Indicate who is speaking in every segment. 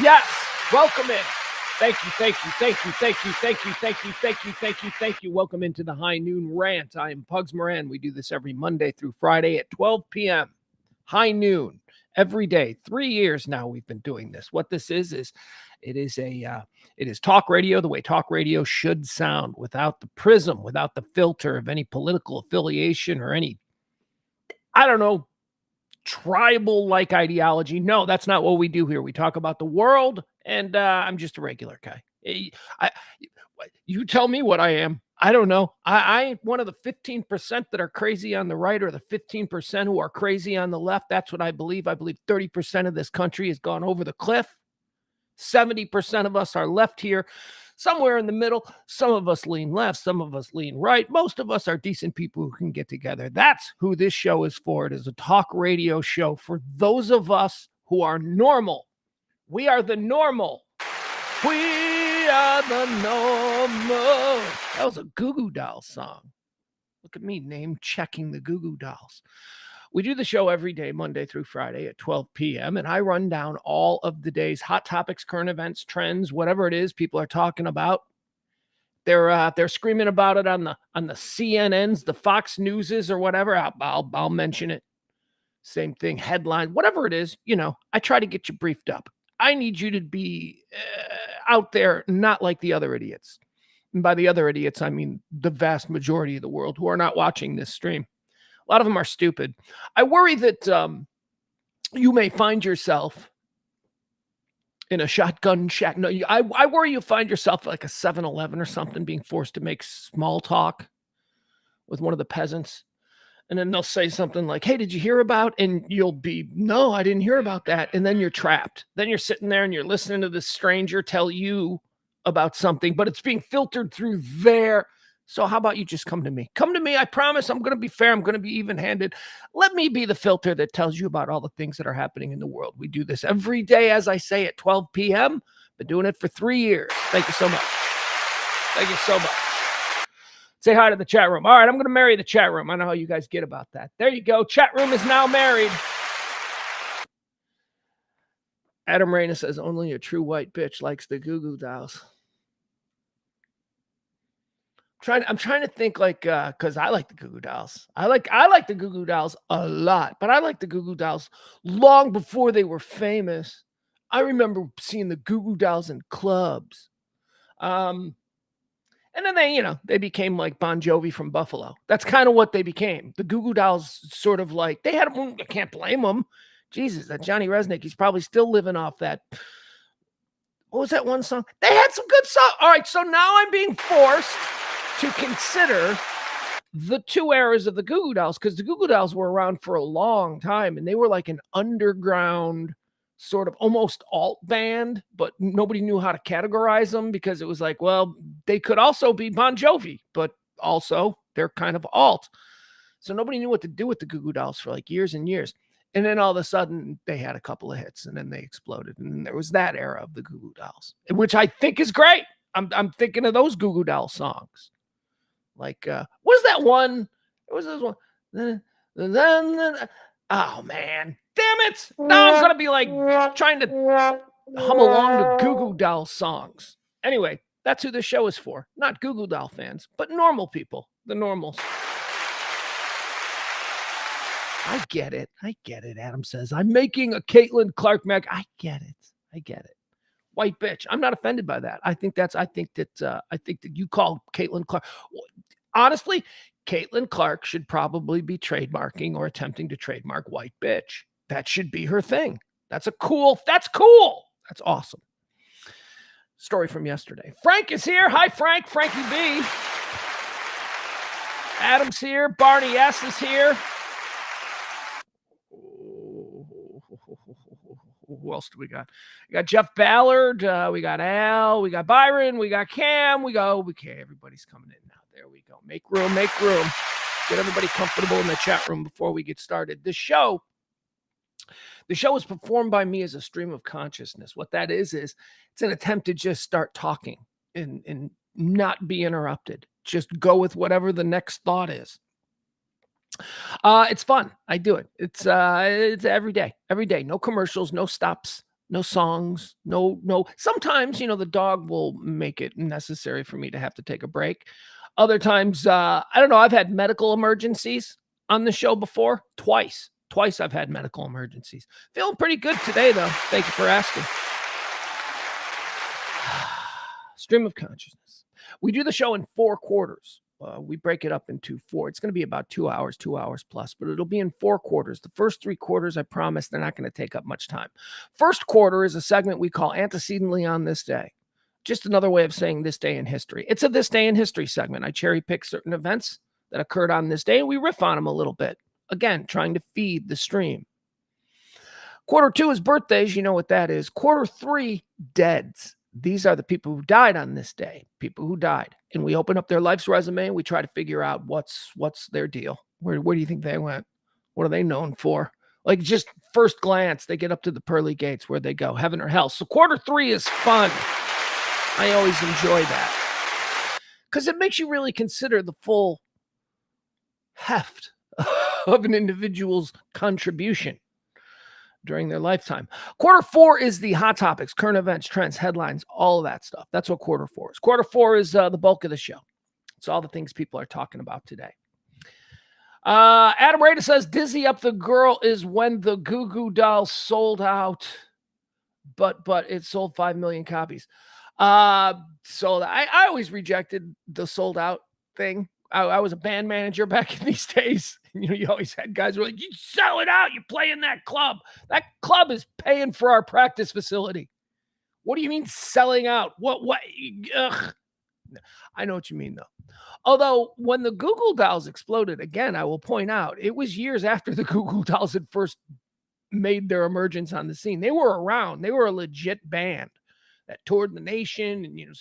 Speaker 1: Yes, welcome in. Thank you, thank you, thank you, thank you, thank you, thank you, thank you, thank you, thank you. Welcome into the High Noon Rant. I am Pugs Moran. We do this every Monday through Friday at 12 p.m. High noon every day. 3 years now we've been doing this. What this is it is talk radio the way talk radio should sound, without the prism, without the filter of any political affiliation or any, I don't know, tribal like ideology. No, that's not what we do here. We talk about the world, and I'm just a regular guy. You tell me what I am. I don't know. I one of the 15% that are crazy on the right, or the 15% who are crazy on the left. That's what I believe. I believe 30% of this country has gone over the cliff. 70% of us are left here, somewhere in the middle. Some of us lean left, some of us lean right. Most of us are decent people who can get together. That's who this show is for. It is a talk radio show for those of us who are normal. We are the normal. We are the normal. That was a Goo Goo Dolls song. Look at me name checking the Goo Goo Dolls. We do the show every day, Monday through Friday at 12 p.m., and I run down all of the day's hot topics, current events, trends, whatever it is people are talking about. They're screaming about it on the CNNs, the Fox Newses, or whatever. I'll mention it. Same thing, headline, whatever it is. I try to get you briefed up. I need you to be out there, not like the other idiots. And by the other idiots, I mean the vast majority of the world who are not watching this stream. A lot of them are stupid. I worry that you may find yourself in a shotgun shack. No, I worry you find yourself like a 7-Eleven or something, being forced to make small talk with one of the peasants. And then they'll say something like, hey, did you hear about? And you'll be, no, I didn't hear about that. And then you're trapped. Then you're sitting there and you're listening to this stranger tell you about something, but it's being filtered through their. So how about you just come to me? Come to me. I promise I'm going to be fair. I'm going to be even-handed. Let me be the filter that tells you about all the things that are happening in the world. We do this every day, as I say, at 12 p.m. Been doing it for 3 years. Thank you so much. Thank you so much. Say hi to the chat room. All right, I'm going to marry the chat room. I know how you guys get about that. There you go. Chat room is now married. Adam Reyna says, only a true white bitch likes the Goo Goo Dolls. I'm trying to think, like, because I like the Goo Goo Dolls. I like the Goo Goo Dolls a lot, but I like the Goo Goo Dolls long before they were famous. I remember seeing the Goo Goo Dolls in clubs. And then they became like Bon Jovi from Buffalo. That's kind of what they became. The Goo Goo Dolls sort of like, they had, I can't blame them. Jesus, that Johnny Resnick, he's probably still living off that. What was that one song? They had some good songs. All right, so now I'm being forced to consider the two eras of the Goo Goo Dolls, because the Goo Goo Dolls were around for a long time, and they were like an underground sort of almost alt band, but nobody knew how to categorize them, because it was like, well, they could also be Bon Jovi, but also they're kind of alt. So nobody knew what to do with the Goo Goo Dolls for like years and years. And then all of a sudden they had a couple of hits, and then they exploded. And there was that era of the Goo Goo Dolls, which I think is great. I'm thinking of those Goo Goo Doll songs. Like, what is that one? What was this one? Oh, man. Damn it. Now I'm going to be like trying to hum along to Goo Goo Doll songs. Anyway, that's who this show is for. Not Goo Goo Doll fans, but normal people. The normals. I get it. Adam says, I'm making a Caitlin Clark mag. I get it. White bitch. I'm not offended by that. I think that you call Caitlin Clark. Honestly, Caitlin Clark should probably be trademarking or attempting to trademark white bitch. That should be her thing. That's cool. That's awesome. Story from yesterday. Frank is here. Hi, Frank. Frankie B. Adam's here. Barney S is here. Who else do we got? We got Jeff Ballard. We got Al. We got Byron. We got Cam. Okay, everybody's coming in now. There we go. Make room. Get everybody comfortable in the chat room before we get started. The show is performed by me as a stream of consciousness. What that is it's an attempt to just start talking and not be interrupted. Just go with whatever the next thought is. It's fun. I do it. It's every day. No commercials, no stops, No songs, no. Sometimes, the dog will make it necessary for me to have to take a break. Other times, I don't know, I've had medical emergencies on the show before. Twice. Twice I've had medical emergencies. Feeling pretty good today, though. Thank you for asking. Stream of consciousness. We do the show in 4 quarters. We break it up into 4. It's going to be about 2 hours plus, but it'll be in 4 quarters. The first 3 quarters, I promise, they're not going to take up much time. First quarter is a segment we call Antecedently on This Day. Just another way of saying this day in history. It's a This Day in History segment. I cherry pick certain events that occurred on this day, and we riff on them a little bit. Again, trying to feed the stream. Quarter 2 is birthdays. You know what that is. Quarter 3, deads. These are the people who died on this day, people who died. And we open up their life's resume and we try to figure out what's their deal. Where do you think they went? What are they known for? Like, just first glance, they get up to the pearly gates. Where'd they go? Heaven or hell? So quarter 3 is fun. I always enjoy that because it makes you really consider the full heft of an individual's contribution during their lifetime. Quarter 4 is the hot topics, current events, trends, headlines, all of that stuff. That's what quarter 4 is. Quarter 4 is the bulk of the show. It's all the things people are talking about today. Adam Rada says, Dizzy Up the Girl is when the Goo Goo Dolls sold out, but it sold 5 million copies. So I always rejected the sold out thing. I was a band manager back in these days. You always had guys who were like, you sell it out. You play in that club. That club is paying for our practice facility. What do you mean selling out? What? Ugh. I know what you mean, though. Although when the Goo Goo Dolls exploded, again, I will point out, it was years after the Goo Goo Dolls had first made their emergence on the scene. They were around. They were a legit band that toured the nation, and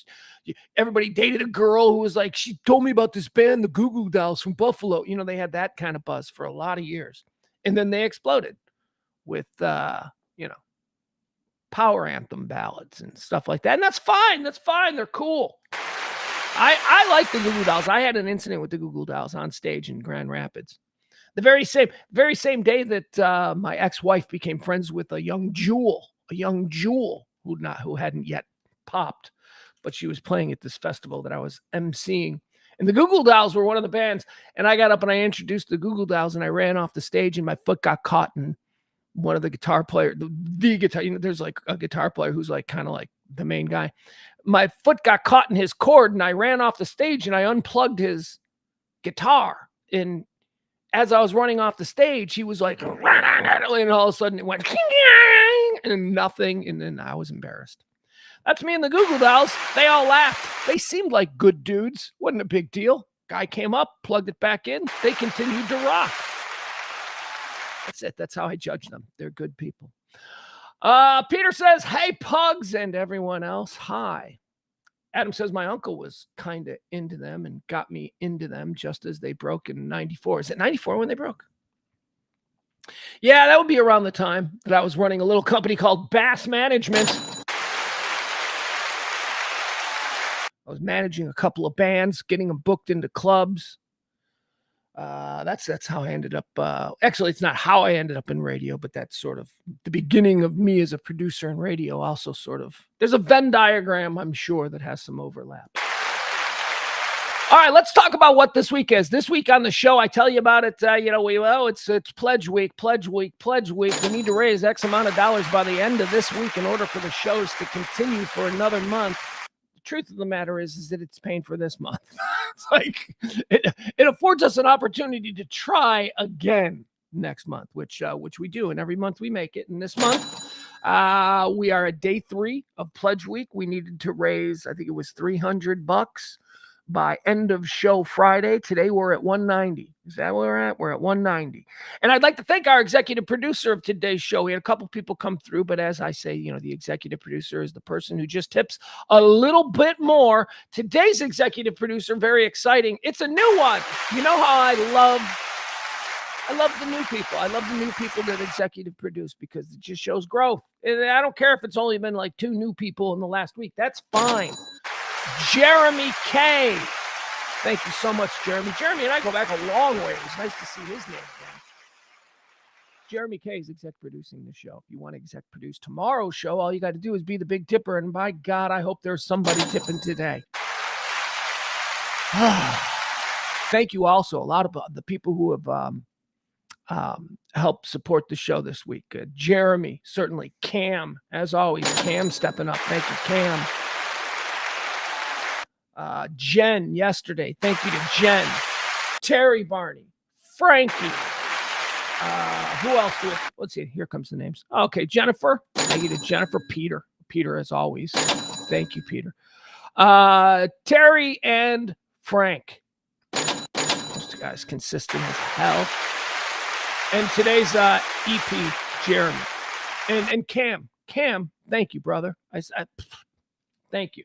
Speaker 1: everybody dated a girl who was like, she told me about this band, the Goo Goo Dolls from Buffalo. They had that kind of buzz for a lot of years, and then they exploded with power anthem ballads and stuff like that, and that's fine. They're cool. I like the Goo Goo Dolls. I had an incident with the Goo Goo Dolls on stage in Grand Rapids. The very same day that my ex-wife became friends with a young Jewel who hadn't yet popped, but she was playing at this festival that I was emceeing. And the Goo Goo Dolls were one of the bands. And I got up and I introduced the Goo Goo Dolls and I ran off the stage and my foot got caught in one of the guitar players, the guitar, there's like a guitar player who's like kind of like the main guy. My foot got caught in his cord and I ran off the stage and I unplugged his guitar. And as I was running off the stage, he was like, and all of a sudden it went and nothing. And then I was embarrassed. That's me and the Goo Goo Dolls. They all laughed. They seemed like good dudes. Wasn't a big deal. Guy came up, plugged it back in. They continued to rock. That's it. That's how I judge them. They're good people. Peter says, hey, Pugs and everyone else. Hi. Adam says, my uncle was kind of into them and got me into them just as they broke in 94. Is it 94 when they broke? Yeah, that would be around the time that I was running a little company called Bass Management. I was managing a couple of bands, getting them booked into clubs. That's how I ended up. Actually, it's not how I ended up in radio, but that's sort of the beginning of me as a producer in radio. Also, sort of, there's a Venn diagram, I'm sure, that has some overlap. All right, let's talk about what this week is. This week on the show, I tell you about it. It's Pledge Week. We need to raise X amount of dollars by the end of this week in order for the shows to continue for another month. The truth of the matter is that it's paying for this month. It's like it affords us an opportunity to try again next month, which we do, and every month we make it. And this month, we are at day 3 of Pledge Week. We needed to raise, I think it was $300 by end of show Friday. Today we're at 190. Is that where we're at? We're at 190. And I'd like to thank our executive producer of today's show. We had a couple people come through, but as I say, the executive producer is the person who just tips a little bit more. Today's executive producer, very exciting. It's a new one. You know how I love the new people. I love the new people that executive produce because it just shows growth. And I don't care if it's only been like 2 new people in the last week. That's fine. Jeremy K. Thank you so much, Jeremy. Jeremy and I go back a long way. It's nice to see his name again. Jeremy K is exec producing the show. If you want to exec produce tomorrow's show, all you got to do is be the big tipper. And by God, I hope there's somebody tipping today. Thank you also. A lot of the people who have helped support the show this week. Jeremy, certainly. Cam, as always. Cam stepping up. Thank you, Cam. Jen yesterday. Thank you to Jen. Terry Barney. Frankie. Who else do it? Let's see. Here comes the names. Okay, Jennifer. Thank you to Jennifer. Peter. Peter, as always. Thank you, Peter. Terry and Frank. Those guys consistent as hell. And today's EP, Jeremy. And Cam. Cam, thank you, brother. I thank you.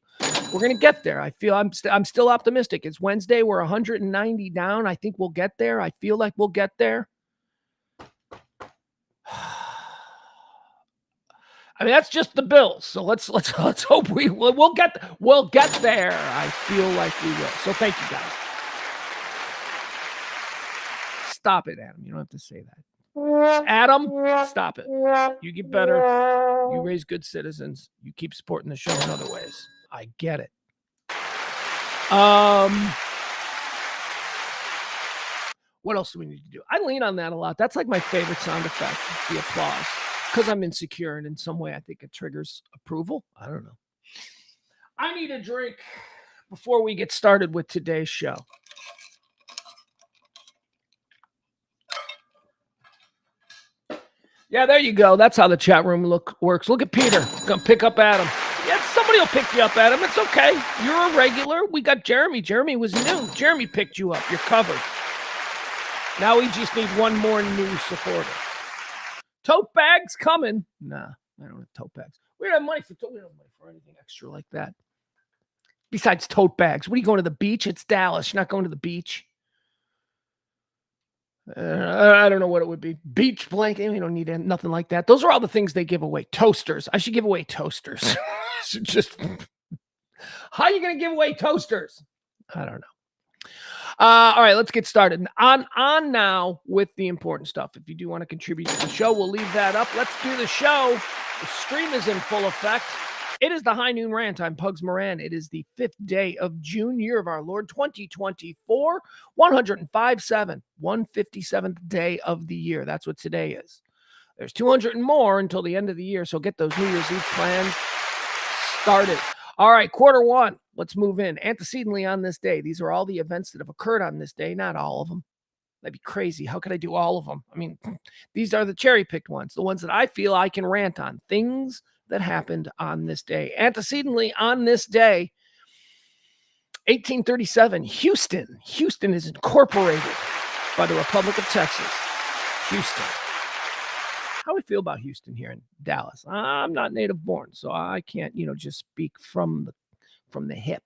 Speaker 1: We're going to get there. I feel I'm still optimistic. It's Wednesday. We're 190 down. I think we'll get there. I feel like we'll get there. I mean, that's just the Bills. So let's hope we'll get there. I feel like we will. So thank you, guys. Stop it, Adam. You don't have to say that. Adam, stop it. You get better. You raise good citizens. You keep supporting the show in other ways. I get it. What else do we need to do? I lean on that a lot. That's like my favorite sound effect, the applause. Because I'm insecure, and in some way I think it triggers approval. I don't know. I need a drink before we get started with today's show. Yeah, there you go. That's how the chat room works. Look at Peter. Gonna pick up Adam. Yeah, somebody will pick you up, Adam. It's okay. You're a regular. We got Jeremy. Jeremy was new. Jeremy picked you up. You're covered. Now we just need one more new supporter. Tote bags coming. Nah, I don't have tote bags. We don't have money for anything extra like that. Besides tote bags. What are you going to the beach? It's Dallas. You're not going to the beach. I don't know what it would be. Beach blanket. We don't need nothing like that. Those are all the things they give away. Toasters. I should give away toasters. Just how are you going to give away toasters? I don't know. All right, let's get started. On now with the important stuff. If you do want to contribute to the show, we'll leave that up. Let's do the show. The stream is in full effect. It is the High Noon Rant. I'm Pugs Moran. It is the 5th day of June, year of our Lord, 2024, 105.7, 157th day of the year. That's what today is. There's 200 and more until the end of the year, so get those New Year's Eve plans started. All right, quarter one. Let's move in. Antecedently on this day, these are all the events that have occurred on this day, not all of them. That'd be crazy. How could I do all of them? I mean, these are the cherry-picked ones, the ones that I feel I can rant on, things that happened on this day. Antecedently on this day, 1837, Houston. Houston is incorporated by the Republic of Texas. Houston. How do we feel about Houston here in Dallas? I'm not native born, so I can't, just speak from the hip.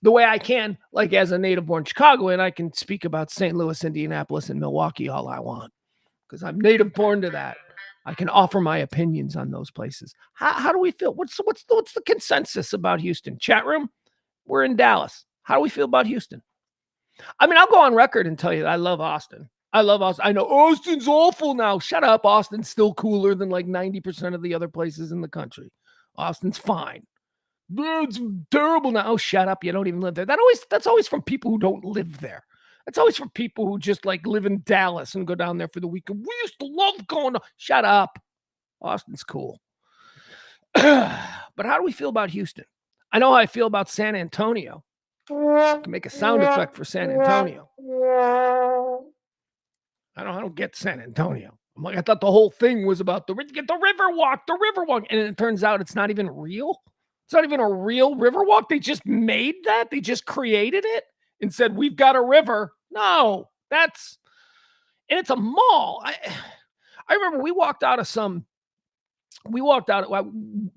Speaker 1: The way I can, like as a native born Chicagoan, I can speak about St. Louis, Indianapolis, and Milwaukee all I want because I'm native born to that. I can offer my opinions on those places. How do we feel? What's the consensus about Houston? Chat room, we're in Dallas. How do we feel about Houston? I mean, I'll go on record and tell you that I love Austin. I love Austin. I know Austin's awful now. Shut up. Austin's still cooler than like 90% of the other places in the country. Austin's fine. It's terrible now. Oh, shut up. You don't even live there. That's always from people who don't live there. It's always for people who just like live in Dallas and go down there for the weekend. We used to love going to. Shut up. Austin's cool. But how do we feel about Houston? I know how I feel about San Antonio. I can make a sound effect for San Antonio. I don't get San Antonio. I'm like, I thought the whole thing was about the river walk. And it turns out it's not even real. It's not even a real river walk. They just made that. They just created it and said, we've got a river. No, and it's a mall. I remember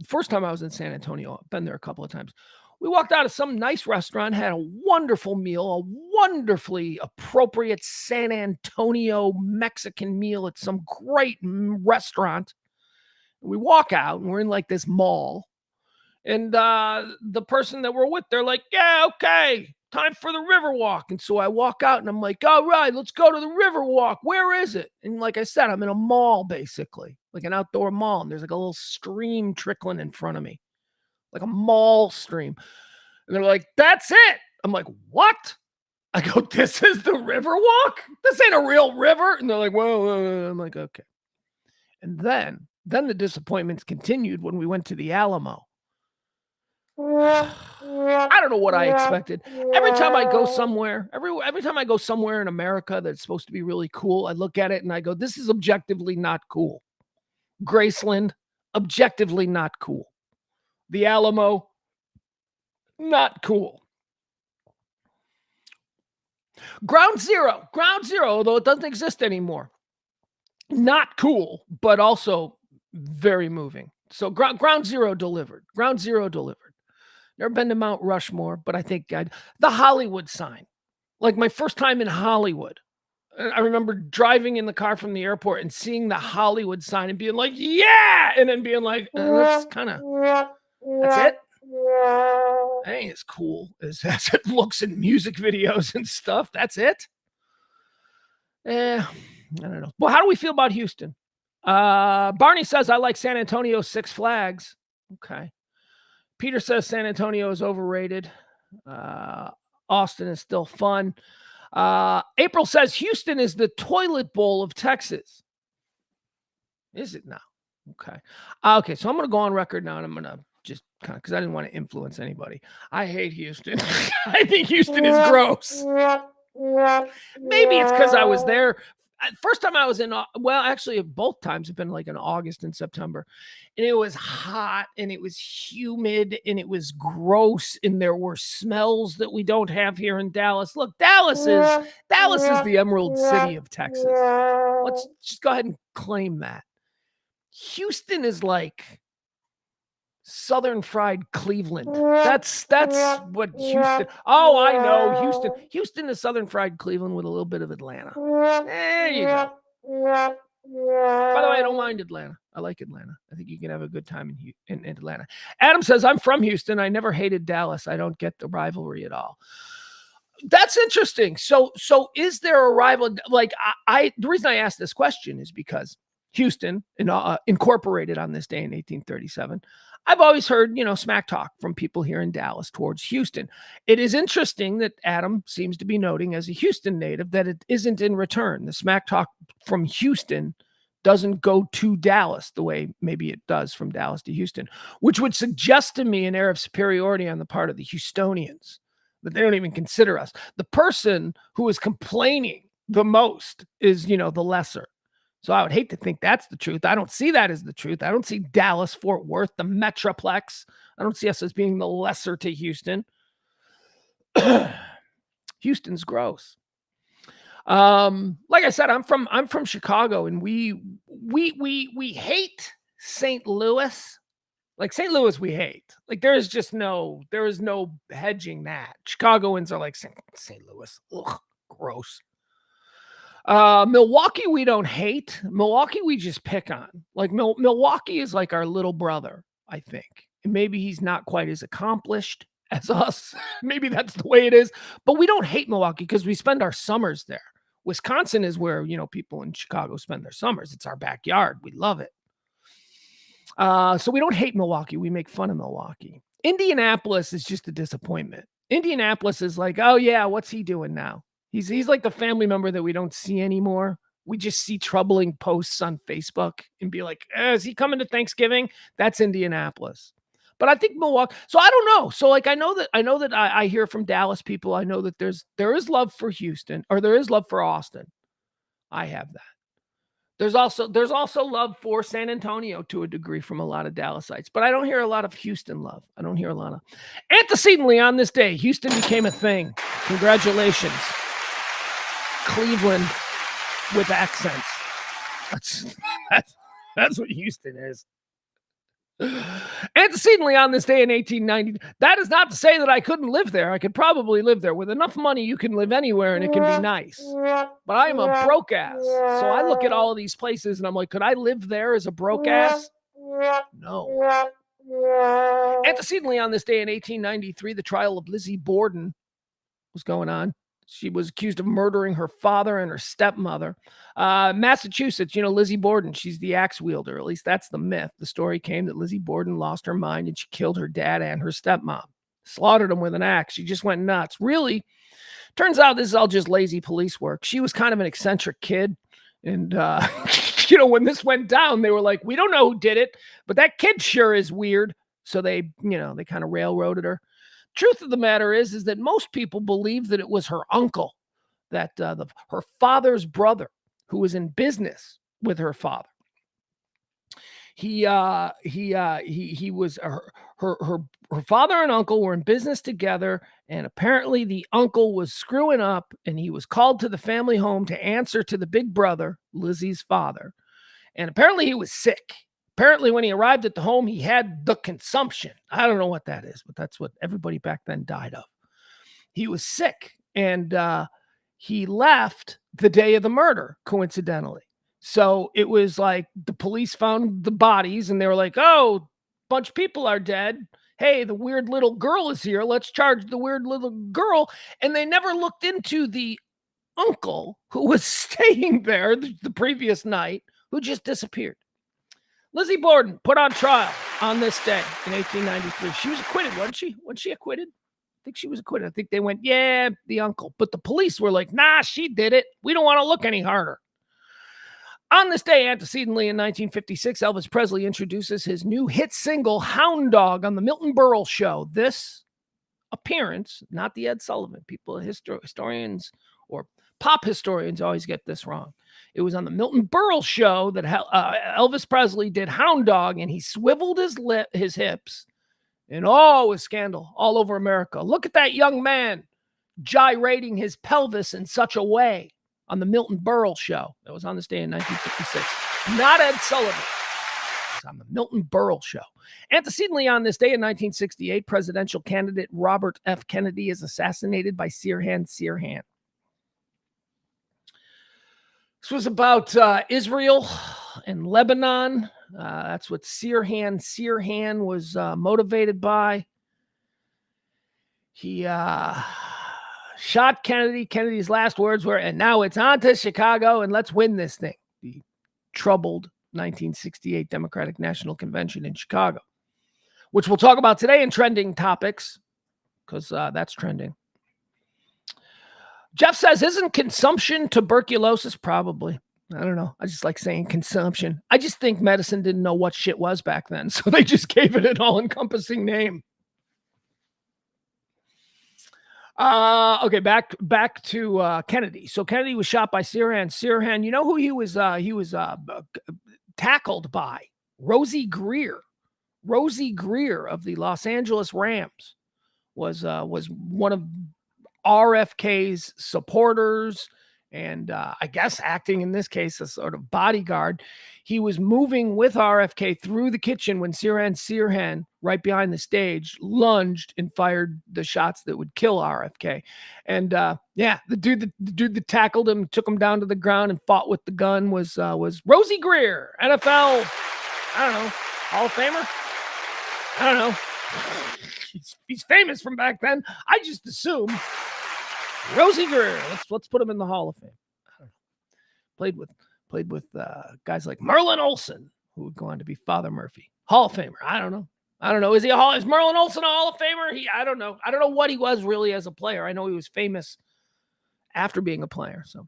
Speaker 1: first time I was in San Antonio, I've been there a couple of times. We walked out of some nice restaurant, had a wonderful meal, a wonderfully appropriate San Antonio Mexican meal at some great restaurant. We walk out and we're in like this mall. And the person that we're with, they're like, yeah, okay, time for the river walk. And so I walk out and I'm like, all right, let's go to the river walk. Where is it? And like I said, I'm in a mall, basically, like an outdoor mall. And there's like a little stream trickling in front of me, like a mall stream. And they're like, that's it. I'm like, what? I go, this is the river walk? This ain't a real river. And they're like, well, I'm like, okay. And then the disappointments continued when we went to the Alamo. I don't know what I expected. Every time I go somewhere, every time I go somewhere in America that's supposed to be really cool, I look at it and I go, this is objectively not cool. Graceland, objectively not cool. The Alamo, not cool. Ground Zero, although it doesn't exist anymore, not cool, but also very moving. So Ground Zero delivered. Never been to Mount Rushmore, but I think the Hollywood sign. Like my first time in Hollywood. I remember driving in the car from the airport and seeing the Hollywood sign and being like, yeah! And then being like, that's it? That ain't as cool as it looks in music videos and stuff. That's it? I don't know. Well, how do we feel about Houston? Barney says, I like San Antonio Six Flags. Okay. Peter says San Antonio is overrated. Austin is still fun. April says Houston is the toilet bowl of Texas. Is it now? Okay. Okay, so I'm going to go on record now, and I'm going to just kind of, because I didn't want to influence anybody. I hate Houston. I think Houston is gross. Maybe it's because I was there. First time I was in, well, actually, both times have been like in August and September. And it was hot and it was humid and it was gross. And there were smells that we don't have here in Dallas. Look, Dallas is the Emerald City of Texas. Let's just go ahead and claim that. Houston is like Southern Fried Cleveland. That's what Houston. Oh, I know. Houston is Southern Fried Cleveland with a little bit of Atlanta. There you go. By the way, I don't mind Atlanta. I like Atlanta. I think you can have a good time in Atlanta. Adam says, I'm from Houston. I never hated Dallas. I don't get the rivalry at all. That's interesting. So is there a rival? Like the reason I asked this question is because Houston incorporated on this day in 1837. I've always heard, smack talk from people here in Dallas towards Houston. It is interesting that Adam seems to be noting as a Houston native that it isn't in return. The smack talk from Houston doesn't go to Dallas the way maybe it does from Dallas to Houston, which would suggest to me an air of superiority on the part of the Houstonians, that they don't even consider us. The person who is complaining the most is, the lesser. So I would hate to think that's the truth. I don't see that as the truth. I don't see Dallas, Fort Worth, the Metroplex. I don't see us as being the lesser to Houston. Houston's gross. Like I said, I'm from Chicago, and we hate St. Louis. Like St. Louis, we hate. Like there is no hedging that. Chicagoans are like St. Louis. Ugh, gross. Milwaukee, we don't hate. Milwaukee, we just pick on. Like Milwaukee is like our little brother, I think. And maybe he's not quite as accomplished as us. Maybe that's the way it is. But we don't hate Milwaukee because we spend our summers there. Wisconsin is where, people in Chicago spend their summers. It's our backyard. We love it. So we don't hate Milwaukee. We make fun of Milwaukee. Indianapolis is just a disappointment. Indianapolis is like, oh yeah, what's he doing now? He's like the family member that we don't see anymore. We just see troubling posts on Facebook and be like, is he coming to Thanksgiving? That's Indianapolis. But I think Milwaukee. So I don't know. So like I know that I hear from Dallas people. I know that there is love for Houston, or there is love for Austin. I have that. There's also love for San Antonio to a degree from a lot of Dallasites, but I don't hear a lot of Houston love. I don't hear a lot of. Antecedently on this day, Houston became a thing. Congratulations. Cleveland with accents. That's what Houston is. Antecedently on this day in 1890, that is not to say that I couldn't live there. I could probably live there. With enough money, you can live anywhere and it can be nice. But I am a broke ass. So I look at all of these places and I'm like, could I live there as a broke ass? No. Antecedently on this day in 1893, the trial of Lizzie Borden was going on. She was accused of murdering her father and her stepmother. Massachusetts, Lizzie Borden, she's the axe wielder. At least that's the myth. The story came that Lizzie Borden lost her mind and she killed her dad and her stepmom. Slaughtered them with an axe. She just went nuts. Really, turns out this is all just lazy police work. She was kind of an eccentric kid. And, when this went down, they were like, we don't know who did it, but that kid sure is weird. So they kind of railroaded her. Truth of the matter is that most people believe that it was her uncle, that her father's brother, who was in business with her father. He was her father and uncle were in business together, and apparently the uncle was screwing up, and he was called to the family home to answer to the big brother, Lizzie's father, and apparently he was sick. Apparently, when he arrived at the home, he had the consumption. I don't know what that is, but that's what everybody back then died of. He was sick, and he left the day of the murder, coincidentally. So it was like the police found the bodies, and they were like, oh, a bunch of people are dead. Hey, the weird little girl is here. Let's charge the weird little girl. And they never looked into the uncle who was staying there the previous night, who just disappeared. Lizzie Borden put on trial on this day in 1893. She was acquitted, wasn't she? Wasn't she acquitted? I think she was acquitted. I think they went, yeah, the uncle. But the police were like, nah, she did it. We don't want to look any harder. On this day, antecedently in 1956, Elvis Presley introduces his new hit single, Hound Dog, on the Milton Berle Show. This appearance, not the Ed Sullivan. People, historians or pop historians always get this wrong. It was on the Milton Berle Show that Elvis Presley did Hound Dog, and he swiveled his hips, and it was scandal all over America. Look at that young man gyrating his pelvis in such a way on the Milton Berle Show. That was on this day in 1956. Not Ed Sullivan. It was on the Milton Berle Show. Antecedently on this day in 1968, presidential candidate Robert F. Kennedy is assassinated by Sirhan Sirhan. This was about Israel and Lebanon. That's what Sirhan Sirhan was motivated by. He shot Kennedy. Kennedy's last words were, and now it's on to Chicago, and let's win this thing. The troubled 1968 Democratic National Convention in Chicago, which we'll talk about today in trending topics, because that's trending. Jeff says, isn't consumption tuberculosis? Probably. I don't know. I just like saying consumption. I just think medicine didn't know what shit was back then, so they just gave it an all-encompassing name. Okay, back to Kennedy. So Kennedy was shot by Sirhan. Sirhan, you know who he was tackled by? Rosie Greer. Rosie Greer of the Los Angeles Rams was one of RFK's supporters, and I guess acting in this case as sort of bodyguard. He was moving with RFK through the kitchen when Sirhan, right behind the stage, lunged and fired the shots that would kill RFK. And the dude that tackled him, took him down to the ground and fought with the gun was Rosie Greer, NFL, I don't know, Hall of Famer? I don't know. He's famous from back then. I just assume Rosie Greer. Let's put him in the Hall of Fame. I don't know. Played with guys like Merlin Olsen, who would go on to be Father Murphy. Hall of Famer. I don't know. Is Merlin Olsen a Hall of Famer? I don't know. I don't know what he was really as a player. I know he was famous after being a player. So,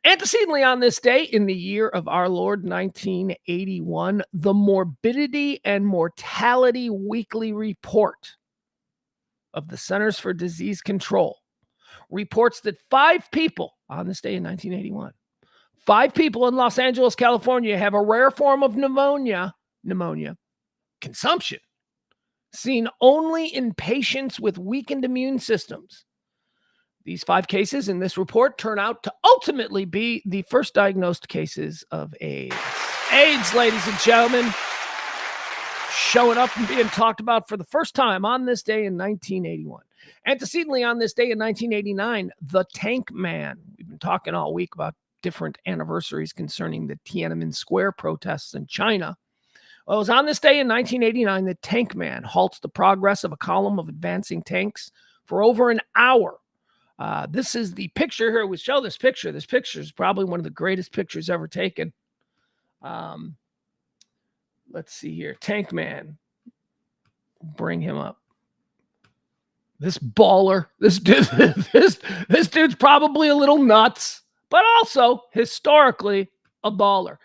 Speaker 1: antecedently on this day in the year of our Lord 1981, the Morbidity and Mortality Weekly Report of the Centers for Disease Control reports that 5 people on this day in 1981, 5 people in Los Angeles, California, have a rare form of pneumonia, consumption, seen only in patients with weakened immune systems. These 5 cases in this report turn out to ultimately be the first diagnosed cases of AIDS. AIDS, ladies and gentlemen, showing up and being talked about for the first time on this day in 1981. Antecedently on this day in 1989, the Tank Man. We've been talking all week about different anniversaries concerning the Tiananmen Square protests in China. Well, it was on this day in 1989 that Tank Man halts the progress of a column of advancing tanks for over an hour. This is the picture here. We show this picture. This picture is probably one of the greatest pictures ever taken. Let's see here. Tank Man. Bring him up. This baller. This dude's probably a little nuts, but also historically a baller.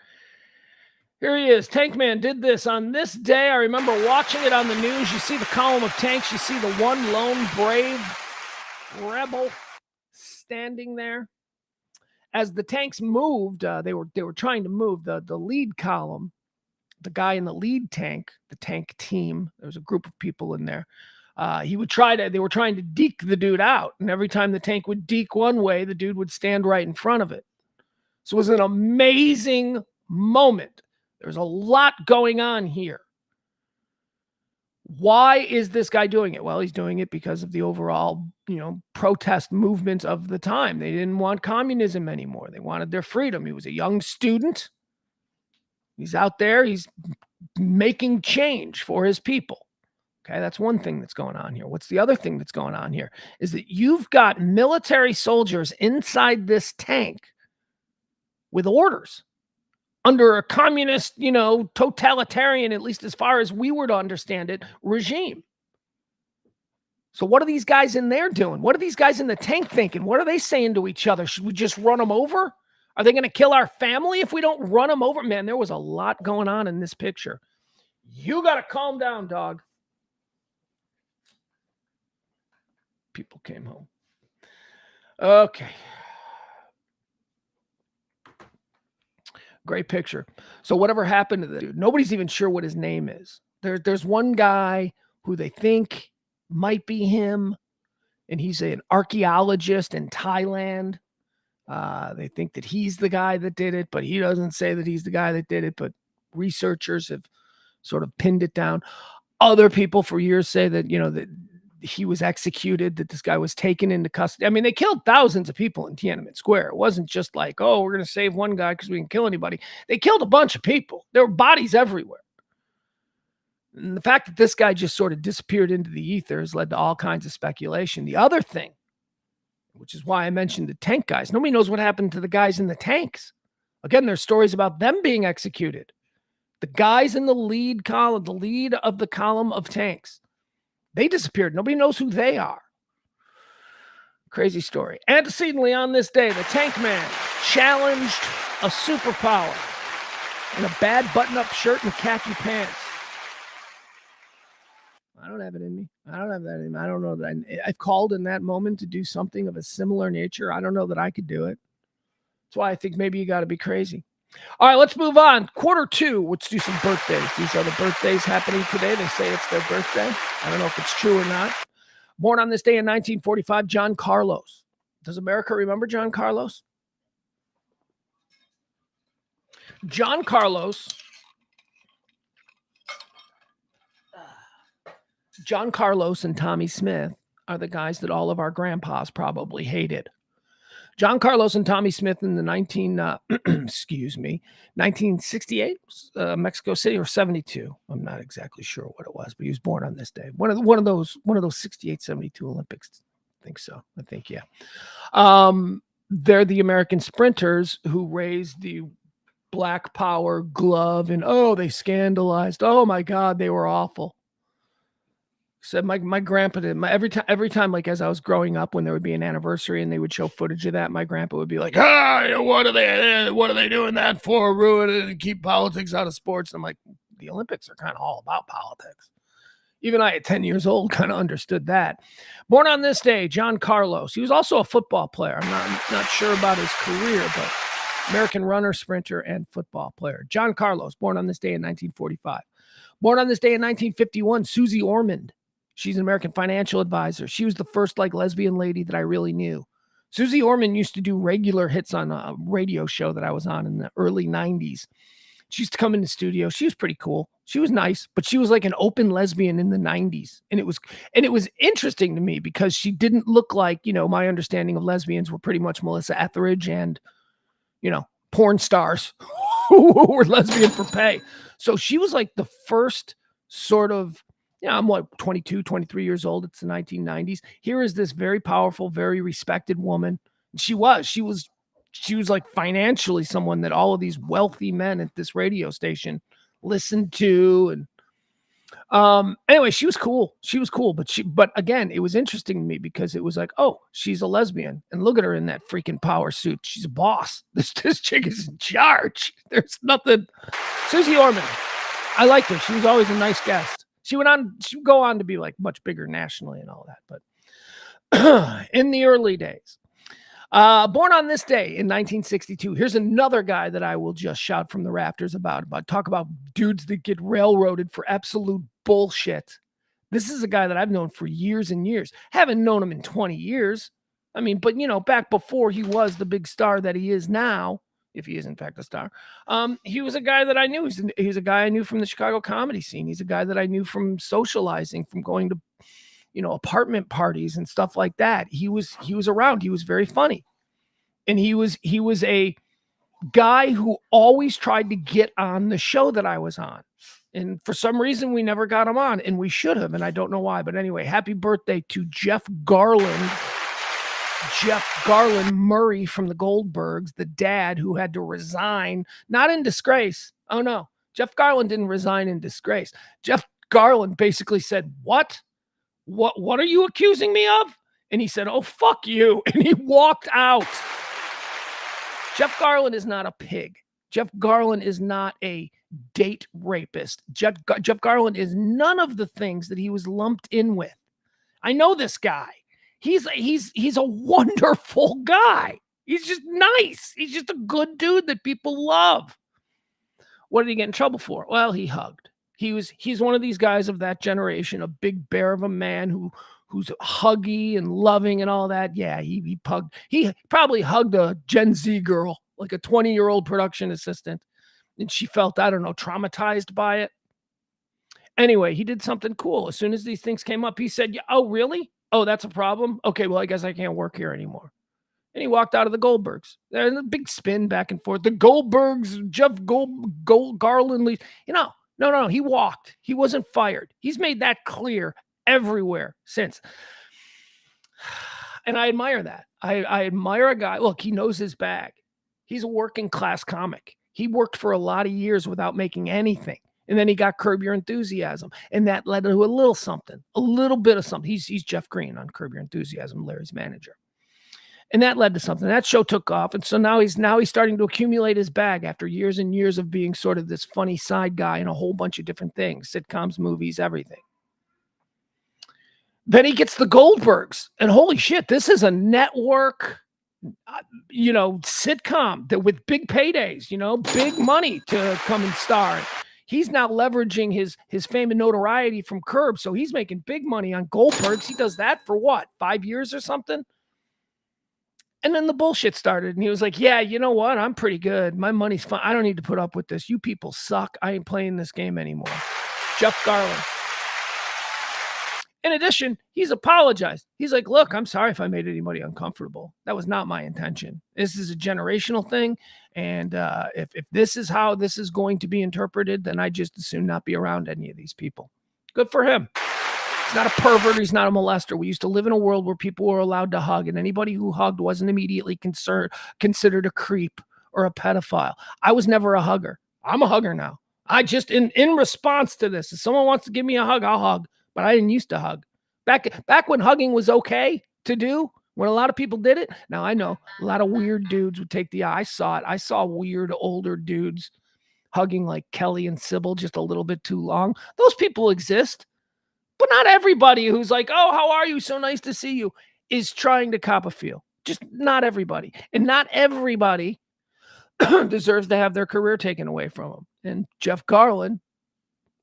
Speaker 1: Here he is. Tank Man did this on this day. I remember watching it on the news. You see the column of tanks. You see the one lone brave rebel standing there. As the tanks moved, they were trying to move the lead column. The guy in the lead tank, the tank team, there was a group of people in there. They were trying to deke the dude out. And every time the tank would deke one way, the dude would stand right in front of it. So it was an amazing moment. There's a lot going on here. Why is this guy doing it? Well, he's doing it because of the overall, protest movement of the time. They didn't want communism anymore. They wanted their freedom. He was a young student. He's out there. He's making change for his people. Okay, that's one thing that's going on here. What's the other thing that's going on here is that you've got military soldiers inside this tank with orders under a communist, totalitarian, at least as far as we were to understand it, regime. So what are these guys in there doing? What are these guys in the tank thinking? What are they saying to each other? Should we just run them over? Are they going to kill our family if we don't run them over? Man, there was a lot going on in this picture. You got to calm down, dog. People came home. Okay. Great picture. So whatever happened to the dude, nobody's even sure what his name is. There's one guy who they think might be him, and he's an archaeologist in Thailand. They think that he's the guy that did it, but he doesn't say that he's the guy that did it, but researchers have sort of pinned it down. Other people for years say that, that he was executed, that this guy was taken into custody. I mean, they killed thousands of people in Tiananmen Square. It wasn't just like, oh, we're going to save one guy because we can kill anybody. They killed a bunch of people. There were bodies everywhere. And the fact that this guy just sort of disappeared into the ether has led to all kinds of speculation. The other thing, which is why I mentioned the tank guys, nobody knows what happened to the guys in the tanks. Again, there's stories about them being executed. The guys in the lead column, the lead of the column of tanks, they disappeared. Nobody knows who they are. Crazy story. Antecedently on this day, the Tank Man challenged a superpower in a bad button-up shirt and khaki pants. I don't have it in me. I don't have that in me. I don't know that I've called in that moment to do something of a similar nature. I don't know that I could do it. That's why I think maybe you got to be crazy. All right, let's move on. Quarter two, let's do some birthdays. These are the birthdays happening today. They say it's their birthday. I don't know if it's true or not. Born on this day in 1945, John Carlos. Does America remember John Carlos? John Carlos and Tommy Smith are the guys that all of our grandpas probably hated. John Carlos and Tommy Smith in the 1968, Mexico City, or 72. I'm not exactly sure what it was, but he was born on this day. One of those 68, 72 Olympics. I think so. I think, yeah. They're the American sprinters who raised the Black Power glove, and they scandalized. Oh my God, they were awful. Said my grandpa did. Every time, like as I was growing up, when there would be an anniversary and they would show footage of that, my grandpa would be like, what are they doing that for? Ruin it and keep politics out of sports. And I'm like, the Olympics are kind of all about politics. Even I, at 10 years old, kind of understood that. Born on this day, John Carlos. He was also a football player. I'm not sure about his career, but American runner, sprinter, and football player. John Carlos, born on this day in 1945. Born on this day in 1951, Susie Ormond. She's an American financial advisor. She was the first lesbian lady that I really knew. Susie Ormond used to do regular hits on a radio show that I was on in the early 90s. She used to come in the studio. She was pretty cool. She was nice, but she was like an open lesbian in the 90s. And it was interesting to me because she didn't look like, my understanding of lesbians were pretty much Melissa Etheridge and, porn stars who were lesbian for pay. So she was like the first sort of, I'm what, 22, 23 years old. It's the 1990s. Here is this very powerful, very respected woman. She was like financially someone that all of these wealthy men at this radio station listened to. And anyway, she was cool. But again, it was interesting to me because it was like, oh, she's a lesbian, and look at her in that freaking power suit. She's a boss. This chick is in charge. There's nothing. Susie Orman, I liked her. She was always a nice guest. She would go on to be like much bigger nationally and all that. But in the early days, born on this day in 1962. Here's another guy that I will just shout from the rafters about. Talk about dudes that get railroaded for absolute bullshit. This is a guy that I've known for years and years. Haven't known him in 20 years. I mean, but back before he was the big star that he is now, if he is in fact a star, he was a guy that I knew. He's a guy I knew from the Chicago comedy scene. He's a guy that I knew from socializing, from going to apartment parties and stuff like that. He was around. He was very funny. And he was a guy who always tried to get on the show that I was on. And for some reason, we never got him on, and we should have, and I don't know why. But anyway, happy birthday to Jeff Garland Murray from the Goldbergs, the dad who had to resign, not in disgrace. Oh, no. Jeff Garland didn't resign in disgrace. Jeff Garland basically said, What are you accusing me of? And he said, oh, fuck you. And he walked out. Jeff Garland is not a pig. Jeff Garland is not a date rapist. Jeff Garland is none of the things that he was lumped in with. I know this guy. He's a wonderful guy. He's just nice. He's just a good dude that people love. What did he get in trouble for? Well, he hugged. He's one of these guys of that generation, a big bear of a man who's huggy and loving and all that. Yeah, he probably hugged a Gen Z girl, like a 20-year-old production assistant, and she felt, I don't know, traumatized by it. Anyway, he did something cool. As soon as these things came up, he said, oh, really? Oh, that's a problem? Okay, well, I guess I can't work here anymore. And he walked out of the Goldbergs. There's a big spin back and forth. The Goldbergs, Jeff Garland, No, he walked. He wasn't fired. He's made that clear everywhere since. And I admire that. I admire a guy. Look, he knows his bag. He's a working class comic. He worked for a lot of years without making anything. And then he got Curb Your Enthusiasm. And that led to a little something, a little bit of something. He's Jeff Green on Curb Your Enthusiasm, Larry's manager. And that led to something. That show took off. And so now he's starting to accumulate his bag after years and years of being sort of this funny side guy in a whole bunch of different things, sitcoms, movies, everything. Then he gets the Goldbergs. And holy shit, this is a network, sitcom that with big paydays, big money to come and star. He's now leveraging his fame and notoriety from Curb. So he's making big money on Goldbergs. He does that for what, 5 years or something? And then the bullshit started, and he was like, yeah, you know what? I'm pretty good. My money's fine. I don't need to put up with this. You people suck. I ain't playing this game anymore. Jeff Garland. In addition, he's apologized. He's like, look, I'm sorry if I made anybody uncomfortable. That was not my intention. This is a generational thing, and if this is how this is going to be interpreted, then I just as soon not be around any of these people. Good for him. He's not a pervert. He's not a molester. We used to live in a world where people were allowed to hug, and anybody who hugged wasn't immediately considered a creep or a pedophile. I was never a hugger. I'm a hugger now. I just, in response to this, if someone wants to give me a hug, I'll hug. But I didn't used to hug. Back when hugging was okay to do, when a lot of people did it. Now, I know a lot of weird dudes would take the eye. I saw it. I saw weird older dudes hugging like Kelly and Sybil just a little bit too long. Those people exist. But not everybody who's like, oh, how are you? So nice to see you, is trying to cop a feel. Just not everybody. And not everybody deserves to have their career taken away from them. And Jeff Garland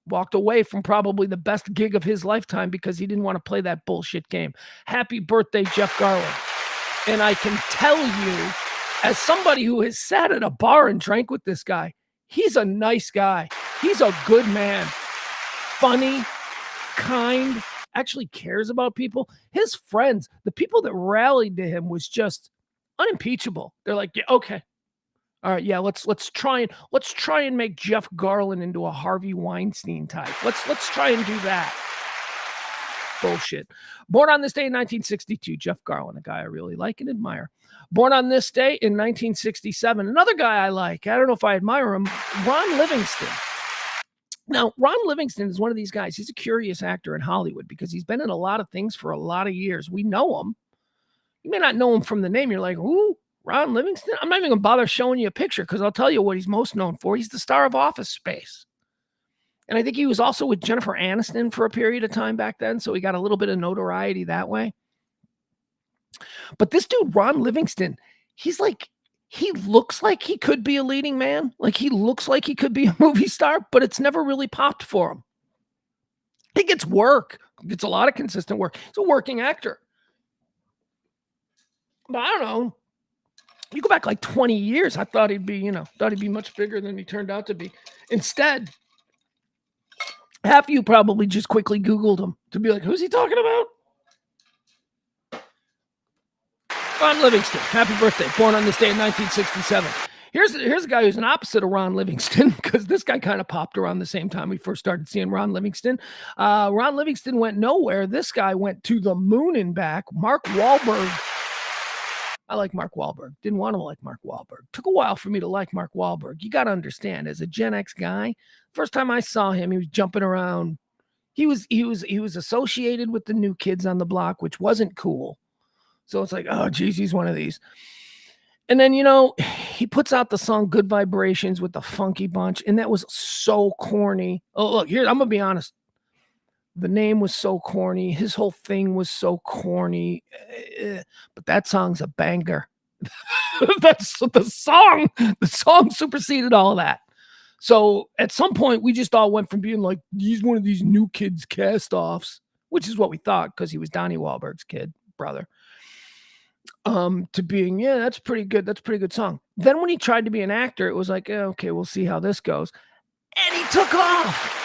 Speaker 1: walked away from probably the best gig of his lifetime because he didn't want to play that bullshit game. Happy birthday, Jeff Garland. And I can tell you, as somebody who has sat at a bar and drank with this guy, he's a nice guy. He's a good man. Funny, kind, actually cares about people. His friends, the people that rallied to him, was just unimpeachable. They're like, yeah, okay. All right, yeah, let's try and make Jeff Garlin into a Harvey Weinstein type. Let's try and do that. Bullshit. Born on this day in 1962, Jeff Garlin, a guy I really like and admire. Born on this day in 1967, another guy I like. I don't know if I admire him, Ron Livingston. Now, Ron Livingston is one of these guys. He's a curious actor in Hollywood because he's been in a lot of things for a lot of years. We know him. You may not know him from the name. You're like, ooh, Ron Livingston? I'm not even going to bother showing you a picture because I'll tell you what he's most known for. He's the star of Office Space. And I think he was also with Jennifer Aniston for a period of time back then, so he got a little bit of notoriety that way. But this dude, Ron Livingston, he looks like he could be a leading man. Like he looks like he could be a movie star, but it's never really popped for him. He gets work, gets a lot of consistent work. He's a working actor. But I don't know. You go back like 20 years, I thought he'd be much bigger than he turned out to be. Instead, half of you probably just quickly Googled him to be like, who's he talking about? Ron Livingston, happy birthday. Born on this day in 1967. Here's a guy who's an opposite of Ron Livingston because this guy kind of popped around the same time we first started seeing Ron Livingston. Ron Livingston went nowhere. This guy went to the moon and back. Mark Wahlberg. I like Mark Wahlberg. Didn't want to like Mark Wahlberg. Took a while for me to like Mark Wahlberg. You got to understand, as a Gen X guy, first time I saw him, he was jumping around. He was associated with the new kids on the block, which wasn't cool. So it's like, oh, geez, he's one of these. And then, he puts out the song Good Vibrations with the Funky Bunch, and that was so corny. Oh, look, here, I'm going to be honest. The name was so corny. His whole thing was so corny. But that song's a banger. That's the song. The song superseded all of that. So at some point, we just all went from being like, he's one of these new kids cast-offs, which is what we thought because he was Donnie Wahlberg's brother, to being, yeah, that's pretty good. That's a pretty good song. Then when he tried to be an actor, it was like, okay, we'll see how this goes. And he took off.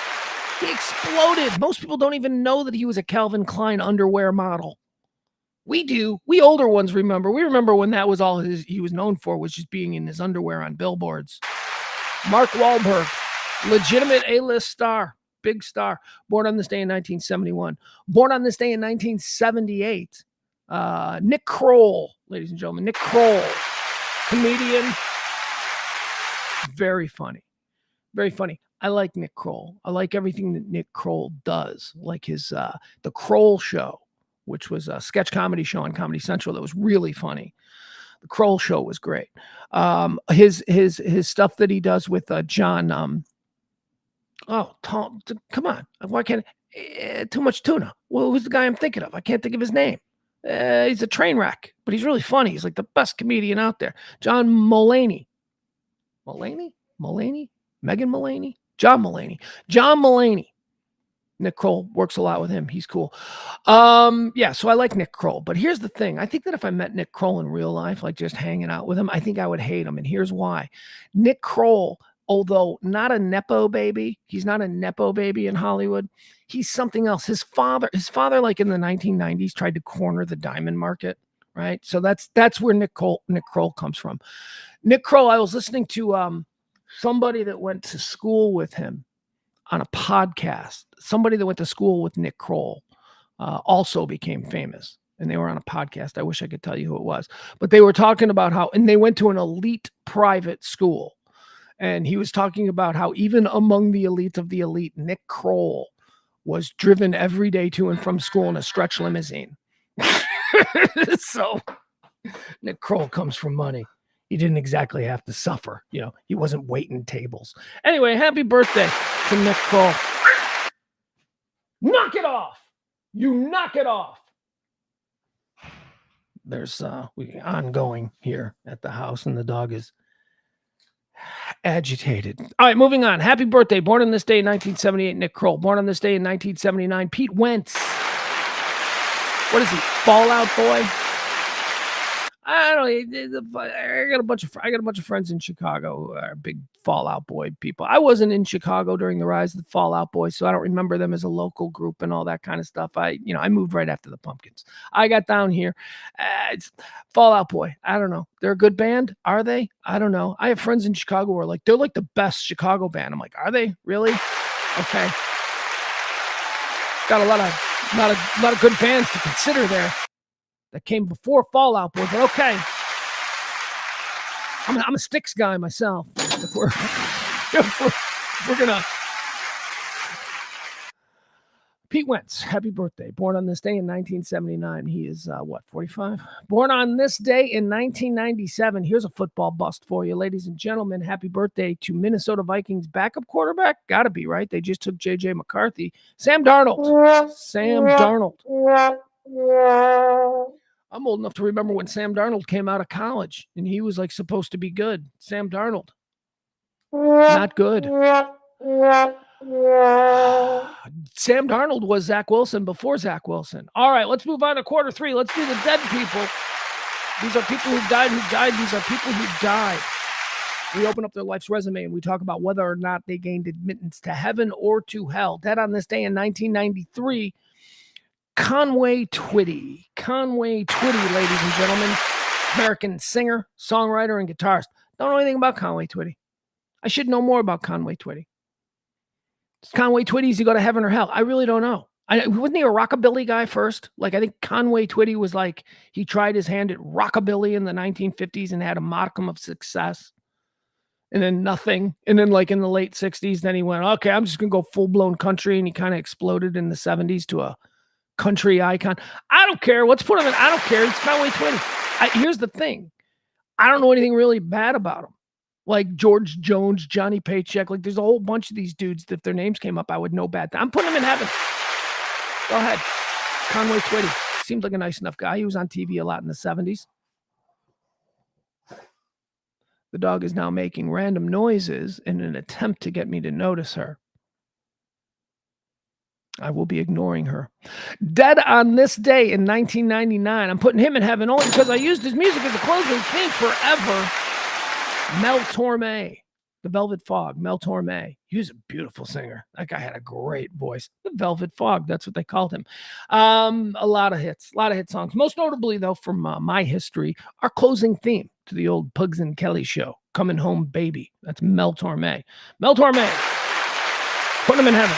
Speaker 1: He exploded. Most people don't even know that he was a Calvin Klein underwear model. We do. We older ones remember. We remember when that was all he was known for, was just being in his underwear on billboards. Mark Wahlberg, legitimate A-list star, big star. Born on this day in 1971. Born on this day in 1978. Nick Kroll, ladies and gentlemen. Nick Kroll, comedian. Very funny. Very funny. I like Nick Kroll. I like everything that Nick Kroll does. Like his The Kroll Show, which was a sketch comedy show on Comedy Central that was really funny. The Kroll Show was great. His stuff that he does with John. Tom, come on. Why can't Too Much Tuna? Well, who's the guy I'm thinking of? I can't think of his name. He's a train wreck, but he's really funny. He's like the best comedian out there. John Mulaney. Megan Mulaney? John Mulaney. Nick Kroll works a lot with him. He's cool. Yeah, so I like Nick Kroll. But here's the thing. I think that if I met Nick Kroll in real life, like just hanging out with him, I think I would hate him. And here's why. Nick Kroll, although not a Nepo baby, he's not a Nepo baby in Hollywood. He's something else. His father, like in the 1990s, tried to corner the diamond market, right? So that's where Nick Kroll comes from. Nick Kroll, I was listening to somebody that went to school with him on a podcast. Somebody that went to school with Nick Kroll also became famous, and they were on a podcast. I wish I could tell you who it was, but they were talking about how, and they went to an elite private school, and he was talking about how even among the elite of the elite, Nick Kroll was driven every day to and from school in a stretch limousine. So Nick Kroll comes from money. He didn't exactly have to suffer. He wasn't waiting tables. Anyway, happy birthday to Nick Kroll. Knock it off. You knock it off. There's ongoing here at the house, and the dog is agitated. All right, moving on. Happy birthday. Born on this day in 1978, Nick Kroll. Born on this day in 1979, Pete Wentz. What is he? Fallout Boy? I don't know. I got a bunch of friends in Chicago who are big Fall Out Boy people. I wasn't in Chicago during the rise of the Fall Out Boys, so I don't remember them as a local group and all that kind of stuff. I moved right after the Pumpkins. I got down here. It's Fall Out Boy. I don't know. They're a good band. Are they? I don't know. I have friends in Chicago who are like, they're like the best Chicago band. I'm like, are they really? Okay. Got a lot of good bands to consider there that came before Fall Out Boy, but okay. I'm a Styx guy myself. If we're gonna Pete Wentz, happy birthday. Born on this day in 1979. He is 45? Born on this day in 1997. Here's a football bust for you, ladies and gentlemen. Happy birthday to Minnesota Vikings backup quarterback. Gotta be, right? They just took J.J. McCarthy. Sam Darnold. Sam Darnold. I'm old enough to remember when Sam Darnold came out of college and he was like supposed to be good. Sam Darnold. Not good. Sam Darnold was Zach Wilson before Zach Wilson. All right, let's move on to quarter three. Let's do the dead people. These are people who died. These are people who died. We open up their life's resume and we talk about whether or not they gained admittance to heaven or to hell. Dead on this day in 1993, Conway Twitty. Conway Twitty, ladies and gentlemen. American singer, songwriter, and guitarist. Don't know anything about Conway Twitty. I should know more about Conway Twitty. Does Conway Twitty, does he go to heaven or hell? I really don't know. Wasn't he a rockabilly guy first? Like, I think Conway Twitty was like, he tried his hand at rockabilly in the 1950s and had a modicum of success. And then nothing. And then like in the late 60s, then he went, okay, I'm just going to go full-blown country. And he kind of exploded in the 70s to a country icon. I don't care. Let's put him in. I don't care. It's Conway Twitty. Here's the thing. I don't know anything really bad about him. Like George Jones, Johnny Paycheck. Like there's a whole bunch of these dudes that if their names came up, I would know bad. I'm putting him in heaven. Go ahead. Conway Twitty. Seemed like a nice enough guy. He was on TV a lot in the 70s. The dog is now making random noises in an attempt to get me to notice her. I will be ignoring her. Dead on this day in 1999. I'm putting him in heaven only because I used his music as a closing theme forever. Mel Torme, The Velvet Fog. Mel Torme. He was a beautiful singer. That guy had a great voice. The Velvet Fog. That's what they called him. A lot of hits. A lot of hit songs. Most notably, though, from my history, our closing theme to the old Pugs and Kelly show. Coming Home Baby. That's Mel Torme. Mel Torme. Putting him in heaven.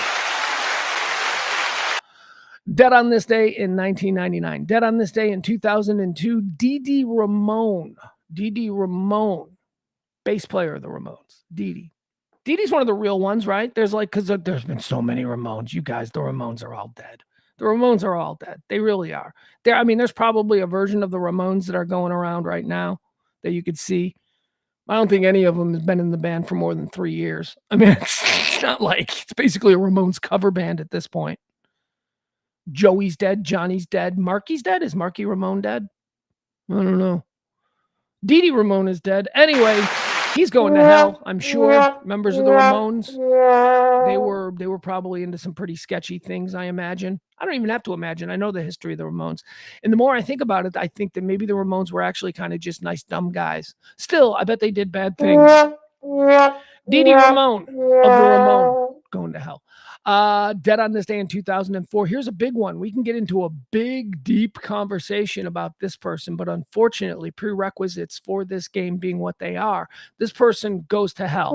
Speaker 1: Dead on this day in 1999. Dead on this day in 2002, Dee Dee Ramone. Dee Dee Ramone. Bass player of the Ramones, Dee Dee. Dee Dee's one of the real ones, right? There's like, because there's been so many Ramones. You guys, the Ramones are all dead. The Ramones are all dead. They really are. There's probably a version of the Ramones that are going around right now that you could see. I don't think any of them has been in the band for more than 3 years. I mean, it's not like, it's basically a Ramones cover band at this point. Joey's dead. Johnny's dead. Marky's dead. Is Marky Ramone dead? I don't know. Dee Dee Ramone is dead. Anyway, he's going to hell, I'm sure. Members of the Ramones, they were probably into some pretty sketchy things, I imagine. I don't even have to imagine. I know the history of the Ramones. And the more I think about it, I think that maybe the Ramones were actually kind of just nice, dumb guys. Still, I bet they did bad things. Dee Dee Ramone of the Ramone going to hell. Dead on this day in 2004. Here's a big one. We can get into a big, deep conversation about this person, but unfortunately, prerequisites for this game being what they are, this person goes to hell.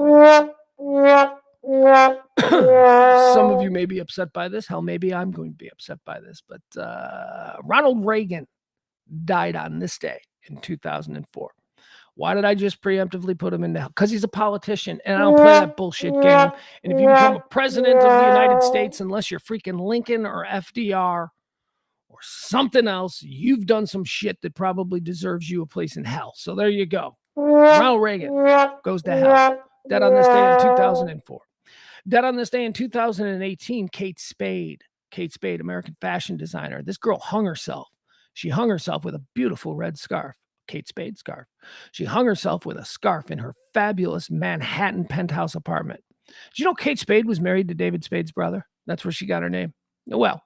Speaker 1: Some of you may be upset by this. Hell, maybe I'm going to be upset by this, but Ronald Reagan died on this day in 2004. Why did I just preemptively put him in hell? Because he's a politician, and I don't play that bullshit game. And if you become a president of the United States, unless you're freaking Lincoln or FDR or something else, you've done some shit that probably deserves you a place in hell. So there you go. Ronald Reagan goes to hell. Dead on this day in 2004. Dead on this day in 2018, Kate Spade. Kate Spade, American fashion designer. This girl hung herself. She hung herself with a beautiful red scarf. Kate Spade scarf. She hung herself with a scarf in her fabulous Manhattan penthouse apartment. Did you know Kate Spade was married to David Spade's brother? That's where she got her name. Well,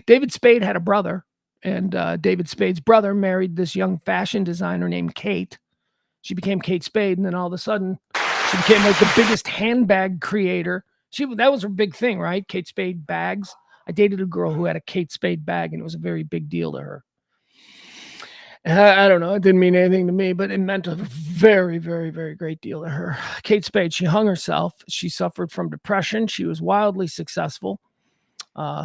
Speaker 1: David Spade had a brother. And David Spade's brother married this young fashion designer named Kate. She became Kate Spade, and then all of a sudden, she became like the biggest handbag creator. That was her big thing, right? Kate Spade bags. I dated a girl who had a Kate Spade bag, and it was a very big deal to her. I don't know. It didn't mean anything to me, but it meant a very, very, very great deal to her. Kate Spade, she hung herself. She suffered from depression. She was wildly successful.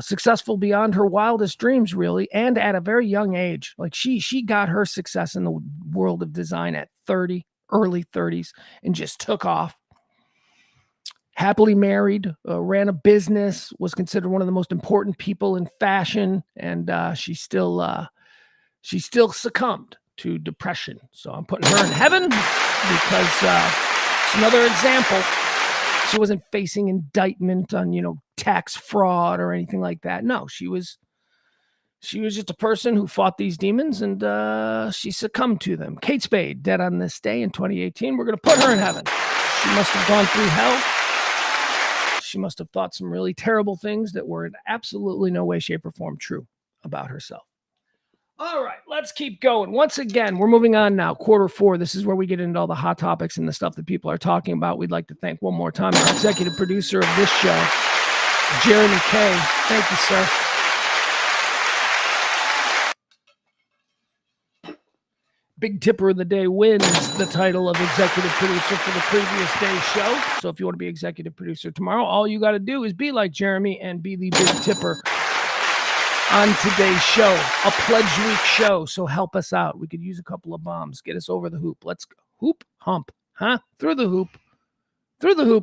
Speaker 1: Successful beyond her wildest dreams, really, and at a very young age. Like she got her success in the world of design at 30, early 30s, and just took off. Happily married, ran a business, was considered one of the most important people in fashion, and she still succumbed to depression. So I'm putting her in heaven because it's another example. She wasn't facing indictment on, tax fraud or anything like that. No, she was just a person who fought these demons, and she succumbed to them. Kate Spade, dead on this day in 2018. We're going to put her in heaven. She must have gone through hell. She must have thought some really terrible things that were in absolutely no way, shape, or form true about herself. All right, let's keep going. Once again, we're moving on now. Quarter 4. This is where we get into all the hot topics and the stuff that people are talking about. We'd like to thank one more time our executive producer of this show, Jeremy Kay. Thank you, sir. Big Tipper of the Day wins the title of executive producer for the previous day's show. So if you want to be executive producer tomorrow, all you got to do is be like Jeremy and be the Big Tipper on today's show, a pledge week show. So help us out. We could use a couple of bombs. Get us over the hoop. Let's go. Hoop, hump, huh? Through the hoop,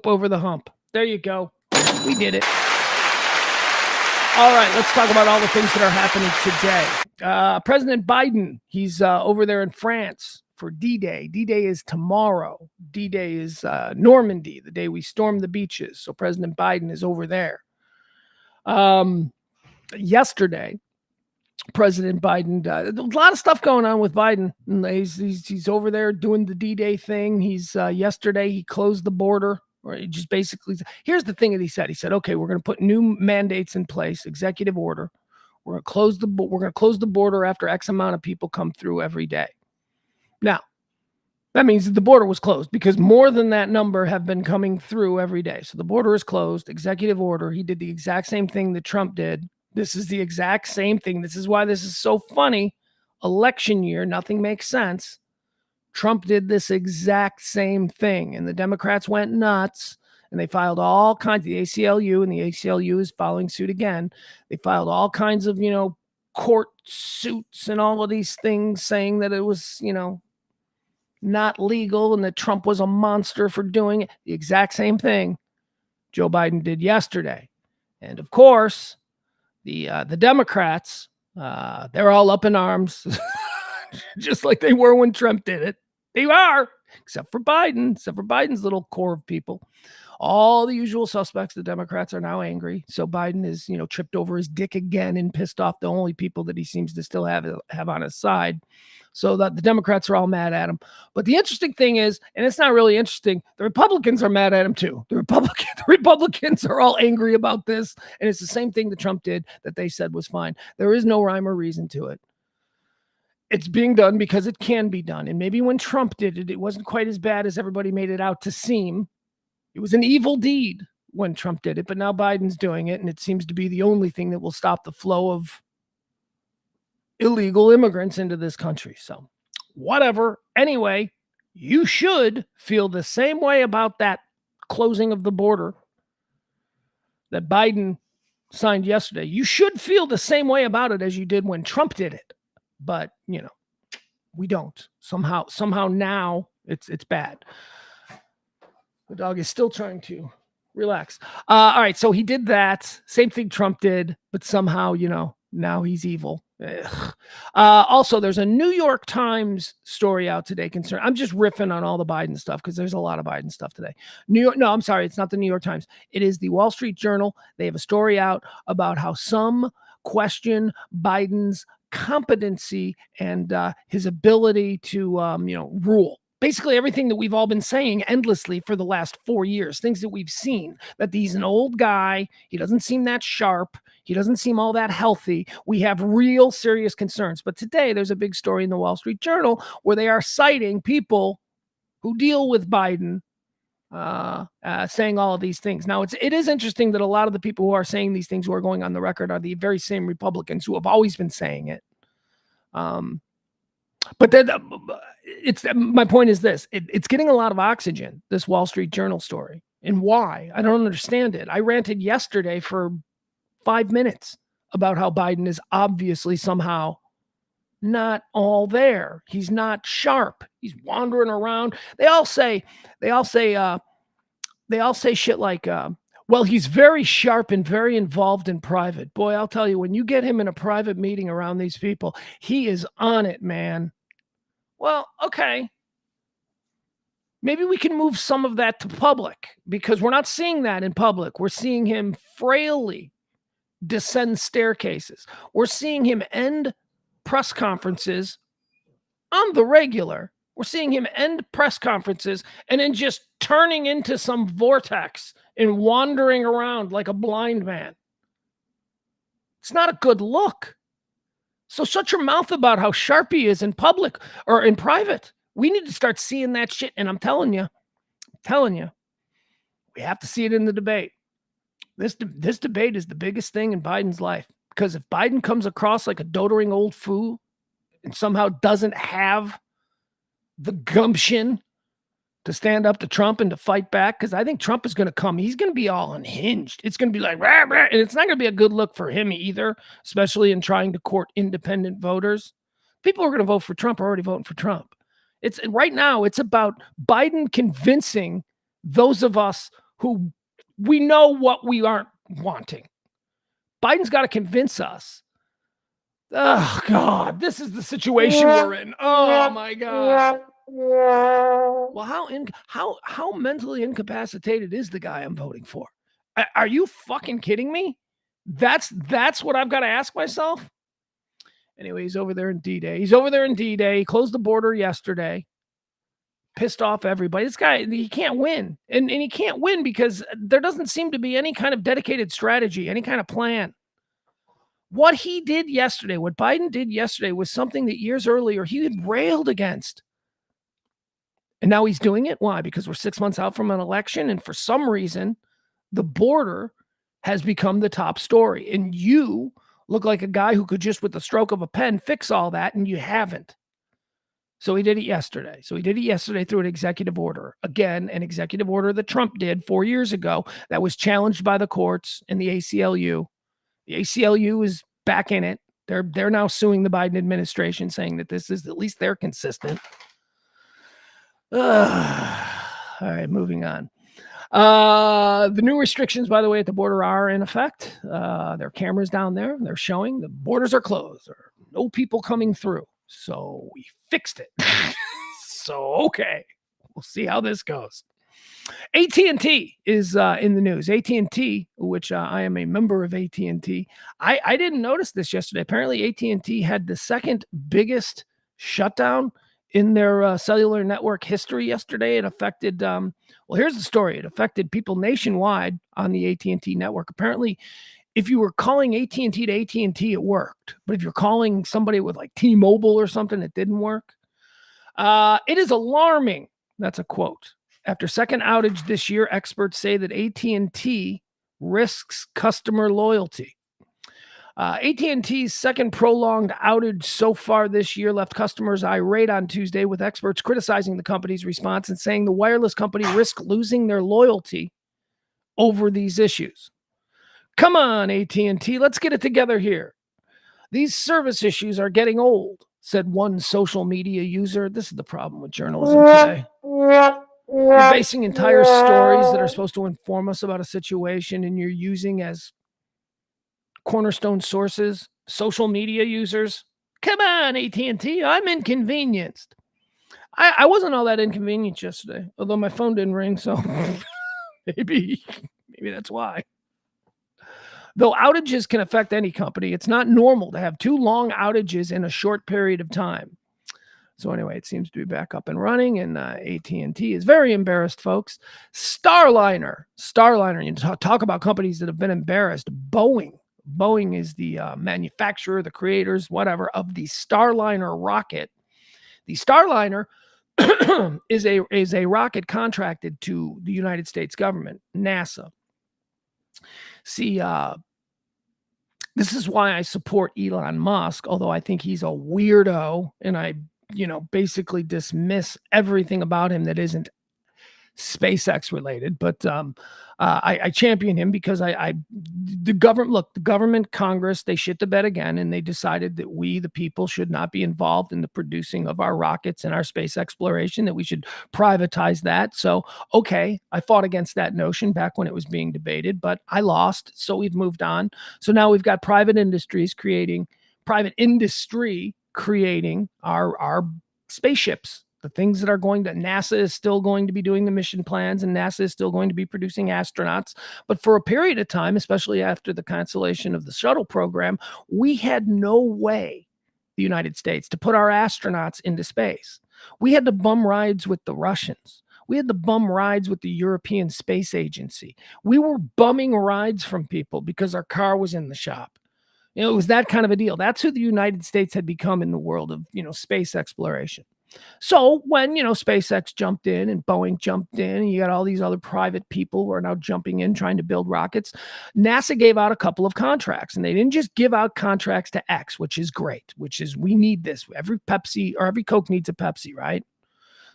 Speaker 1: over the hump. There you go. We did it. All right, let's talk about all the things that are happening today. President Biden, he's over there in France for D-Day. D-Day is tomorrow. D-Day is Normandy, the day we stormed the beaches. So President Biden is over there. Yesterday, President Biden, a lot of stuff going on with Biden. He's over there doing the D-Day thing. Yesterday he closed the border, or he just basically, here's the thing that he said. He said, okay, we're going to put new mandates in place, executive order. We're going to close the border after X amount of people come through every day. Now, that means that the border was closed because more than that number have been coming through every day. So the border is closed, executive order. He did the exact same thing that Trump did. This is the exact same thing. This is why this is so funny. Election year, nothing makes sense. Trump did this exact same thing, and the Democrats went nuts, and they filed all kinds, the ACLU, and the ACLU is following suit again. They filed all kinds of, court suits and all of these things saying that it was, not legal and that Trump was a monster for doing it. The exact same thing Joe Biden did yesterday. And of course, the Democrats, they're all up in arms, just like they were when Trump did it. They are, except for Biden's little core of people. All the usual suspects, the Democrats, are now angry. So Biden is, tripped over his dick again and pissed off the only people that he seems to still have on his side. So that the Democrats are all mad at him. But the interesting thing is, and it's not really interesting, the Republicans are mad at him too. The Republicans are all angry about this. And it's the same thing that Trump did that they said was fine. There is no rhyme or reason to it. It's being done because it can be done. And maybe when Trump did it, it wasn't quite as bad as everybody made it out to seem. It was an evil deed when Trump did it, but now Biden's doing it, and it seems to be the only thing that will stop the flow of illegal immigrants into this country. So whatever. Anyway, you should feel the same way about that closing of the border that Biden signed yesterday. You should feel the same way about it as you did when Trump did it. But, we don't. Somehow now it's bad. The dog is still trying to relax. All right, so he did that. Same thing Trump did, but somehow, now he's evil. Also, there's a New York Times story out today concerned. I'm just riffing on all the Biden stuff because there's a lot of Biden stuff today. I'm sorry, it's not the New York Times. It is the Wall Street Journal. They have a story out about how some question Biden's competency and his ability to, rule. basically everything that we've all been saying endlessly for the last 4 years, things that we've seen, that he's an old guy, he doesn't seem that sharp, he doesn't seem all that healthy. We have real serious concerns. But today there's a big story in the Wall Street Journal where they are citing people who deal with Biden saying all of these things. Now, it is interesting that a lot of the people who are saying these things, who are going on the record, are the very same Republicans who have always been saying it. But then my point is this: it's getting a lot of oxygen, this Wall Street Journal story, and why? I don't understand it. I ranted yesterday for 5 minutes about how Biden is obviously somehow not all there. He's not sharp. He's wandering around. They all say shit like, well, he's very sharp and very involved in private. Boy, I'll tell you, when you get him in a private meeting around these people, he is on it, man. Well, okay. Maybe we can move some of that to public, because we're not seeing that in public. We're seeing him frailly descend staircases. We're seeing him end press conferences on the regular. We're seeing him end press conferences and then just turning into some vortex and wandering around like a blind man. It's not a good look. So shut your mouth about how sharp he is in public or in private. We need to start seeing that shit. And I'm telling you, we have to see it in the debate. This debate is the biggest thing in Biden's life, because if Biden comes across like a doddering old fool and somehow doesn't have the gumption to stand up to Trump and to fight back, because I think Trump is going to come. He's going to be all unhinged. It's going to be like, rah, rah, and it's not going to be a good look for him either, especially in trying to court independent voters. People who are going to vote for Trump are already voting for Trump. Right now, it's about Biden convincing those of us who we know what we aren't wanting. Biden's got to convince us. Oh, God, this is the situation we're in. Oh, my God. Well, how mentally incapacitated is the guy I'm voting for? Are you fucking kidding me? That's what I've got to ask myself. Anyway, he's over there in D-Day. He closed the border yesterday. Pissed off everybody. This guy, he can't win. And he can't win because there doesn't seem to be any kind of dedicated strategy, any kind of plan. What Biden did yesterday was something that years earlier he had railed against. And now he's doing it. Why? Because we're 6 months out from an election, and for some reason, the border has become the top story. And you look like a guy who could just, with the stroke of a pen, fix all that, and you haven't. So he did it yesterday. Through an executive order. Again, an executive order that Trump did 4 years ago that was challenged by the courts and the ACLU. The ACLU is back in it. They're now suing the Biden administration, saying that this is, at least they're consistent. All right, moving on. The new restrictions, by the way, at the border are in effect. There are cameras down there. They're showing the borders are closed. There are no people coming through. So we fixed it. So, okay, we'll see how this goes. AT&T is in the news. AT&T, which I am a member of AT&T. I didn't notice this yesterday. Apparently, AT&T had the second biggest shutdown in their cellular network history yesterday. It affected, well, here's the story. It affected people nationwide on the AT&T network. Apparently, if you were calling AT&T to AT&T, it worked. But if you're calling somebody with like T-Mobile or something, it didn't work. It is alarming. That's a quote. After second outage this year, experts say that AT&T risks customer loyalty. AT&T's second prolonged outage so far this year left customers irate on Tuesday, with experts criticizing the company's response and saying the wireless company risked losing their loyalty over these issues. Come on, AT&T, let's get it together here. These service issues are getting old, said one social media user. This is the problem with journalism today. You're basing entire stories that are supposed to inform us about a situation, and you're using as cornerstone sources social media users. Come on, AT&T, I'm inconvenienced. I wasn't all that inconvenienced yesterday, although my phone didn't ring, so maybe that's why. Though outages can affect any company, it's not normal to have 2 long outages in a short period of time. So anyway, it seems to be back up and running, and AT&T is very embarrassed, folks. Starliner, you talk about companies that have been embarrassed. Boeing is the manufacturer, the creators, whatever, of the Starliner rocket. The Starliner is a rocket contracted to the United States government, NASA. See, this is why I support Elon Musk, although I think he's a weirdo, and I basically dismiss everything about him that isn't SpaceX related, but I champion him because the government, Congress, they shit the bed again, and they decided that we, the people, should not be involved in the producing of our rockets and our space exploration, that we should privatize that. So, okay, I fought against that notion back when it was being debated, but I lost, so we've moved on. So now we've got private industry creating our spaceships. The things that are going to, NASA is still going to be doing the mission plans, and NASA is still going to be producing astronauts. But for a period of time, especially after the cancellation of the shuttle program, we had no way, the United States, to put our astronauts into space. We had to bum rides with the Russians. We had to bum rides with the European Space Agency. We were bumming rides from people because our car was in the shop. It was that kind of a deal. That's who the United States had become in the world of, space exploration. So when, SpaceX jumped in and Boeing jumped in, and you got all these other private people who are now jumping in trying to build rockets, NASA gave out a couple of contracts, and they didn't just give out contracts to X, which is great, we need this. Every Pepsi or every Coke needs a Pepsi, right?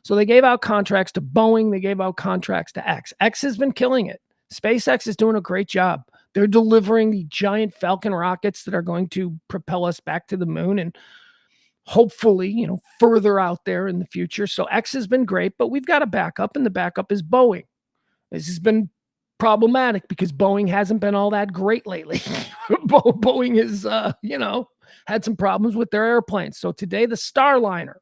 Speaker 1: So they gave out contracts to Boeing. They gave out contracts to X. X has been killing it. SpaceX is doing a great job. They're delivering the giant Falcon rockets that are going to propel us back to the moon and hopefully, further out there in the future. So X has been great, but we've got a backup, and the backup is Boeing. This has been problematic because Boeing hasn't been all that great lately. Boeing has, had some problems with their airplanes. So today, the Starliner,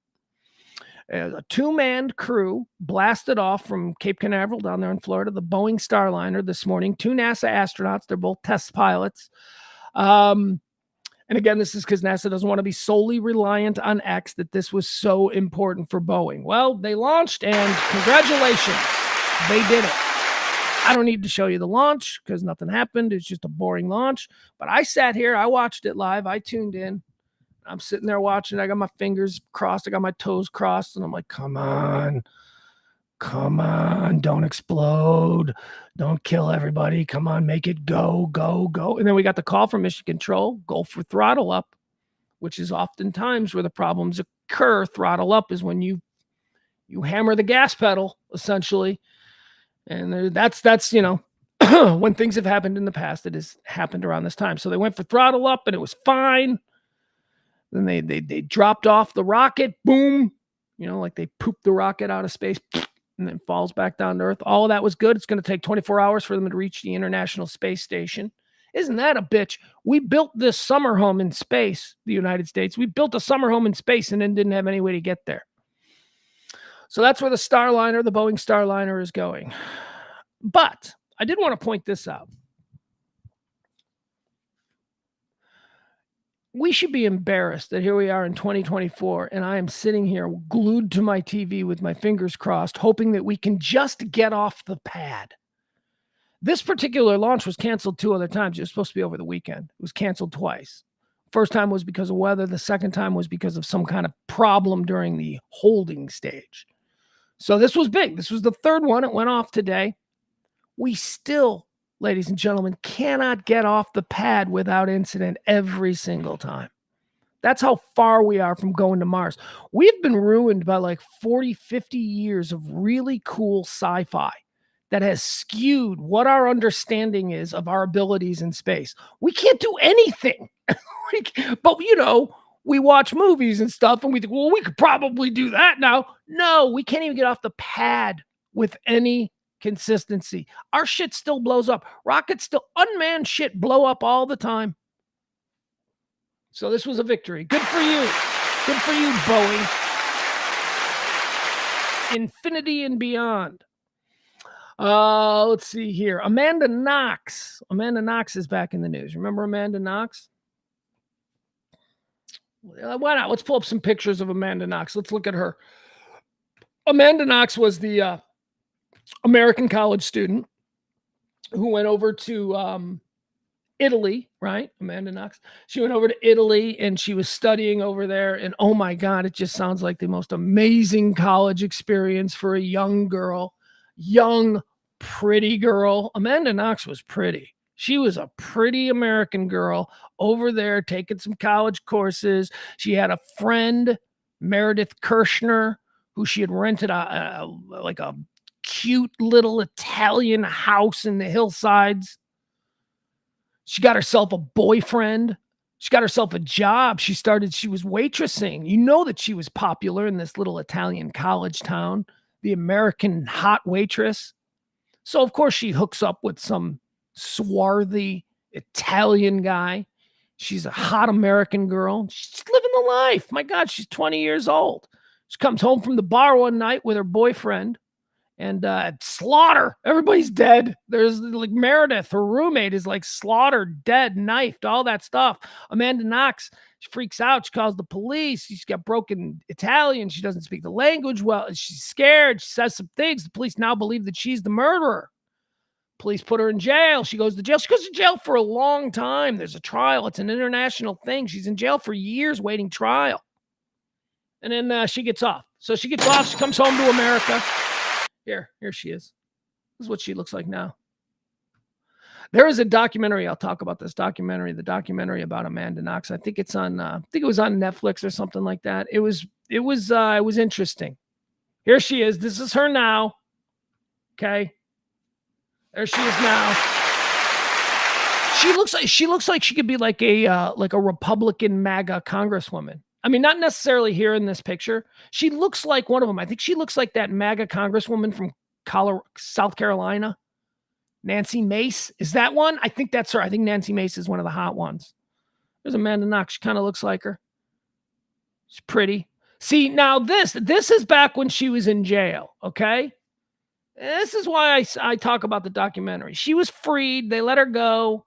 Speaker 1: a two-man crew blasted off from Cape Canaveral down there in Florida, the Boeing Starliner this morning. 2 NASA astronauts. They're both test pilots. And again, this is because NASA doesn't want to be solely reliant on X, that this was so important for Boeing. Well, they launched, and congratulations, they did it. I don't need to show you the launch because nothing happened. It's just a boring launch. But I sat here, I watched it live, I tuned in. I'm sitting there watching. I got my fingers crossed, I got my toes crossed, and I'm like, come on, don't explode. Don't kill everybody. Come on, make it go, go, go. And then we got the call from Mission Control, go for throttle up, which is oftentimes where the problems occur. Throttle up is when you hammer the gas pedal, essentially. And that's when things have happened in the past, it has happened around this time. So they went for throttle up, and it was fine. Then they dropped off the rocket, boom, like they pooped the rocket out of space, and then falls back down to Earth. All of that was good. It's going to take 24 hours for them to reach the International Space Station. Isn't that a bitch? We built this summer home in space, the United States. We built a summer home in space and then didn't have any way to get there. So that's where the Starliner, the Boeing Starliner, is going. But I did want to point this out. We should be embarrassed that here we are in 2024, and I am sitting here glued to my TV with my fingers crossed, hoping that we can just get off the pad. This particular launch was canceled 2 other times. It was supposed to be over the weekend. It was canceled twice. First time was because of weather. The second time was because of some kind of problem during the holding stage. So this was big. This was the third one. It went off today. We still, ladies and gentlemen, cannot get off the pad without incident every single time. That's how far we are from going to Mars. We've been ruined by like 40, 50 years of really cool sci-fi that has skewed what our understanding is of our abilities in space. We can't do anything. But, we watch movies and stuff, and we think, well, we could probably do that now. No, we can't even get off the pad with any consistency. Our shit still blows up. Rockets still, unmanned shit blow up all the time. So this was a victory. Good for you. Good for you, Boeing. Infinity and beyond. Let's see here. Amanda Knox. Amanda Knox is back in the news. Remember Amanda Knox? Why not? Let's pull up some pictures of Amanda Knox. Let's look at her. Amanda Knox was the American college student who went over to Italy, right? Amanda Knox. She went over to Italy and she was studying over there. And oh my God, it just sounds like the most amazing college experience for a young girl, young, pretty girl. Amanda Knox was pretty. She was a pretty American girl over there taking some college courses. She had a friend, Meredith Kirshner, who she had rented like a cute little Italian house in the hillsides. She got herself a boyfriend. She got herself a job. She was waitressing. You know that she was popular in this little Italian college town, the American hot waitress. So, of course, she hooks up with some swarthy Italian guy. She's a hot American girl. She's living the life. My God, she's 20 years old. She comes home from the bar one night with her boyfriend. And slaughter. Everybody's dead. There's like Meredith, her roommate, is like slaughtered, dead, knifed, all that stuff. Amanda Knox, she freaks out. She calls the police. She's got broken Italian. She doesn't speak the language well. She's scared. She says some things. The police now believe that she's the murderer. Police put her in jail. She goes to jail. She goes to jail for a long time. There's a trial. It's an international thing. She's in jail for years waiting trial. And then she gets off. So she gets off. She comes home to America. Here she is. This is what she looks like now. There is a documentary. I'll talk about this documentary, the documentary about Amanda Knox. I think it's on, I think it was on Netflix or something like that. It was interesting. Here she is. This is her now. Okay. There she is now. She looks like she could be like a Republican MAGA congresswoman. I mean, not necessarily here in this picture. She looks like one of them. I think she looks like that MAGA congresswoman from South Carolina. Nancy Mace. Is that one? I think that's her. I think Nancy Mace is one of the hot ones. There's Amanda Knox. She kind of looks like her. She's pretty. See, now this is back when she was in jail, okay? This is why I talk about the documentary. She was freed. They let her go.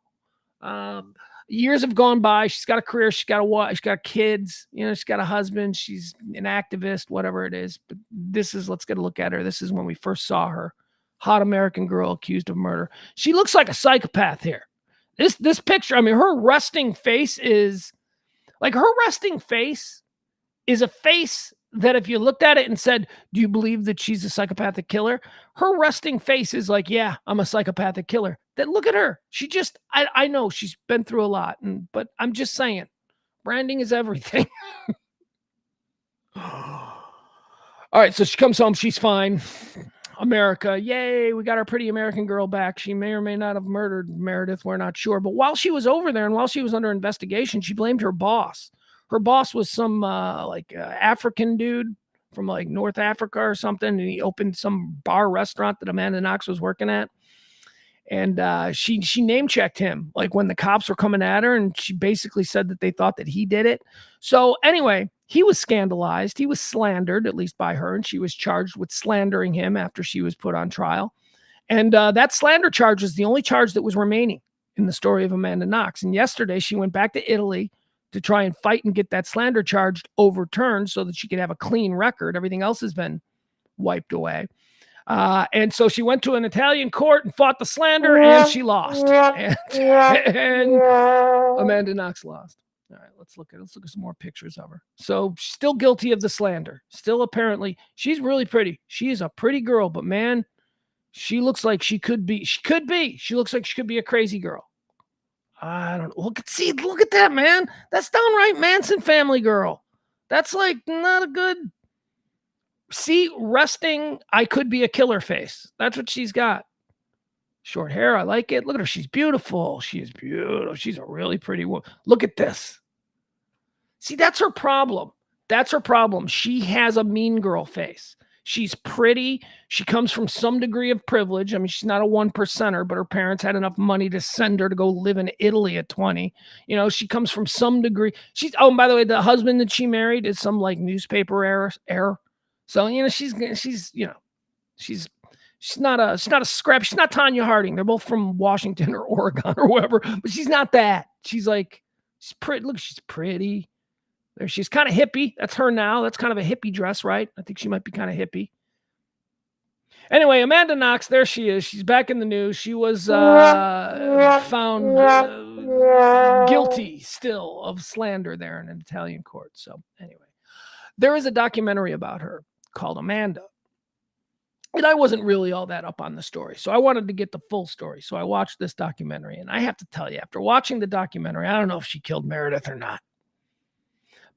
Speaker 1: Years have gone by. She's got a career. She's got a wife. She's got kids. You know, she's got a husband. She's an activist, whatever it is. But let's get a look at her. This is when we first saw her. Hot American girl accused of murder. She looks like a psychopath here. This picture, I mean, her resting face is a face that if you looked at it and said, do you believe that she's a psychopathic killer? Her resting face is like, yeah, I'm a psychopathic killer. Then look at her. She just, I know she's been through a lot, but I'm just saying, branding is everything. All right, so she comes home. She's fine. America, yay, we got our pretty American girl back. She may or may not have murdered Meredith. We're not sure. But while she was over there and while she was under investigation, she blamed her boss. Her boss was some African dude from like North Africa or something. And he opened some bar restaurant that Amanda Knox was working at. And she name checked him like when the cops were coming at her. And she basically said that they thought that he did it. So anyway, he was scandalized. He was slandered, at least by her. And she was charged with slandering him after she was put on trial. And that slander charge was the only charge that was remaining in the story of Amanda Knox. And yesterday she went back to Italy to try and fight and get that slander charge overturned so that she could have a clean record. Everything else has been wiped away. And so she went to an Italian court and fought the slander, and she lost. And Amanda Knox lost. All right, let's look at some more pictures of her. So she's still guilty of the slander. Still, apparently, she's really pretty. She is a pretty girl, but man, she looks like she could be. She looks like she could be a crazy girl. I don't know. Look at that, man. That's downright Manson family girl. That's like not a good. See, resting, I could be a killer face. That's what she's got. Short hair, I like it. Look at her. She's beautiful. She is beautiful. She's a really pretty woman. Look at this. See, that's her problem. That's her problem. She has a mean girl face. She's pretty. She comes from some degree of privilege. I mean, she's not a 1%er, but her parents had enough money to send her to go live in Italy at 20. You know, she comes from some degree. And by the way, the husband that she married is some like newspaper heir. So, you know, she's not a scrap. She's not Tanya Harding. They're both from Washington or Oregon or whatever, but she's not that. She's pretty. Look, she's pretty. There she's kind of hippie. That's her now. That's kind of a hippie dress, right? I think she might be kind of hippie. Anyway, Amanda Knox, there she is. She's back in the news. She was found guilty still of slander there in an Italian court. So anyway, there is a documentary about her called Amanda. And I wasn't really all that up on the story. So I wanted to get the full story. So I watched this documentary. And I have to tell you, after watching the documentary, I don't know if she killed Meredith or not.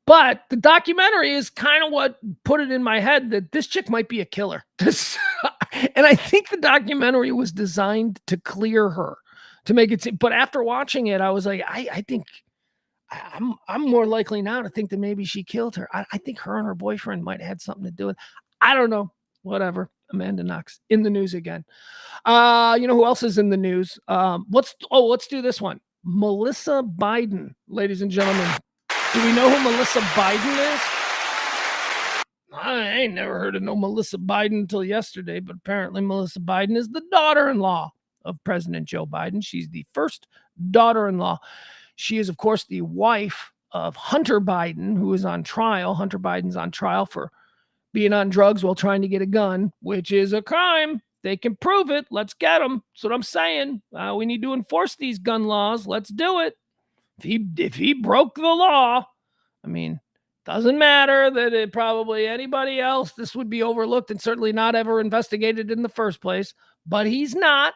Speaker 1: But the documentary is kind of what put it in my head that this chick might be a killer. And I think the documentary was designed to clear her, to make it. But after watching it, I was like, I think I'm more likely now to think that maybe she killed her. I think her and her boyfriend might have had something to do with it. I don't know. Whatever. Amanda Knox in the news again. You know who else is in the news? Let's do this one. Melissa Biden, ladies and gentlemen. Do we know who Melissa Biden is? I ain't never heard of no Melissa Biden until yesterday, but apparently Melissa Biden is the daughter-in-law of President Joe Biden. She's the first daughter-in-law. She is, of course, the wife of Hunter Biden, who is on trial. Hunter Biden's on trial for being on drugs while trying to get a gun, which is a crime. They can prove it. Let's get them. That's what I'm saying. We need to enforce these gun laws. Let's do it. If he broke the law, I mean, doesn't matter that it probably anybody else, this would be overlooked and certainly not ever investigated in the first place. But he's not.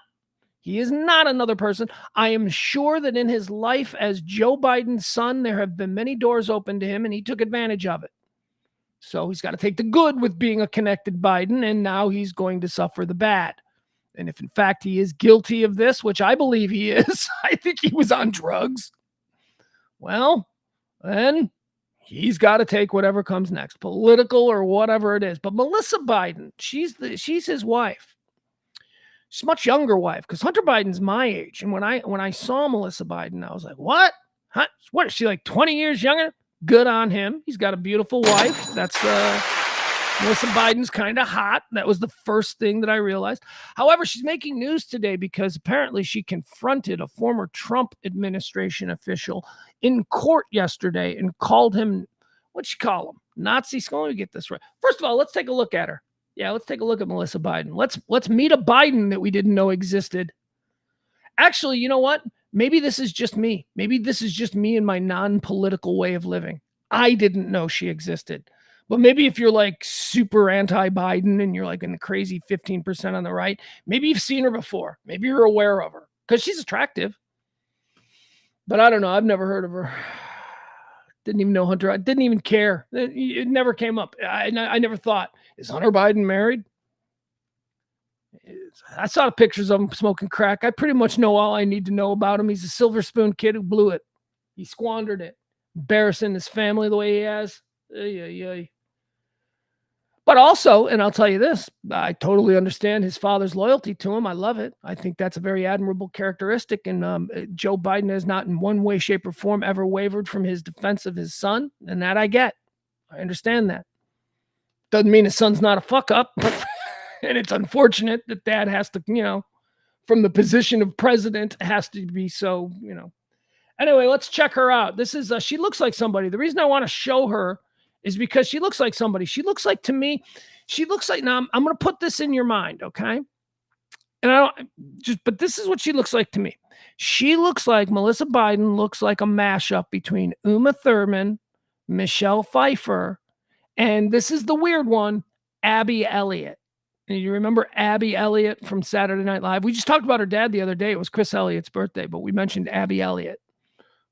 Speaker 1: He is not another person. I am sure that in his life as Joe Biden's son, there have been many doors open to him, and he took advantage of it. So he's got to take the good with being a connected Biden, and now he's going to suffer the bad. And if, in fact, he is guilty of this, which I believe he is, I think he was on drugs, well, then he's got to take whatever comes next, political or whatever it is. But Melissa Biden, she's his wife. She's a much younger wife because Hunter Biden's my age. And when I saw Melissa Biden, I was like, what? Huh? What is she, like 20 years younger? Good on him. He's got a beautiful wife. That's Melissa Biden's kind of hot. That was the first thing that I realized. However, she's making news today because apparently she confronted a former Trump administration official in court yesterday and called him, what'd she call him? Nazi. Let me get this right. First of all, let's take a look at her. Yeah, let's take a look at Melissa Biden. Let's meet a Biden that we didn't know existed. Actually, you know what? Maybe this is just me. Maybe this is just me and my non-political way of living. I didn't know she existed. But maybe if you're like super anti-Biden and you're like in the crazy 15% on the right, maybe you've seen her before. Maybe you're aware of her because she's attractive. But I don't know. I've never heard of her. Didn't even know Hunter. I didn't even care. It never came up. I never thought, is Hunter Biden married? I saw the pictures of him smoking crack. I pretty much know all I need to know about him. He's a silver spoon kid who blew it. He squandered it. Embarrassing his family the way he has. But also, and I'll tell you this, I totally understand his father's loyalty to him. I love it. I think that's a very admirable characteristic. And Joe Biden has not in one way, shape, or form ever wavered from his defense of his son. And that I get. I understand that. Doesn't mean his son's not a fuck up. And it's unfortunate that dad has to, from the position of president, has to be so, Anyway, let's check her out. This is, she looks like somebody. The reason I want to show her is because she looks like somebody. She looks like, to me, now I'm going to put this in your mind, okay? And but this is what she looks like to me. She looks like, Melissa Biden looks like a mashup between Uma Thurman, Michelle Pfeiffer, and this is the weird one, Abby Elliott. And you remember Abby Elliott from Saturday Night Live? We just talked about her dad the other day. It was Chris Elliott's birthday, but we mentioned Abby Elliott,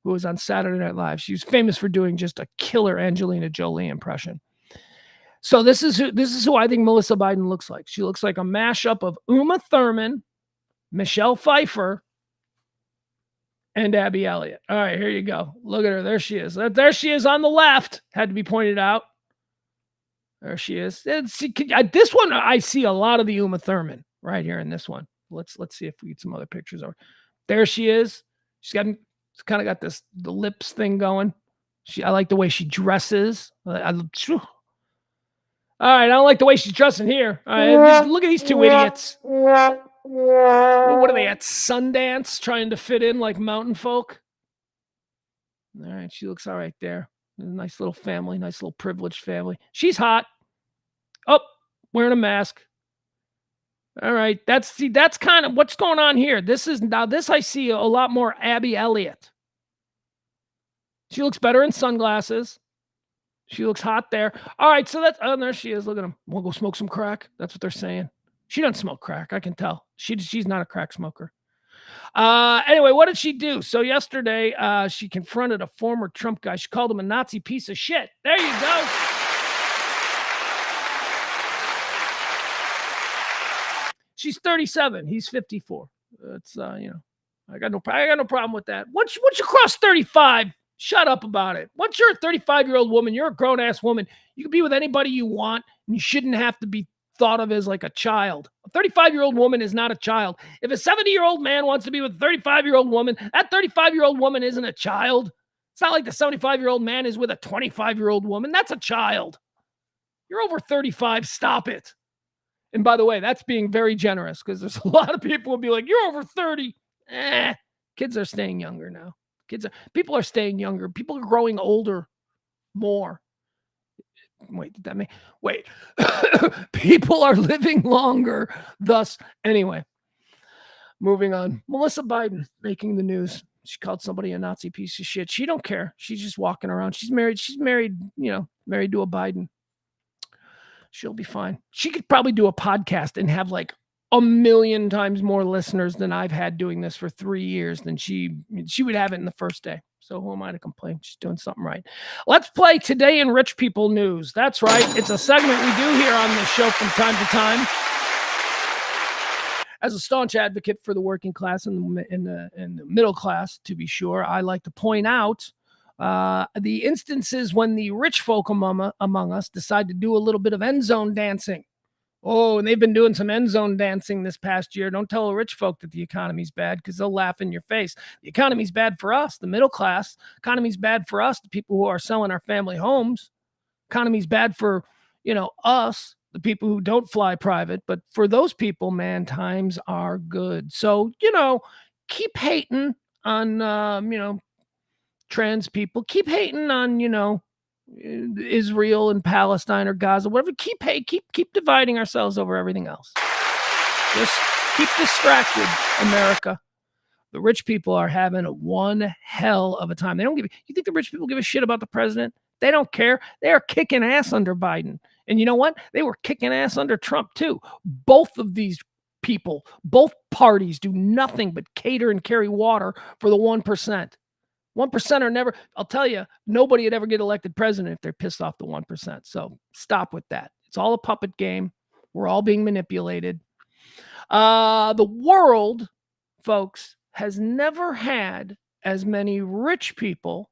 Speaker 1: who was on Saturday Night Live. She was famous for doing just a killer Angelina Jolie impression. So this is who I think Melissa Biden looks like. She looks like a mashup of Uma Thurman, Michelle Pfeiffer, and Abby Elliott. All right, here you go. Look at her. There she is. There she is on the left. Had to be pointed out. There she is. This one, I see a lot of the Uma Thurman right here in this one. Let's see if we get some other pictures of her. There she is. She's kind of got the lips thing going. I like the way she dresses. All right, I don't like the way she's dressing here. All right, look at these two idiots. What are they at Sundance trying to fit in like mountain folk? All right, she looks all right there. Nice little family, nice little privileged family. She's hot. Oh, wearing a mask. All right, that's kind of what's going on here. This I see a lot more Abby Elliott. She looks better in sunglasses. She looks hot there. All right, so there she is. Look at him. Want to go smoke some crack? That's what they're saying. She doesn't smoke crack. I can tell. She's not a crack smoker. Anyway, what did she do? So yesterday, she confronted a former Trump guy. She called him a Nazi piece of shit. There you go. She's 37. He's 54. It's I got no problem with that. Once you cross 35, shut up about it. Once you're a 35-year-old woman, you're a grown-ass woman. You can be with anybody you want, and you shouldn't have to be thought of as like a child. A 35-year-old woman is not a child. If a 70-year-old man wants to be with a 35-year-old woman, that 35-year-old woman isn't a child. It's not like the 75-year-old man is with a 25-year-old woman. That's a child. You're over 35. Stop it. And by the way, that's being very generous because there's a lot of people will be like, you're over 30. Kids are staying younger now. People are staying younger. People are growing older more. Wait, did that mean? Wait. People are living longer. Thus, anyway, moving on. Melissa Biden making the news. She called somebody a Nazi piece of shit. She don't care. She's just walking around. She's married, married to a Biden. She'll be fine. She could probably do a podcast and have like 1 million times more listeners than I've had doing this for 3 years than she would have it in the first day. So who am I to complain? She's doing something right. Let's play Today in Rich People News. That's right. It's a segment we do here on this show from time to time. As a staunch advocate for the working class and the middle class, to be sure, I like to point out the instances when the rich folk among us decide to do a little bit of end zone dancing. Oh, and they've been doing some end zone dancing this past year. Don't tell the rich folk that the economy's bad because they'll laugh in your face. The economy's bad for us, the middle class. Economy's bad for us, the people who are selling our family homes. Economy's bad for, us, the people who don't fly private. But for those people, man, times are good. So, keep hating on, trans people. Keep hating on, Israel and Palestine or Gaza, whatever. Keep dividing ourselves over everything else. Just keep distracted, America. The rich people are having one hell of a time. They don't give. You think the rich people give a shit about the president? They don't care. They are kicking ass under Biden. And you know what? They were kicking ass under Trump too. Both of these people, both parties do nothing but cater and carry water for the 1%. 1% are never, I'll tell you, nobody would ever get elected president if they're pissed off the 1%. So stop with that. It's all a puppet game. We're all being manipulated. The world, folks, has never had as many rich people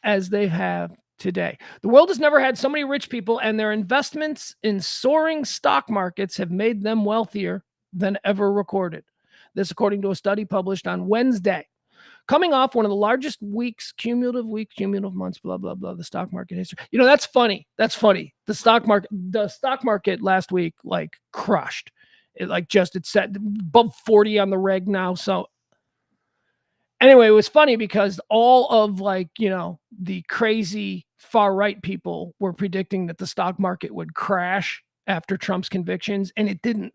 Speaker 1: as they have today. The world has never had so many rich people, and their investments in soaring stock markets have made them wealthier than ever recorded. This, according to a study published on Wednesday. Coming off one of the largest cumulative months, blah, blah, blah, the stock market history. That's funny. The stock market last week, crushed. It's set above 40 on the reg now. So anyway, it was funny because all of the crazy far right people were predicting that the stock market would crash after Trump's convictions, and it didn't.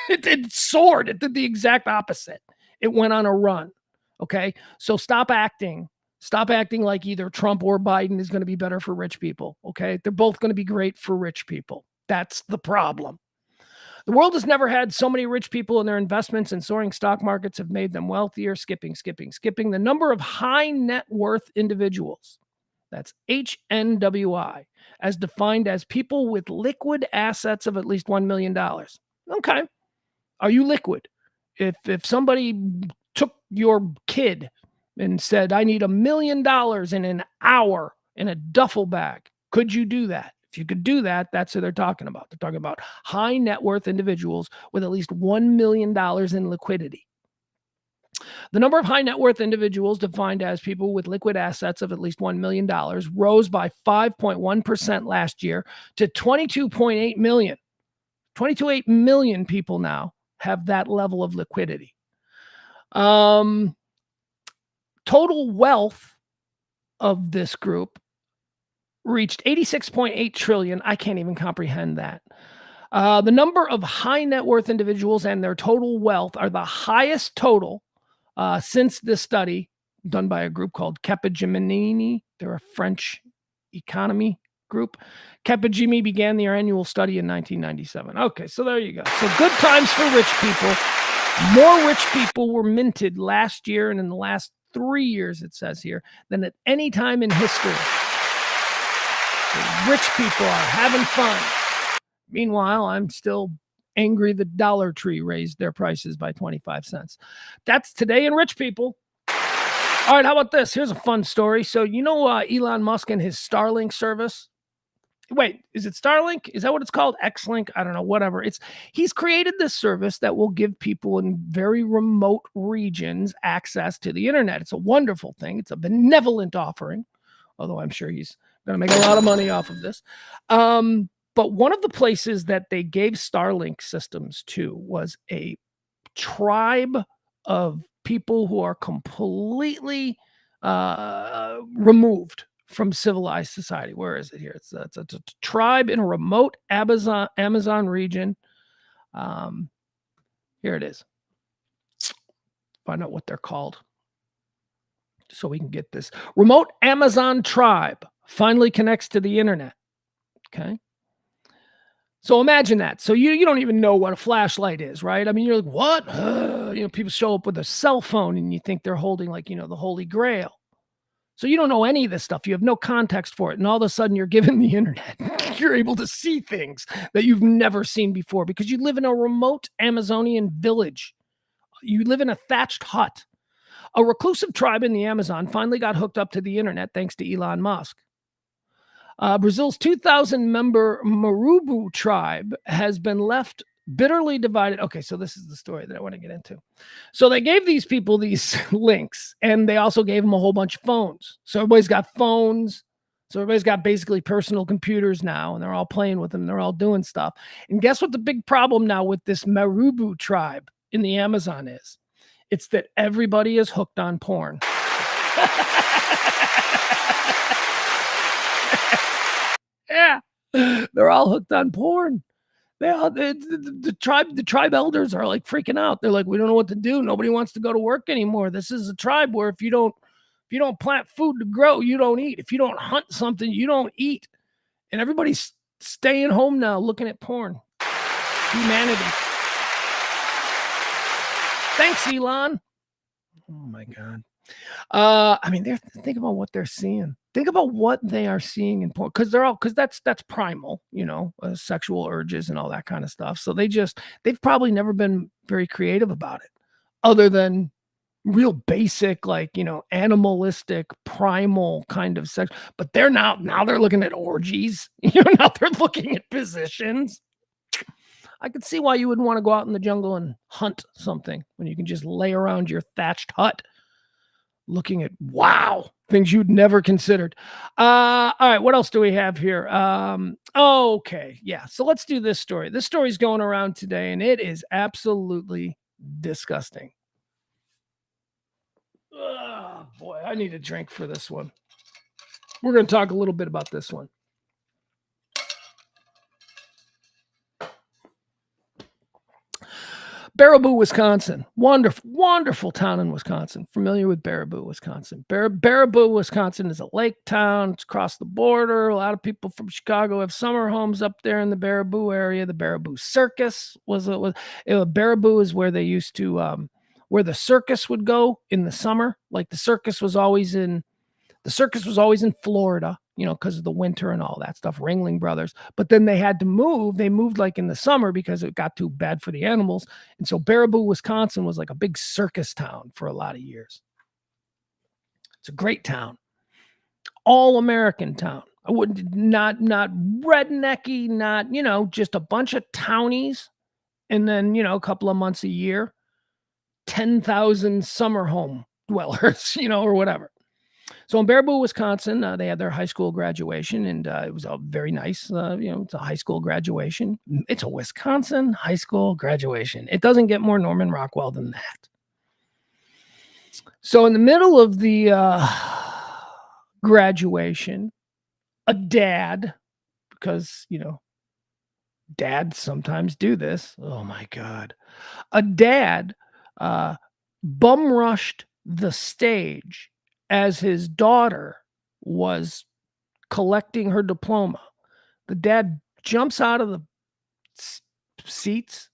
Speaker 1: It soared. It did the exact opposite. It went on a run. Okay, so stop acting like either Trump or Biden is going to be better for rich people. Okay, they're both going to be great for rich people. That's the problem. The world has never had so many rich people, and their investments in soaring stock markets have made them wealthier. Skipping. The number of high net worth individuals, that's HNWI, as defined as people with liquid assets of at least $1 million. Okay, are you liquid? If somebody took your kid and said, I need $1 million in an hour in a duffel bag, could you do that? If you could do that, that's who they're talking about. They're talking about high net worth individuals with at least $1 million in liquidity. The number of high net worth individuals defined as people with liquid assets of at least $1 million rose by 5.1% last year to 22.8 million. 22.8 million people now have that level of liquidity. Total wealth of this group reached 86.8 trillion. I can't even comprehend that. The number of high net worth individuals and their total wealth are the highest total since this study done by a group called Capgemini. They're a French economy group. Capgemini began their annual study in 1997. Okay, so there you go. So good times for rich people. More rich people were minted last year and in the last 3 years, it says here, than at any time in history. The rich people are having fun. Meanwhile, I'm still angry the Dollar Tree raised their prices by 25 cents. That's today in rich people. All right, how about this? Here's a fun story. So you know Elon Musk and his Starlink service? Wait, is it Starlink? Is that what it's called? X-Link? I don't know, whatever. He's created this service that will give people in very remote regions access to the internet. It's a wonderful thing. It's a benevolent offering, although I'm sure he's going to make a lot of money off of this. But one of the places that they gave Starlink systems to was a tribe of people who are completely removed from civilized society. Where is it here? It's a tribe in a remote Amazon region. Here it is. Find out what they're called so we can get this. Remote Amazon tribe finally connects to the internet. Okay. So imagine that. So you don't even know what a flashlight is, right? I mean, you're like, what? People show up with a cell phone and you think they're holding like, the Holy Grail. So you don't know any of this stuff. You have no context for it. And all of a sudden you're given the internet. You're able to see things that you've never seen before because you live in a remote Amazonian village. You live in a thatched hut. A reclusive tribe in the Amazon finally got hooked up to the internet thanks to Elon Musk. Brazil's 2,000-member Marubu tribe has been left bitterly divided. Okay, so this is the story that I want to get into. So they gave these people these links, and they also gave them a whole bunch of phones. So everybody's got phones. So everybody's got basically personal computers now, and they're all playing with them. They're all doing stuff. And guess what the big problem now with this Marubu tribe in the Amazon is? It's that everybody is hooked on porn. Yeah, they're all hooked on porn. The tribe elders are like freaking out. They're like, we don't know what to do. Nobody wants to go to work anymore. This is a tribe where if you don't plant food to grow, you don't eat. If you don't hunt something, you don't eat. And everybody's staying home now looking at porn. Humanity. Thanks, Elon. Oh my God. I mean, think about what they're seeing. Think about what they are seeing in porn, because that's primal, sexual urges and all that kind of stuff. So they've probably never been very creative about it, other than real basic, like animalistic, primal kind of sex. But they're now they're looking at orgies. Now they're looking at positions. I could see why you would want to go out in the jungle and hunt something when you can just lay around your thatched hut looking at things you'd never considered. All right, what else do we have here? Okay, yeah. So let's do this story. This story's going around today, and it is absolutely disgusting. Oh boy, I need a drink for this one. We're going to talk a little bit about this one. Baraboo, Wisconsin. Wonderful town in Wisconsin. Familiar with Baraboo, Wisconsin. Baraboo, Wisconsin is a lake town. It's across the border. A lot of people from Chicago have summer homes up there in the Baraboo area. The Baraboo Circus Baraboo is where they used to where the circus would go in the summer. Like the circus was always in Florida, because of the winter and all that stuff, Ringling Brothers. But then they had to move. They moved like in the summer because it got too bad for the animals. And so Baraboo, Wisconsin was like a big circus town for a lot of years. It's a great town. All-American town. I wouldn't, not rednecky, not, just a bunch of townies. And then, a couple of months a year, 10,000 summer home dwellers, or whatever. So in Baraboo, Wisconsin, they had their high school graduation, and it was very nice. It's a high school graduation. It's a Wisconsin high school graduation. It doesn't get more Norman Rockwell than that. So in the middle of the graduation, a dad, because, dads sometimes do this. Oh my God. A dad uh, bum rushed the stage as his daughter was collecting her diploma. The dad jumps out of the seats,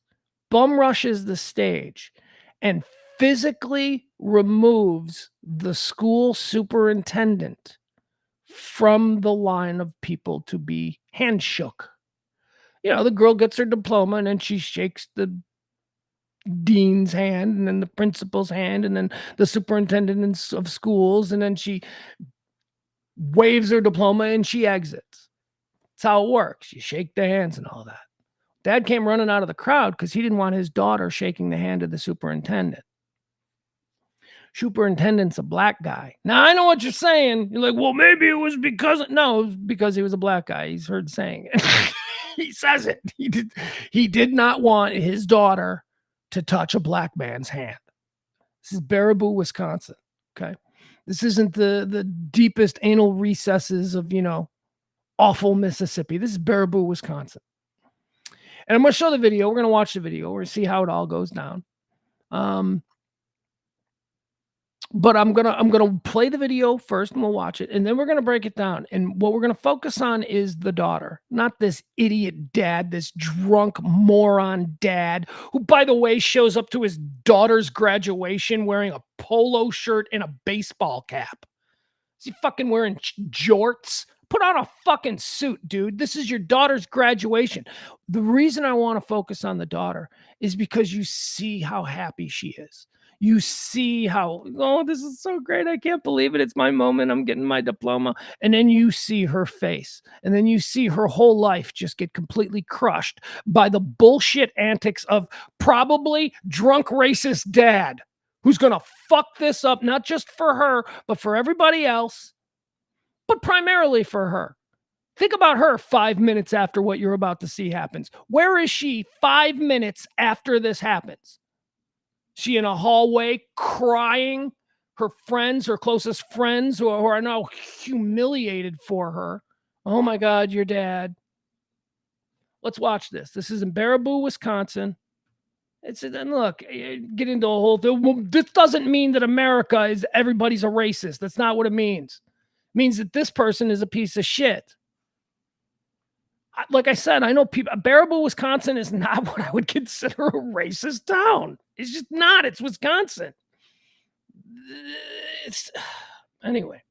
Speaker 1: bum rushes the stage, and physically removes the school superintendent from the line of people to be handshook. The girl gets her diploma and then she shakes the dean's hand and then the principal's hand and then the superintendent of schools, and then she waves her diploma and she exits. That's how it works. You shake the hands and all that. Dad came running out of the crowd because he didn't want his daughter shaking the hand of the superintendent. Superintendent's a black guy. Now, I know what you're saying. You're like, well, maybe it was because... No, it was because he was a black guy. He's heard saying it. He says it. He did not want his daughter to touch a black man's hand. This is Baraboo, Wisconsin. Okay. This isn't the deepest anal recesses of, awful Mississippi. This is Baraboo, Wisconsin. And I'm going to show the video. We're going to watch the video. We're going to see how it all goes down. But I'm gonna play the video first and we'll watch it, and then we're gonna break it down. And what we're gonna focus on is the daughter, not this idiot dad, this drunk moron dad, who, by the way, shows up to his daughter's graduation wearing a polo shirt and a baseball cap. Is he fucking wearing jorts? Put on a fucking suit, dude. This is your daughter's graduation. The reason I want to focus on the daughter is because you see how happy she is. You see how, oh, this is so great. I can't believe it. It's my moment. I'm getting my diploma. And then you see her face. And then you see her whole life just get completely crushed by the bullshit antics of probably drunk racist dad who's going to fuck this up, not just for her, but for everybody else, but primarily for her. Think about her 5 minutes after what you're about to see happens. Where is she 5 minutes after this happens? She in a hallway crying. Her friends, her closest friends, who are now humiliated for her. Oh my God, your dad. Let's watch this. This is in Baraboo, Wisconsin. And look, get into a whole thing. This doesn't mean that America is everybody's a racist. That's not what it means. It means that this person is a piece of shit. Like I said, I know people. Baraboo, Wisconsin is not what I would consider a racist town. It's just not. It's Wisconsin. Anyway.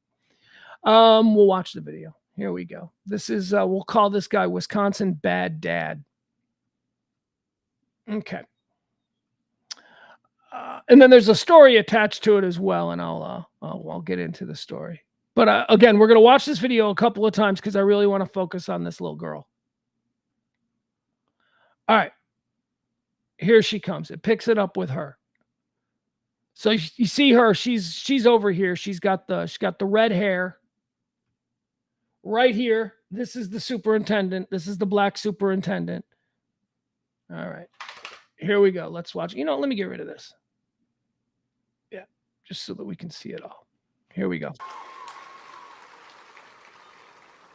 Speaker 1: We'll watch the video. Here we go. This is we'll call this guy Wisconsin Bad Dad. Okay. And then there's a story attached to it as well, and I'll get into the story. But again, we're going to watch this video a couple of times because I really want to focus on this little girl. All right. Here she comes. It picks it up with her. So you see her. She's over here. She's got the red hair. Right here. This is the superintendent. This is the black superintendent. All right. Here we go. Let's watch. Let me get rid of this. Yeah, just so that we can see it all. Here we go.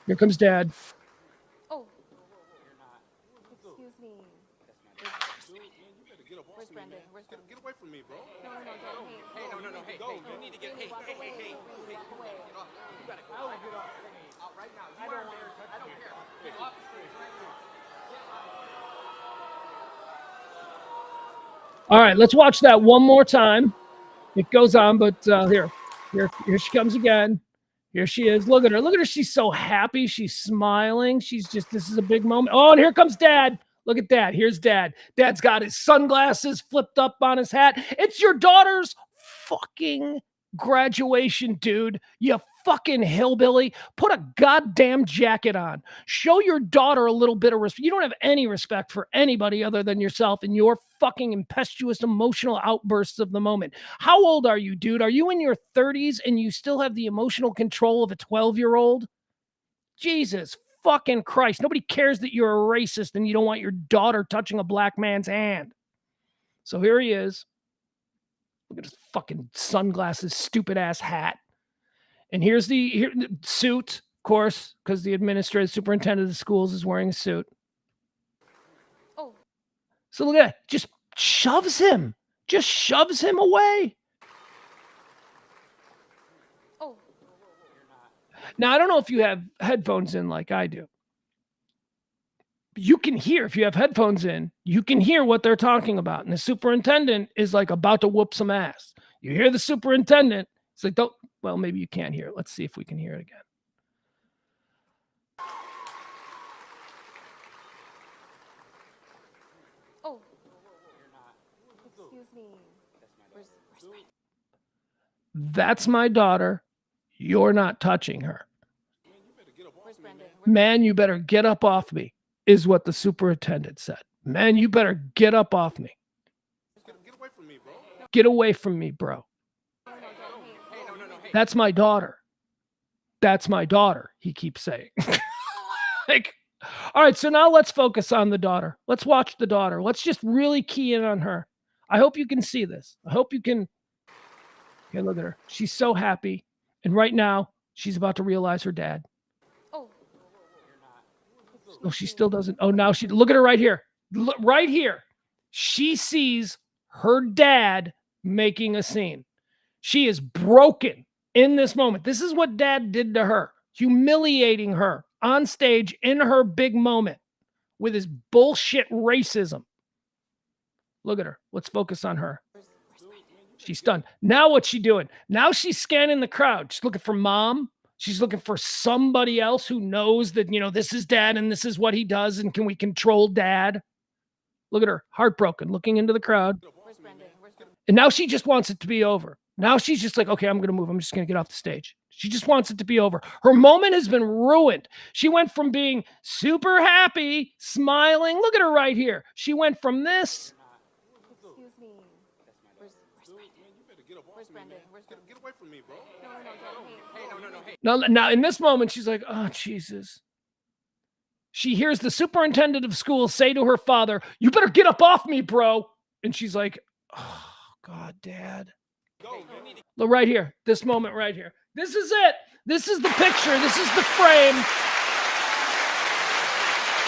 Speaker 1: Here comes Dad.
Speaker 2: Oh, excuse me. Where's Brendan?
Speaker 3: Get away from me, bro.
Speaker 2: No,
Speaker 3: Hey, no. Hey, you need to get. Hey. You gotta go. I will get off. Out right now. I don't care. Get off the stage right now.
Speaker 1: All right, let's watch that one more time. It goes on, but here she comes again. Here she is. Look at her. She's so happy. She's smiling. This is a big moment. Oh, and here comes Dad. Look at Dad. Here's Dad. Dad's got his sunglasses flipped up on his hat. It's your daughter's fucking graduation, dude. You fucking hillbilly. Put a goddamn jacket on. Show your daughter a little bit of respect. You don't have any respect for anybody other than yourself and your fucking impetuous emotional outbursts of the moment. How old are you, dude? Are you in your 30s and you still have the emotional control of a 12-year-old? Jesus fucking Christ. Nobody cares that you're a racist and you don't want your daughter touching a black man's hand. So here he is. Look at his fucking sunglasses, stupid ass hat. And here's the suit, course, because the administrative superintendent of the schools is wearing a suit.
Speaker 2: Oh.
Speaker 1: So look at that. Just shoves him away.
Speaker 2: Oh.
Speaker 1: Now, I don't know if you have headphones in like I do. You can hear, if you have headphones in, you can hear what they're talking about. And the superintendent is like about to whoop some ass. You hear the superintendent. It's like, don't, well, maybe you can't hear it. Let's see if we can hear it again.
Speaker 2: Oh. Excuse me. Where's Brandon?
Speaker 1: That's my daughter. You're not touching her.
Speaker 2: Where's Brandon?
Speaker 1: Man, you better get up off me, is what the superintendent said. Man, you better get up off me.
Speaker 3: Get away from me, bro.
Speaker 1: Get away from me, bro.
Speaker 3: Hey, no. Hey.
Speaker 1: That's my daughter. That's my daughter, he keeps saying. Like, all right, so now let's focus on the daughter. Let's watch the daughter. Let's just really key in on her. I hope you can see this. I hope you can. Okay, look at her. She's so happy. And right now, she's about to realize her dad.
Speaker 2: Oh.
Speaker 1: Oh, she still doesn't. Oh, now she, look at her right here. Look, right here. She sees her dad making a scene. She is broken in this moment. This is what dad did to her, humiliating her on stage in her big moment with his bullshit racism. Look at her. Let's focus on her. She's stunned. Now what's she doing? Now she's scanning the crowd. She's looking for mom. She's looking for somebody else who knows that, you know, this is dad and this is what he does. And can we control dad? Look at her, heartbroken, looking into the crowd.
Speaker 2: Where's Brandon?
Speaker 1: And now she just wants it to be over. Now she's just like, okay, I'm going to move. I'm just going to get off the stage. She just wants it to be over. Her moment has been ruined. She went from being super happy, smiling. Look at her right here. She went from this.
Speaker 2: Excuse me. Where's Brandon? Where's Brandon?
Speaker 3: Get away from me, bro.
Speaker 2: No.
Speaker 3: Hey, no.
Speaker 1: Now in this moment, she's like, oh, Jesus. She hears the superintendent of schools say to her father, you better get up off me, bro. And she's like, oh, God, Dad. Look right here, this moment right here. This is it. This is the picture. This is the frame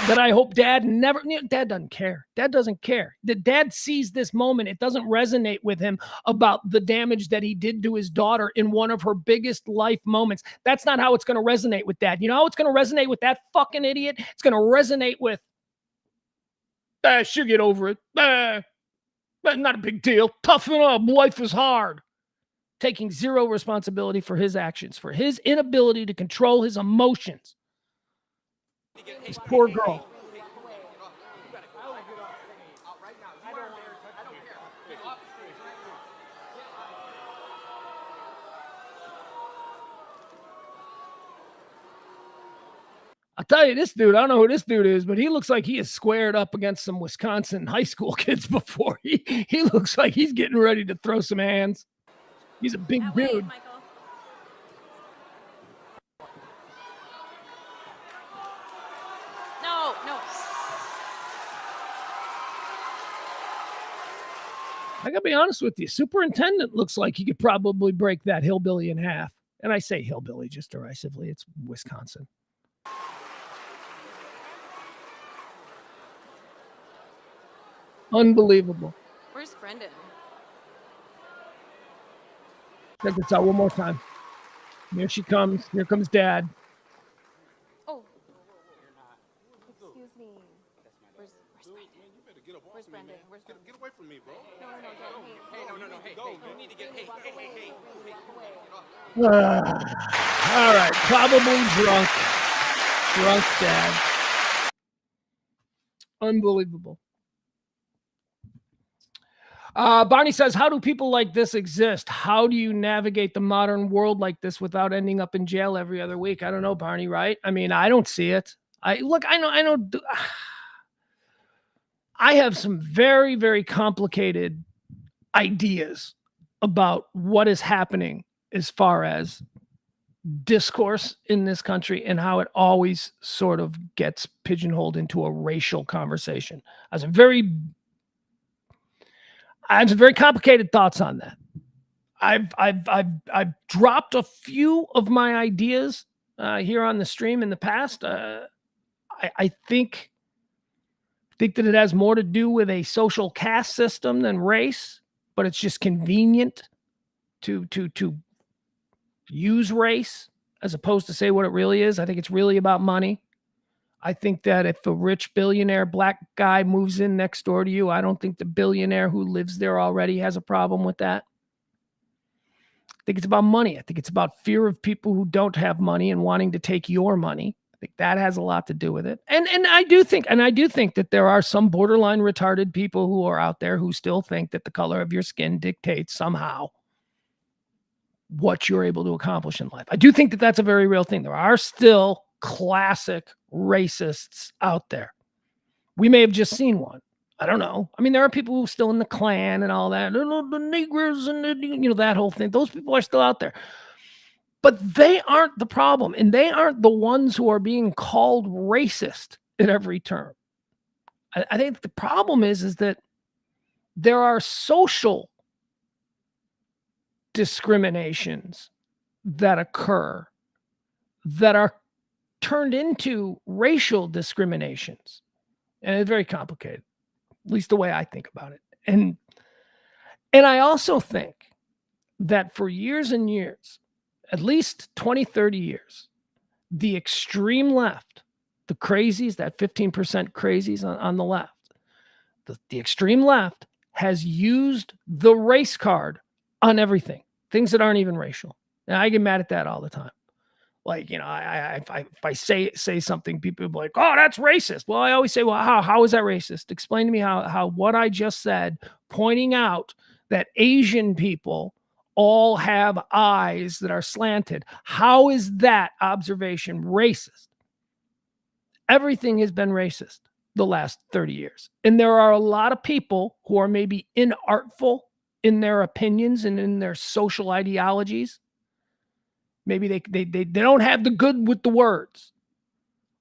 Speaker 1: that I hope dad never, dad doesn't care. Dad doesn't care. The dad sees this moment. It doesn't resonate with him about the damage that he did to his daughter in one of her biggest life moments. That's not how it's going to resonate with dad. You know how it's going to resonate with that fucking idiot? It's going to resonate with, she'll get over it. Not a big deal. Toughen up. Life is hard. Taking zero responsibility for his actions, for his inability to control his emotions. This poor girl. I'll tell you, this dude, I don't know who this dude is, but he looks like he is squared up against some Wisconsin high school kids before. He looks like he's getting ready to throw some hands. He's a big dude.
Speaker 2: No.
Speaker 1: I gotta be honest with you. Superintendent looks like he could probably break that hillbilly in half. And I say hillbilly just derisively. It's Wisconsin. Unbelievable.
Speaker 2: Where's Brandon?
Speaker 1: Check this out one more time. Here she comes. Here comes Dad.
Speaker 2: Oh. Excuse me. Where's Brandon? Where's Brandon?
Speaker 3: Get away from me, bro.
Speaker 2: No.
Speaker 3: Hey, you need to get, hey.
Speaker 1: All right. Probably drunk. Drunk Dad. Unbelievable. Barney says, how do people like this exist? How do you navigate the modern world like this without ending up in jail every other week? I don't know, Barney, right? I mean, I don't see it. I know. I have some very, very complicated ideas about what is happening as far as discourse in this country and how it always sort of gets pigeonholed into a racial conversation. I have some very complicated thoughts on that. I've dropped a few of my ideas here on the stream in the past. I think that it has more to do with a social caste system than race, but it's just convenient to use race as opposed to say what it really is. I think it's really about money. I think that if a rich billionaire black guy moves in next door to you, I don't think the billionaire who lives there already has a problem with that. I think it's about money. I think it's about fear of people who don't have money and wanting to take your money. I think that has a lot to do with it. And I do think that there are some borderline retarded people who are out there who still think that the color of your skin dictates somehow what you're able to accomplish in life. I do think that that's a very real thing. There are still classic racists out there. We may have just seen one. I don't know. I mean, there are people who are still in the Klan and all that. The Negroes and that whole thing. Those people are still out there. But they aren't the problem. And they aren't the ones who are being called racist at every turn. I think the problem is that there are social discriminations that occur that are turned into racial discriminations. And it's very complicated, at least the way I think about it. And I also think that for years and years, at least 20, 30 years, the extreme left, the crazies, that 15% crazies on the left, the extreme left has used the race card on everything, things that aren't even racial. And I get mad at that all the time. Like, if I say something, people will be like, oh, that's racist. Well, I always say, well, how is that racist? Explain to me how what I just said, pointing out that Asian people all have eyes that are slanted. How is that observation racist? Everything has been racist the last 30 years. And there are a lot of people who are maybe inartful in their opinions and in their social ideologies. Maybe they don't have the good with the words.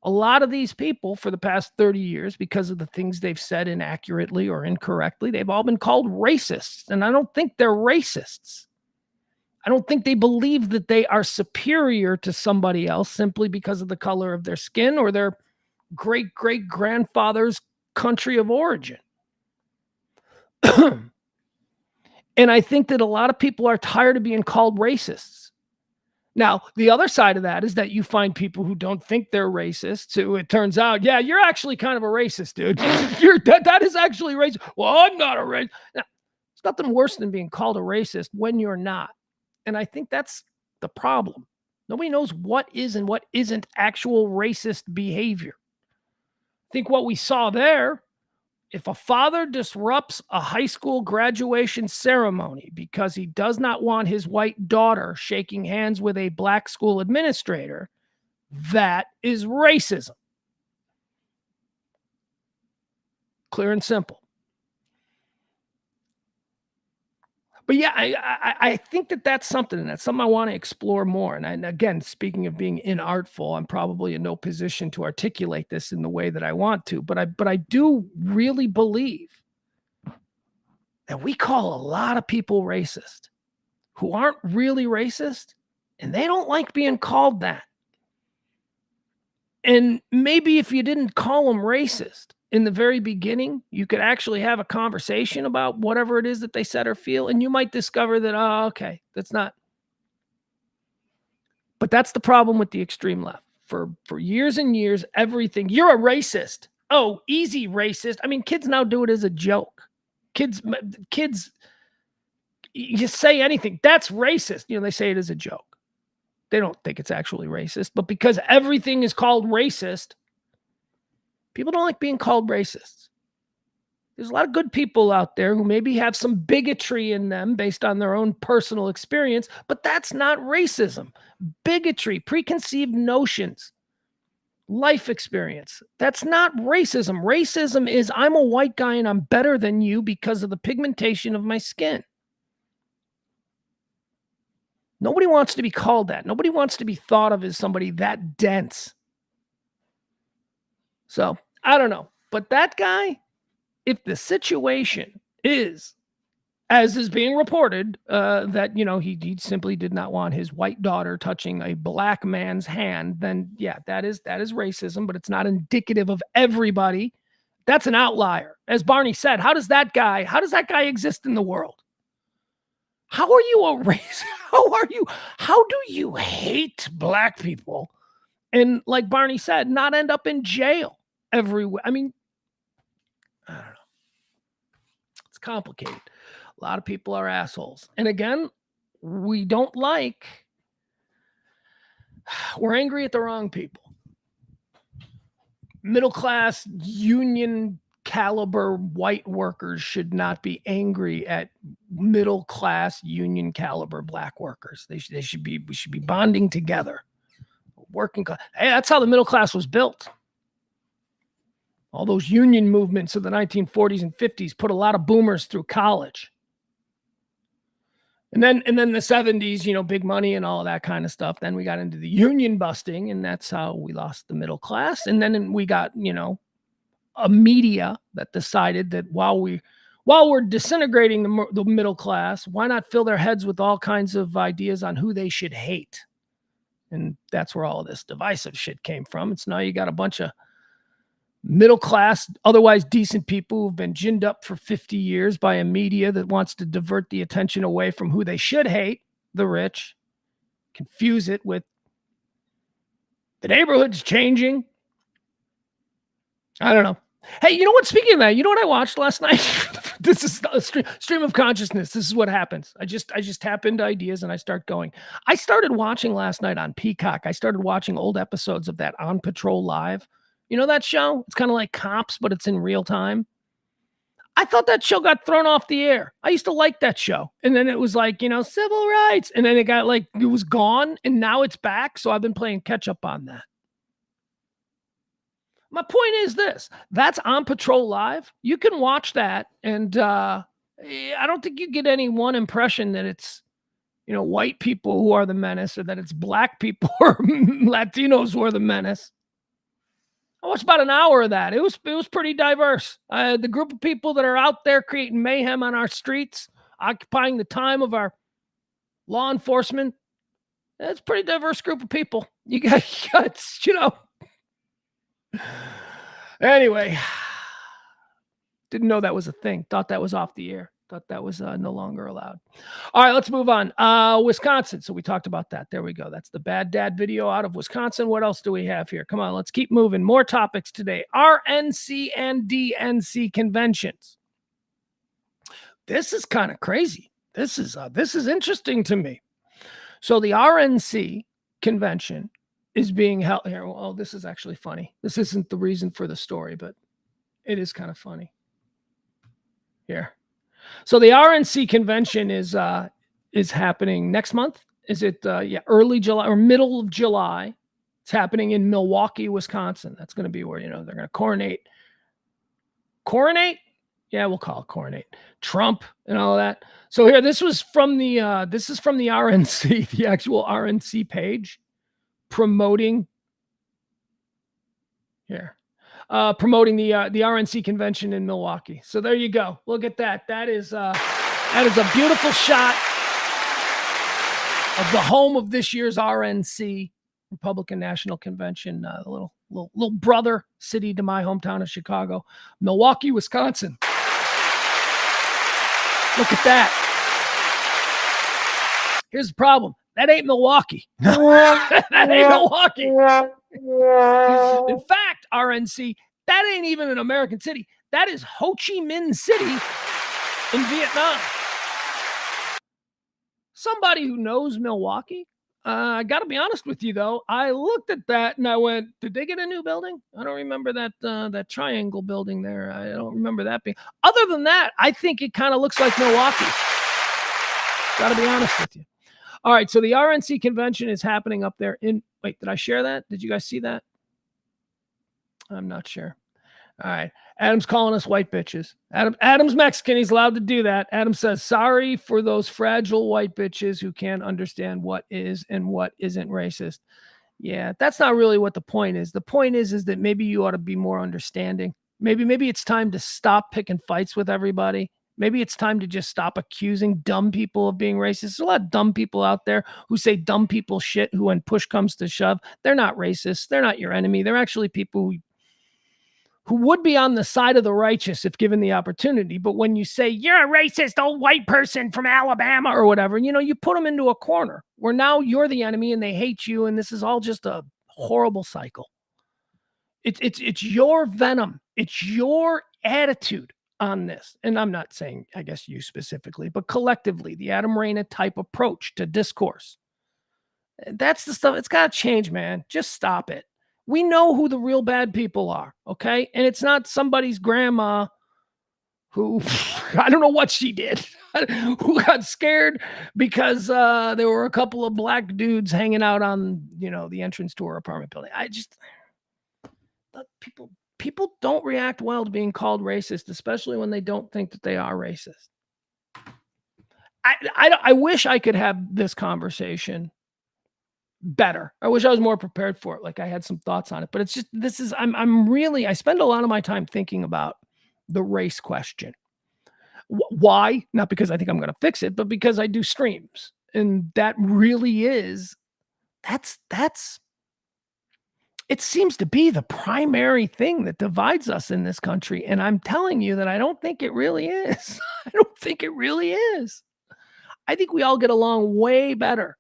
Speaker 1: A lot of these people for the past 30 years, because of the things they've said inaccurately or incorrectly, they've all been called racists. And I don't think they're racists. I don't think they believe that they are superior to somebody else simply because of the color of their skin or their great-great-grandfather's country of origin. And I think that a lot of people are tired of being called racists. Now, the other side of that is that you find people who don't think they're racist. So it turns out, yeah, you're actually kind of a racist, dude. That is actually racist. Well, I'm not a racist. Now, it's nothing worse than being called a racist when you're not. And I think that's the problem. Nobody knows what is and what isn't actual racist behavior. I think what we saw there, if a father disrupts a high school graduation ceremony because he does not want his white daughter shaking hands with a black school administrator, that is racism. Clear and simple. But yeah, I think that that's something I want to explore more. And again, speaking of being inartful, I'm probably in no position to articulate this in the way that I want to. But I do really believe that we call a lot of people racist who aren't really racist, and they don't like being called that. And maybe if you didn't call them racist in the very beginning, you could actually have a conversation about whatever it is that they said or feel, and you might discover that, oh, okay, that's not. But that's the problem with the extreme left. For years and years, everything, you're a racist. Oh, easy racist. I mean, kids now do it as a joke. Kids, you say anything, that's racist. They say it as a joke. They don't think it's actually racist, but because everything is called racist, people don't like being called racists. There's a lot of good people out there who maybe have some bigotry in them based on their own personal experience, but that's not racism. Bigotry, preconceived notions, life experience, that's not racism. Racism is I'm a white guy and I'm better than you because of the pigmentation of my skin. Nobody wants to be called that. Nobody wants to be thought of as somebody that dense. So, I don't know. But that guy, if the situation is as is being reported, that, he simply did not want his white daughter touching a black man's hand, then yeah, that is racism, but it's not indicative of everybody. That's an outlier. As Barney said, how does that guy exist in the world? How are you a racist? How do you hate black people and, like Barney said, not end up in jail everywhere? I mean, I don't know. It's complicated. A lot of people are assholes. And again, we're angry at the wrong people. Middle class, union caliber white workers should not be angry at middle class, union caliber black workers. We should be bonding together. Working class. Hey, that's how the middle class was built. All those union movements of the 1940s and 50s put a lot of boomers through college. And then the 70s, big money and all of that kind of stuff. Then we got into the union busting, and that's how we lost the middle class. And then we got, a media that decided that while we're disintegrating the middle class, why not fill their heads with all kinds of ideas on who they should hate? And that's where all of this divisive shit came from. It's now you got a bunch of middle class, otherwise decent people who've been ginned up for 50 years by a media that wants to divert the attention away from who they should hate, the rich, confuse it with the neighborhood's changing. I don't know. Hey, you know what? Speaking of that, you know what I watched last night? This is a stream of consciousness. This is what happens. I just tap into ideas and I start going. I started watching last night on Peacock. I started watching old episodes of that On Patrol Live. You know that show? It's kind of like Cops, but it's in real time. I thought that show got thrown off the air. I used to like that show. And then it was like, civil rights. And then it was gone. And now it's back. So I've been playing catch up on that. My point is this. That's On Patrol Live. You can watch that. And I don't think you get any one impression that it's, white people who are the menace or that it's black people or Latinos who are the menace. I watched about an hour of that. It was pretty diverse. The group of people that are out there creating mayhem on our streets, occupying the time of our law enforcement, it's a pretty diverse group of people. You got Anyway, didn't know that was a thing. Thought that was off the air. Thought that was no longer allowed. All right, let's move on. Wisconsin. So we talked about that. There we go. That's the bad dad video out of Wisconsin. What else do we have here? Come on, let's keep moving. More topics today. RNC and DNC conventions. This is kind of crazy. This is interesting to me. So the RNC convention is being held here. Well, this is actually funny. This isn't the reason for the story, but it is kind of funny. Here. So the RNC convention is happening next month. Is it early July or middle of July? It's happening in Milwaukee, Wisconsin. That's going to be where they're going to coronate. Yeah, we'll call it coronate. Trump and all that. So here, this is from the RNC, the actual RNC page, promoting promoting the RNC convention in Milwaukee. So there you go. Look at that. That is a beautiful shot of the home of this year's RNC, Republican National Convention, the little brother city to my hometown of Chicago, Milwaukee, Wisconsin. Look at that. Here's the problem. That ain't Milwaukee. That ain't Milwaukee. In fact, RNC, that ain't even an American city. That is Ho Chi Minh City in Vietnam. Somebody who knows Milwaukee, I got to be honest with you, though. I looked at that and I went, did they get a new building? I don't remember that triangle building there. I don't remember that being. Other than that, I think it kind of looks like Milwaukee. Got to be honest with you. All right, so the RNC convention is happening up there in, wait, did I share that? Did you guys see that? I'm not sure. All right, Adam's calling us white bitches. Adam's Mexican, he's allowed to do that. Adam says, sorry for those fragile white bitches who can't understand what is and what isn't racist. Yeah, that's not really what the point is. The point is that maybe you ought to be more understanding. Maybe it's time to stop picking fights with everybody. Maybe it's time to just stop accusing dumb people of being racist. There's a lot of dumb people out there who say dumb people shit, who when push comes to shove, they're not racist. They're not your enemy. They're actually people who would be on the side of the righteous if given the opportunity. But when you say, you're a racist old white person from Alabama or whatever, you put them into a corner where now you're the enemy and they hate you. And this is all just a horrible cycle. It's your venom. It's your attitude on this. And I'm not saying, I guess you specifically, but collectively, the Adam Reyna type approach to discourse. That's the stuff. It's got to change, man. Just stop it. We know who the real bad people are, okay? And it's not somebody's grandma who, I don't know what she did, who got scared because there were a couple of black dudes hanging out on, the entrance to her apartment building. People don't react well to being called racist, especially when they don't think that they are racist. I wish I could have this conversation better. I wish I was more prepared for it. Like I had some thoughts on it, but it's just, I spend a lot of my time thinking about the race question. Why? Not because I think I'm going to fix it, but because I do streams. And that really is, it seems to be the primary thing that divides us in this country. And I'm telling you that I don't think it really is. I don't think it really is. I think we all get along way better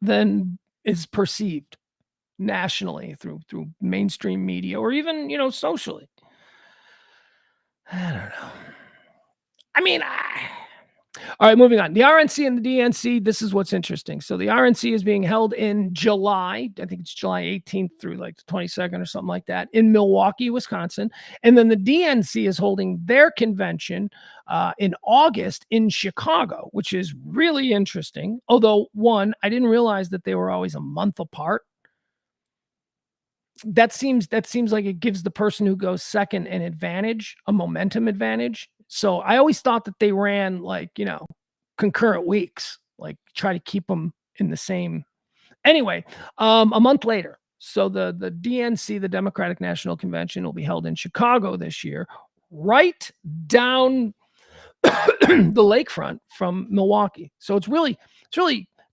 Speaker 1: than is perceived nationally through mainstream media or even, socially. I don't know. I mean, all right, moving on. The RNC and the DNC, this is what's interesting. So the RNC is being held in July. I think it's July 18th through like the 22nd or something like that in Milwaukee, Wisconsin. And then the DNC is holding their convention in August in Chicago, which is really interesting. Although, one, I didn't realize that they were always a month apart. That seems like it gives the person who goes second an advantage, a momentum advantage. So I always thought that they ran like, concurrent weeks, like try to keep them in the same. Anyway, a month later. So the DNC, the Democratic National Convention, will be held in Chicago this year, right down the lakefront from Milwaukee. So it's really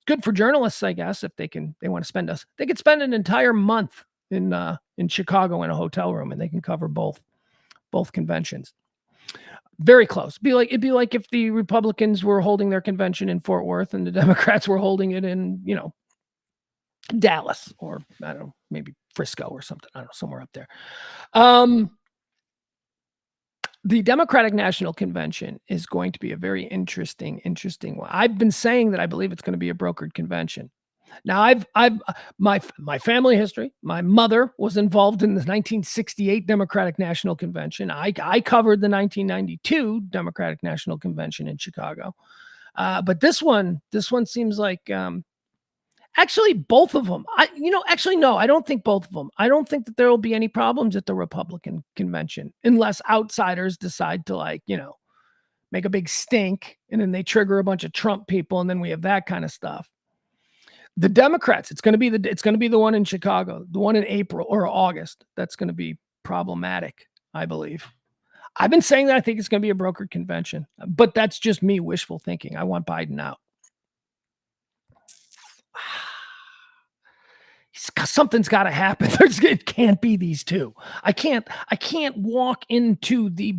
Speaker 1: good for journalists, I guess, if they want to spend they could spend an entire month in Chicago in a hotel room and they can cover both conventions. Very close. It'd be like if the Republicans were holding their convention in Fort Worth and the Democrats were holding it in, Dallas or I don't know, maybe Frisco or something. I don't know, somewhere up there. The Democratic National Convention is going to be a very interesting one. I've been saying that I believe it's going to be a brokered convention. Now, my family history. My mother was involved in the 1968 Democratic National Convention. I covered the 1992 Democratic National Convention in Chicago. But this one seems like actually both of them. No, I don't think both of them. I don't think that there will be any problems at the Republican convention unless outsiders decide to make a big stink and then they trigger a bunch of Trump people and then we have that kind of stuff. The Democrats, it's going to be the one in Chicago, the one in April or August. That's going to be problematic, I believe. I've been saying that I think it's going to be a brokered convention, but that's just me wishful thinking. I want Biden out. Something's got to happen. It can't be these two. I can't walk into the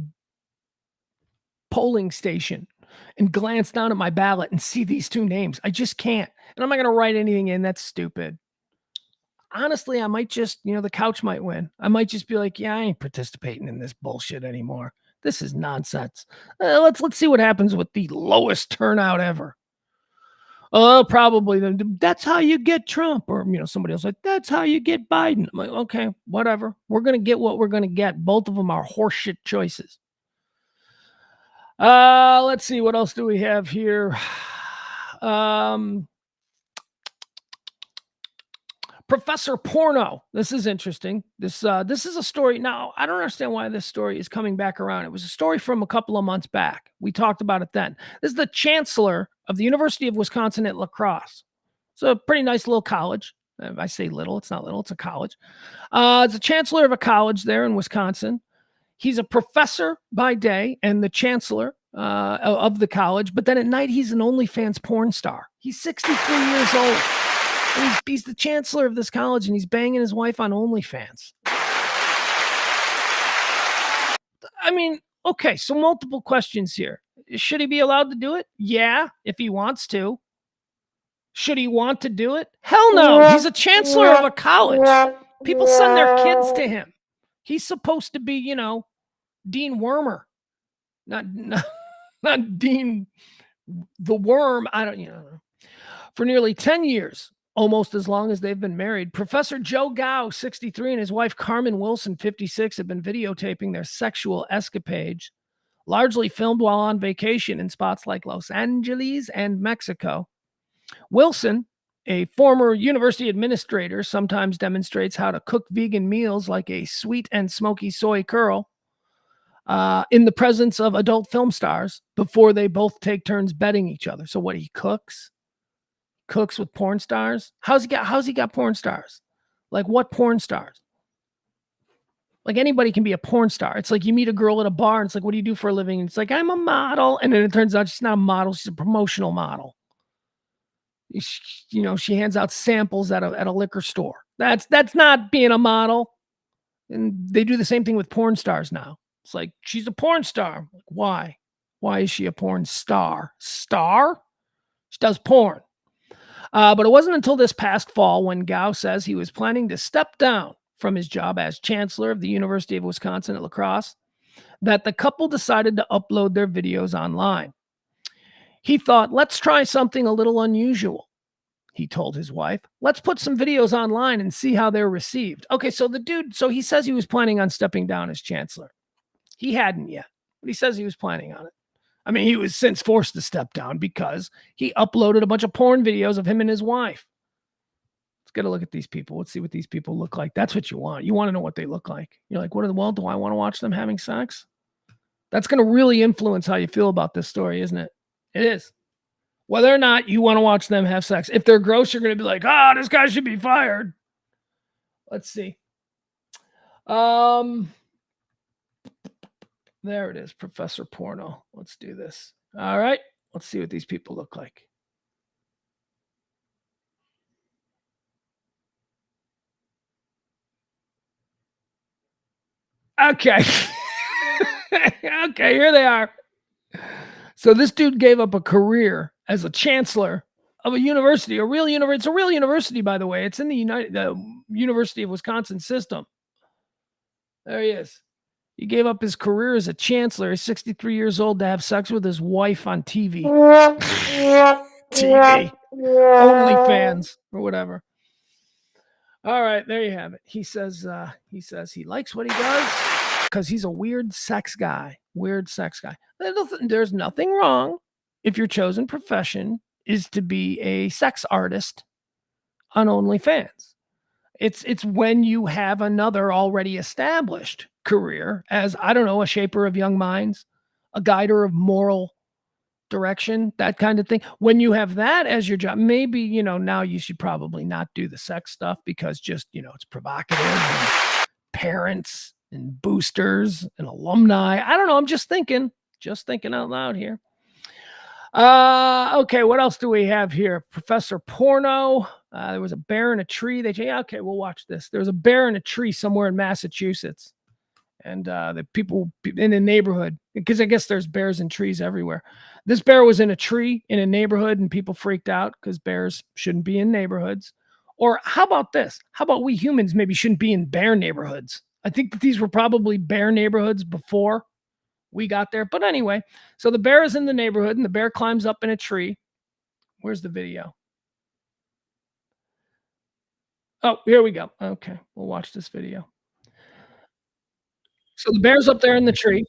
Speaker 1: polling station and glance down at my ballot and see these two names. I just can't. And I'm not going to write anything in. That's stupid. Honestly, I might just, the couch might win. I might just be like, yeah, I ain't participating in this bullshit anymore. This is nonsense. Let's see what happens with the lowest turnout ever. Oh, probably. That's how you get Trump. Or, somebody else like, that's how you get Biden. I'm like, okay, whatever. We're going to get what we're going to get. Both of them are horseshit choices. Let's see. What else do we have here? Professor Porno. This is interesting. This is a story. Now, I don't understand why this story is coming back around. It was a story from a couple of months back. We talked about it then. This is the chancellor of the University of Wisconsin at La Crosse. It's a pretty nice little college. I say little. It's not little. It's a college. It's a chancellor of a college there in Wisconsin. He's a professor by day and the chancellor of the college. But then at night, he's an OnlyFans porn star. He's 63 years old. And he's the chancellor of this college, and he's banging his wife on OnlyFans. I mean, okay, so multiple questions here. Should he be allowed to do it? Yeah, if he wants to. Should he want to do it? Hell no. He's a chancellor of a college. People send their kids to him. He's supposed to be, you know, Dean Wormer. Not Dean the Worm. I don't, you know. For nearly 10 years, almost as long as they've been married, Professor Joe Gao, 63, and his wife Carmen Wilson, 56, have been videotaping their sexual escapades, largely filmed while on vacation in spots like Los Angeles and Mexico. Wilson, a former university administrator, sometimes demonstrates how to cook vegan meals like a sweet and smoky soy curl in the presence of adult film stars before they both take turns bedding each other. So what, he cooks with porn stars? How's he got porn stars? Like, what porn stars? Like, anybody can be a porn star. It's like you meet a girl at a bar and it's like, what do you do for a living? And it's like, I'm a model. And then it turns out she's not a model. She's a promotional model. You know, she hands out samples at a liquor store. That's not being a model. And they do the same thing with porn stars now. It's like, she's a porn star. Like, why? Why is she a porn star? Star? She does porn. But it wasn't until this past fall, when Gao says he was planning to step down from his job as chancellor of the University of Wisconsin at La Crosse, that the couple decided to upload their videos online. He thought, let's try something a little unusual. He told his wife, let's put some videos online and see how they're received. Okay, so the dude, so he says he was planning on stepping down as chancellor. He hadn't yet, but he says he was planning on it. I mean, he was since forced to step down because he uploaded a bunch of porn videos of him and his wife. Let's get a look at these people. Let's see what these people look like. That's what you want. You want to know what they look like. You're like, well, do I want to watch them having sex? That's going to really influence how you feel about this story, isn't it? It is. Whether or not you want to watch them have sex. If they're gross, you're going to be like, this guy should be fired. Let's see. There it is, Professor Porno. Let's do this. All right. Let's see what these people look like. Okay. Okay, here they are. So this dude gave up a career as a chancellor of a university, a real university. It's a real university, by the way. It's in the University of Wisconsin system. There he is. He gave up his career as a chancellor. He's 63 years old to have sex with his wife on TV. TV. OnlyFans or whatever. All right, there you have it. He says he likes what he does because he's a weird sex guy. Weird sex guy. There's nothing wrong if your chosen profession is to be a sex artist on OnlyFans. It's when you have another already established career as, I don't know, a shaper of young minds, a guider of moral direction, that kind of thing. When you have that as your job, maybe, now you should probably not do the sex stuff because just, it's provocative and parents and boosters and alumni. I don't know. I'm just thinking out loud here. Okay, what else do we have here? Professor Porno. There was a bear in a tree. Okay, we'll watch this. There was a bear in a tree somewhere in Massachusetts. And the people in the neighborhood, because I guess there's bears in trees everywhere. This bear was in a tree in a neighborhood and people freaked out because bears shouldn't be in neighborhoods. Or how about this? How about we humans maybe shouldn't be in bear neighborhoods? I think that these were probably bear neighborhoods before we got there. But anyway, so the bear is in the neighborhood and the bear climbs up in a tree. Where's the video? Oh, here we go. Okay, we'll watch this video. So the bear's up there in the tree.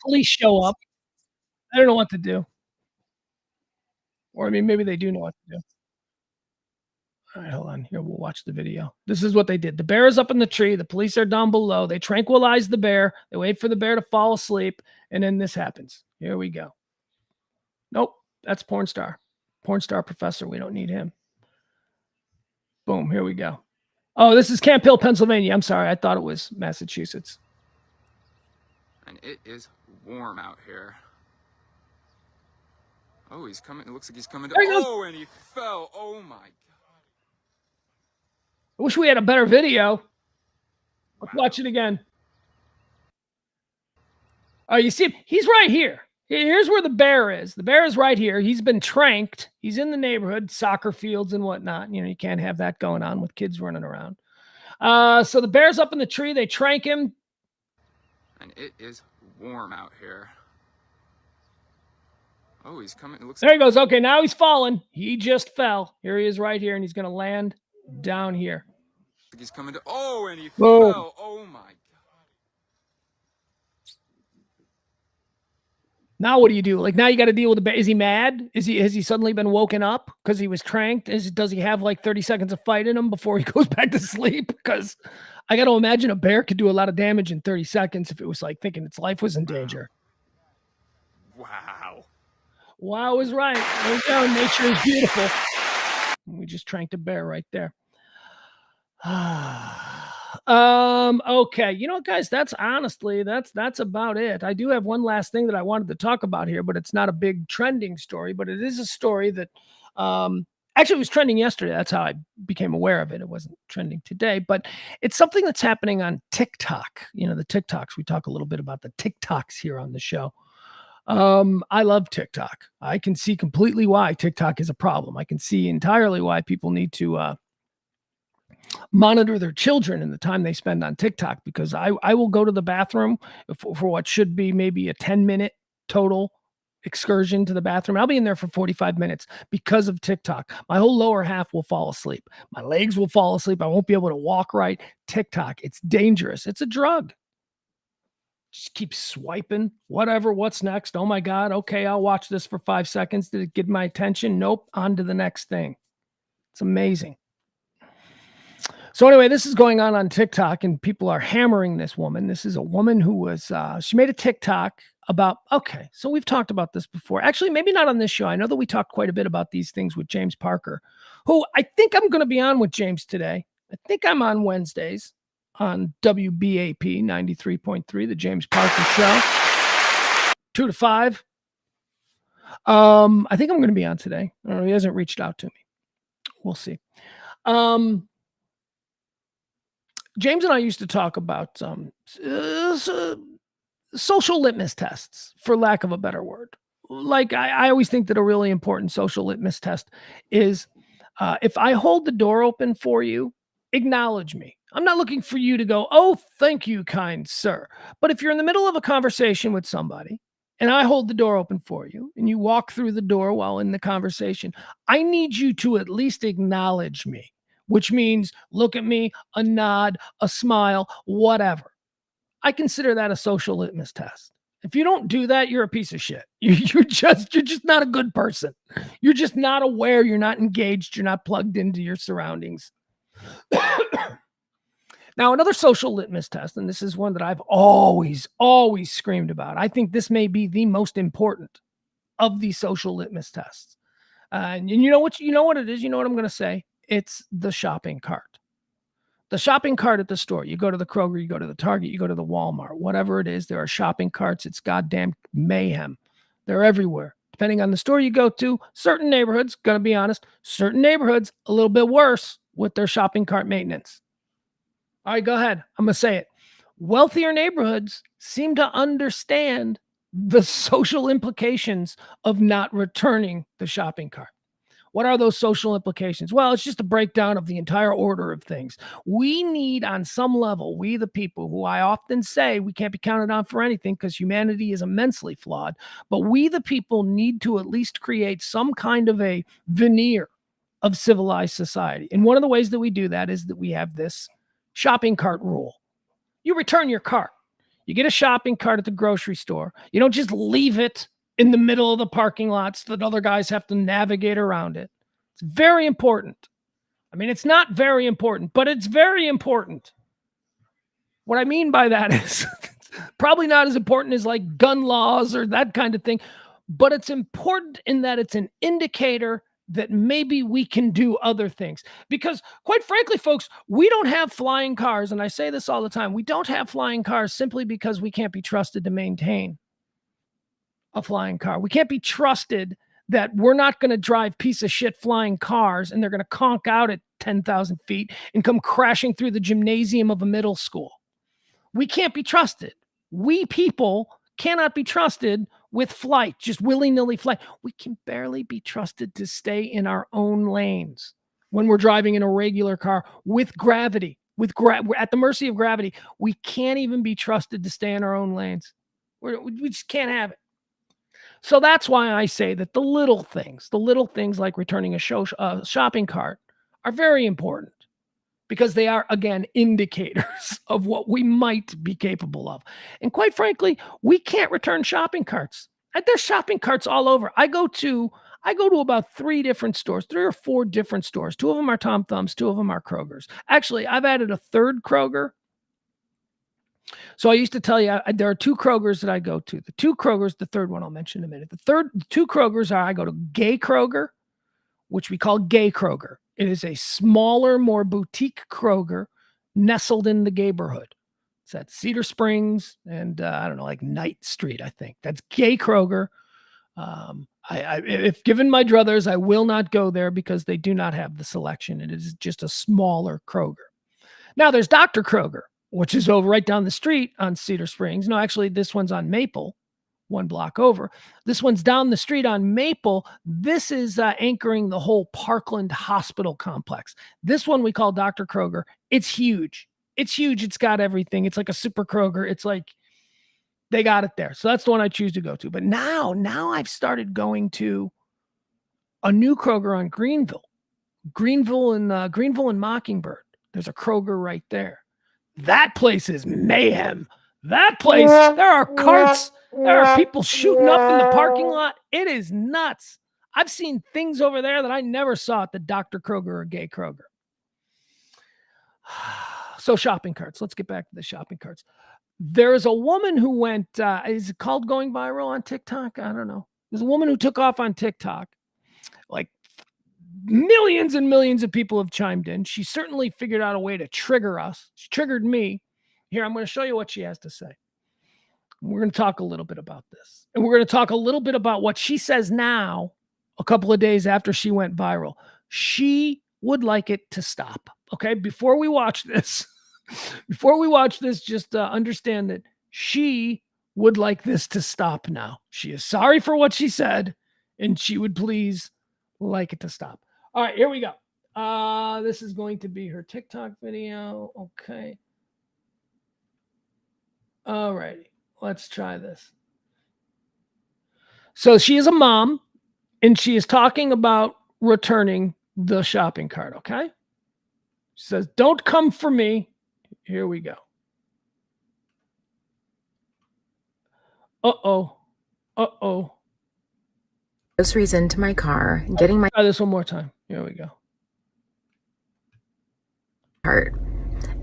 Speaker 1: Police show up. I don't know what to do. Or, maybe they do know what to do. All right, hold on. Here, we'll watch the video. This is what they did. The bear is up in the tree. The police are down below. They tranquilize the bear. They wait for the bear to fall asleep. And then this happens. Here we go. Nope, that's porn star. Porn star professor. We don't need him. Boom, here we go. Oh, this is Camp Hill, Pennsylvania. I'm sorry. I thought it was Massachusetts.
Speaker 4: And it is warm out here. Oh, he's coming. It looks like he's coming to. Oh, and he fell. Oh my God.
Speaker 1: I wish we had a better video. Let's watch it again. Oh, you see him? He's right here. Here's where the bear is. The bear is right here. He's been tranked. He's in the neighborhood, soccer fields and whatnot. You can't have that going on with kids running around. So the bear's up in the tree. They trank him.
Speaker 4: And it is warm out here. Oh, he's coming. It looks
Speaker 1: there he goes. Okay, now he's fallen. He just fell. Here he is right here, and he's going to land down here.
Speaker 4: He's coming to. Oh, and he fell. Oh my God.
Speaker 1: Now what do you do? Like now you got to deal with the bear. Is he mad? Has he suddenly been woken up because he was tranked? Does he have like 30 seconds of fight in him before he goes back to sleep? Because I got to imagine a bear could do a lot of damage in 30 seconds if it was like thinking its life was in danger.
Speaker 4: Wow.
Speaker 1: Wow is right. There we go. Nature is beautiful. We just tranked a bear right there. Okay. You know what, guys? That's honestly, that's about it. I do have one last thing that I wanted to talk about here, but it's not a big trending story, but it is a story that actually it was trending yesterday. That's how I became aware of it. It wasn't trending today, but it's something that's happening on TikTok. The TikToks. We talk a little bit about the TikToks here on the show. I love TikTok. I can see completely why TikTok is a problem. I can see entirely why people need to monitor their children and the time they spend on TikTok, because I will go to the bathroom for what should be maybe a 10-minute total excursion to the bathroom. I'll be in there for 45 minutes because of TikTok. My whole lower half will fall asleep. My legs will fall asleep. I won't be able to walk right. TikTok, it's dangerous. It's a drug. Just keep swiping, whatever, what's next? Oh my God. Okay, I'll watch this for 5 seconds. Did it get my attention? Nope. On to the next thing. It's amazing. So anyway, this is going on TikTok and people are hammering this woman. This is a woman who was, she made a TikTok about, okay, so we've talked about this before. Actually, maybe not on this show. I know that we talked quite a bit about these things with James Parker, who I think I'm going to be on with James today. I think I'm on Wednesdays on WBAP 93.3, the James Parker Show, 2 to 5. I think I'm going to be on today. I don't know, he hasn't reached out to me. We'll see. James and I used to talk about social litmus tests, for lack of a better word. Like I always think that a really important social litmus test is if I hold the door open for you, acknowledge me. I'm not looking for you to go, oh, thank you, kind sir. But if you're in the middle of a conversation with somebody and I hold the door open for you and you walk through the door while in the conversation, I need you to at least acknowledge me, which means look at me, a nod, a smile, whatever. I consider that a social litmus test. If you don't do that, you're a piece of shit. You're just not a good person. You're just not aware. You're not engaged. You're not plugged into your surroundings. Now, another social litmus test, and this is one that I've always screamed about. I think this may be the most important of these social litmus tests. And you know what it is? You know what I'm going to say? It's the shopping cart. The shopping cart at the store. You go to the Kroger, you go to the Target, you go to the Walmart, whatever it is, there are shopping carts. It's goddamn mayhem. They're everywhere. Depending on the store you go to, certain neighborhoods, gonna be honest, certain neighborhoods a little bit worse with their shopping cart maintenance. All right, go ahead. I'm gonna say it. Wealthier neighborhoods seem to understand the social implications of not returning the shopping cart. What are those social implications? Well, it's just a breakdown of the entire order of things. We need, on some level, we the people who I often say we can't be counted on for anything because humanity is immensely flawed, but we the people need to at least create some kind of a veneer of civilized society. And one of the ways that we do that is that we have this shopping cart rule. You return your cart. You get a shopping cart at the grocery store. You don't just leave it in the middle of the parking lot so that other guys have to navigate around it. It's very important. I mean, it's not very important, but it's very important. What I mean by that is probably not as important as like gun laws or that kind of thing, but it's important in that it's an indicator that maybe we can do other things. Because quite frankly, folks, we don't have flying cars. And I say this all the time. We don't have flying cars simply because we can't be trusted to maintain a flying car. We can't be trusted that we're not going to drive piece of shit flying cars and they're going to conk out at 10,000 feet and come crashing through the gymnasium of a middle school. We can't be trusted. We people cannot be trusted with flight, just willy-nilly flight. We can barely be trusted to stay in our own lanes when we're driving in a regular car with gravity. We're at the mercy of gravity. We can't even be trusted to stay in our own lanes. We just can't have it. So that's why I say that the little things like returning a shopping cart are very important, because they are, again, indicators of what we might be capable of. And quite frankly, we can't return shopping carts. There's shopping carts all over. I go to about 3 or 4 different stores. 2 of them are Tom Thumbs, 2 of them are Kroger's. Actually, I've added a 3rd Kroger. So I used to tell you, there are 2 Krogers that I go to. The 2 Krogers, the 3rd one I'll mention in a minute. The 2 Krogers are, I go to Gay Kroger, which we call Gay Kroger. It is a smaller, more boutique Kroger nestled in the neighborhood. It's at Cedar Springs and I don't know, like Knight Street, I think. That's Gay Kroger. If given my druthers, I will not go there because they do not have the selection. It is just a smaller Kroger. Now there's Dr. Kroger, which is over right down the street on Cedar Springs. No, actually, this one's on Maple, 1 block over. This one's down the street on Maple. This is anchoring the whole Parkland Hospital complex. This one we call Dr. Kroger. It's huge. It's huge. It's got everything. It's like a super Kroger. It's like they got it there. So that's the one I choose to go to. But now I've started going to a new Kroger on Greenville and Mockingbird. There's a Kroger right there. That place is mayhem. That place, there are carts. There are people shooting up in the parking lot. It is nuts. I've seen things over there that I never saw at the Dr. Kroger or Gay Kroger. So shopping carts. Let's get back to the shopping carts. There's a woman who went, is it called going viral on TikTok? I don't know. There's a woman who took off on TikTok. Like millions and millions of people have chimed in. She certainly figured out a way to trigger us. She triggered me. Here, I'm going to show you what she has to say. We're going to talk a little bit about this. And we're going to talk a little bit about what she says now, a couple of days after she went viral. She would like it to stop. Okay, before we watch this, just understand that she would like this to stop now. She is sorry for what she said, and she would please like it to stop. All right, here we go. This is going to be her TikTok video. Okay. All righty, let's try this. So she is a mom, and she is talking about returning the shopping cart, okay? She says, "Don't come for me." Here we go. Uh-oh.
Speaker 5: Groceries into my car, getting my
Speaker 1: Try this one more time. Here we go.
Speaker 5: cart.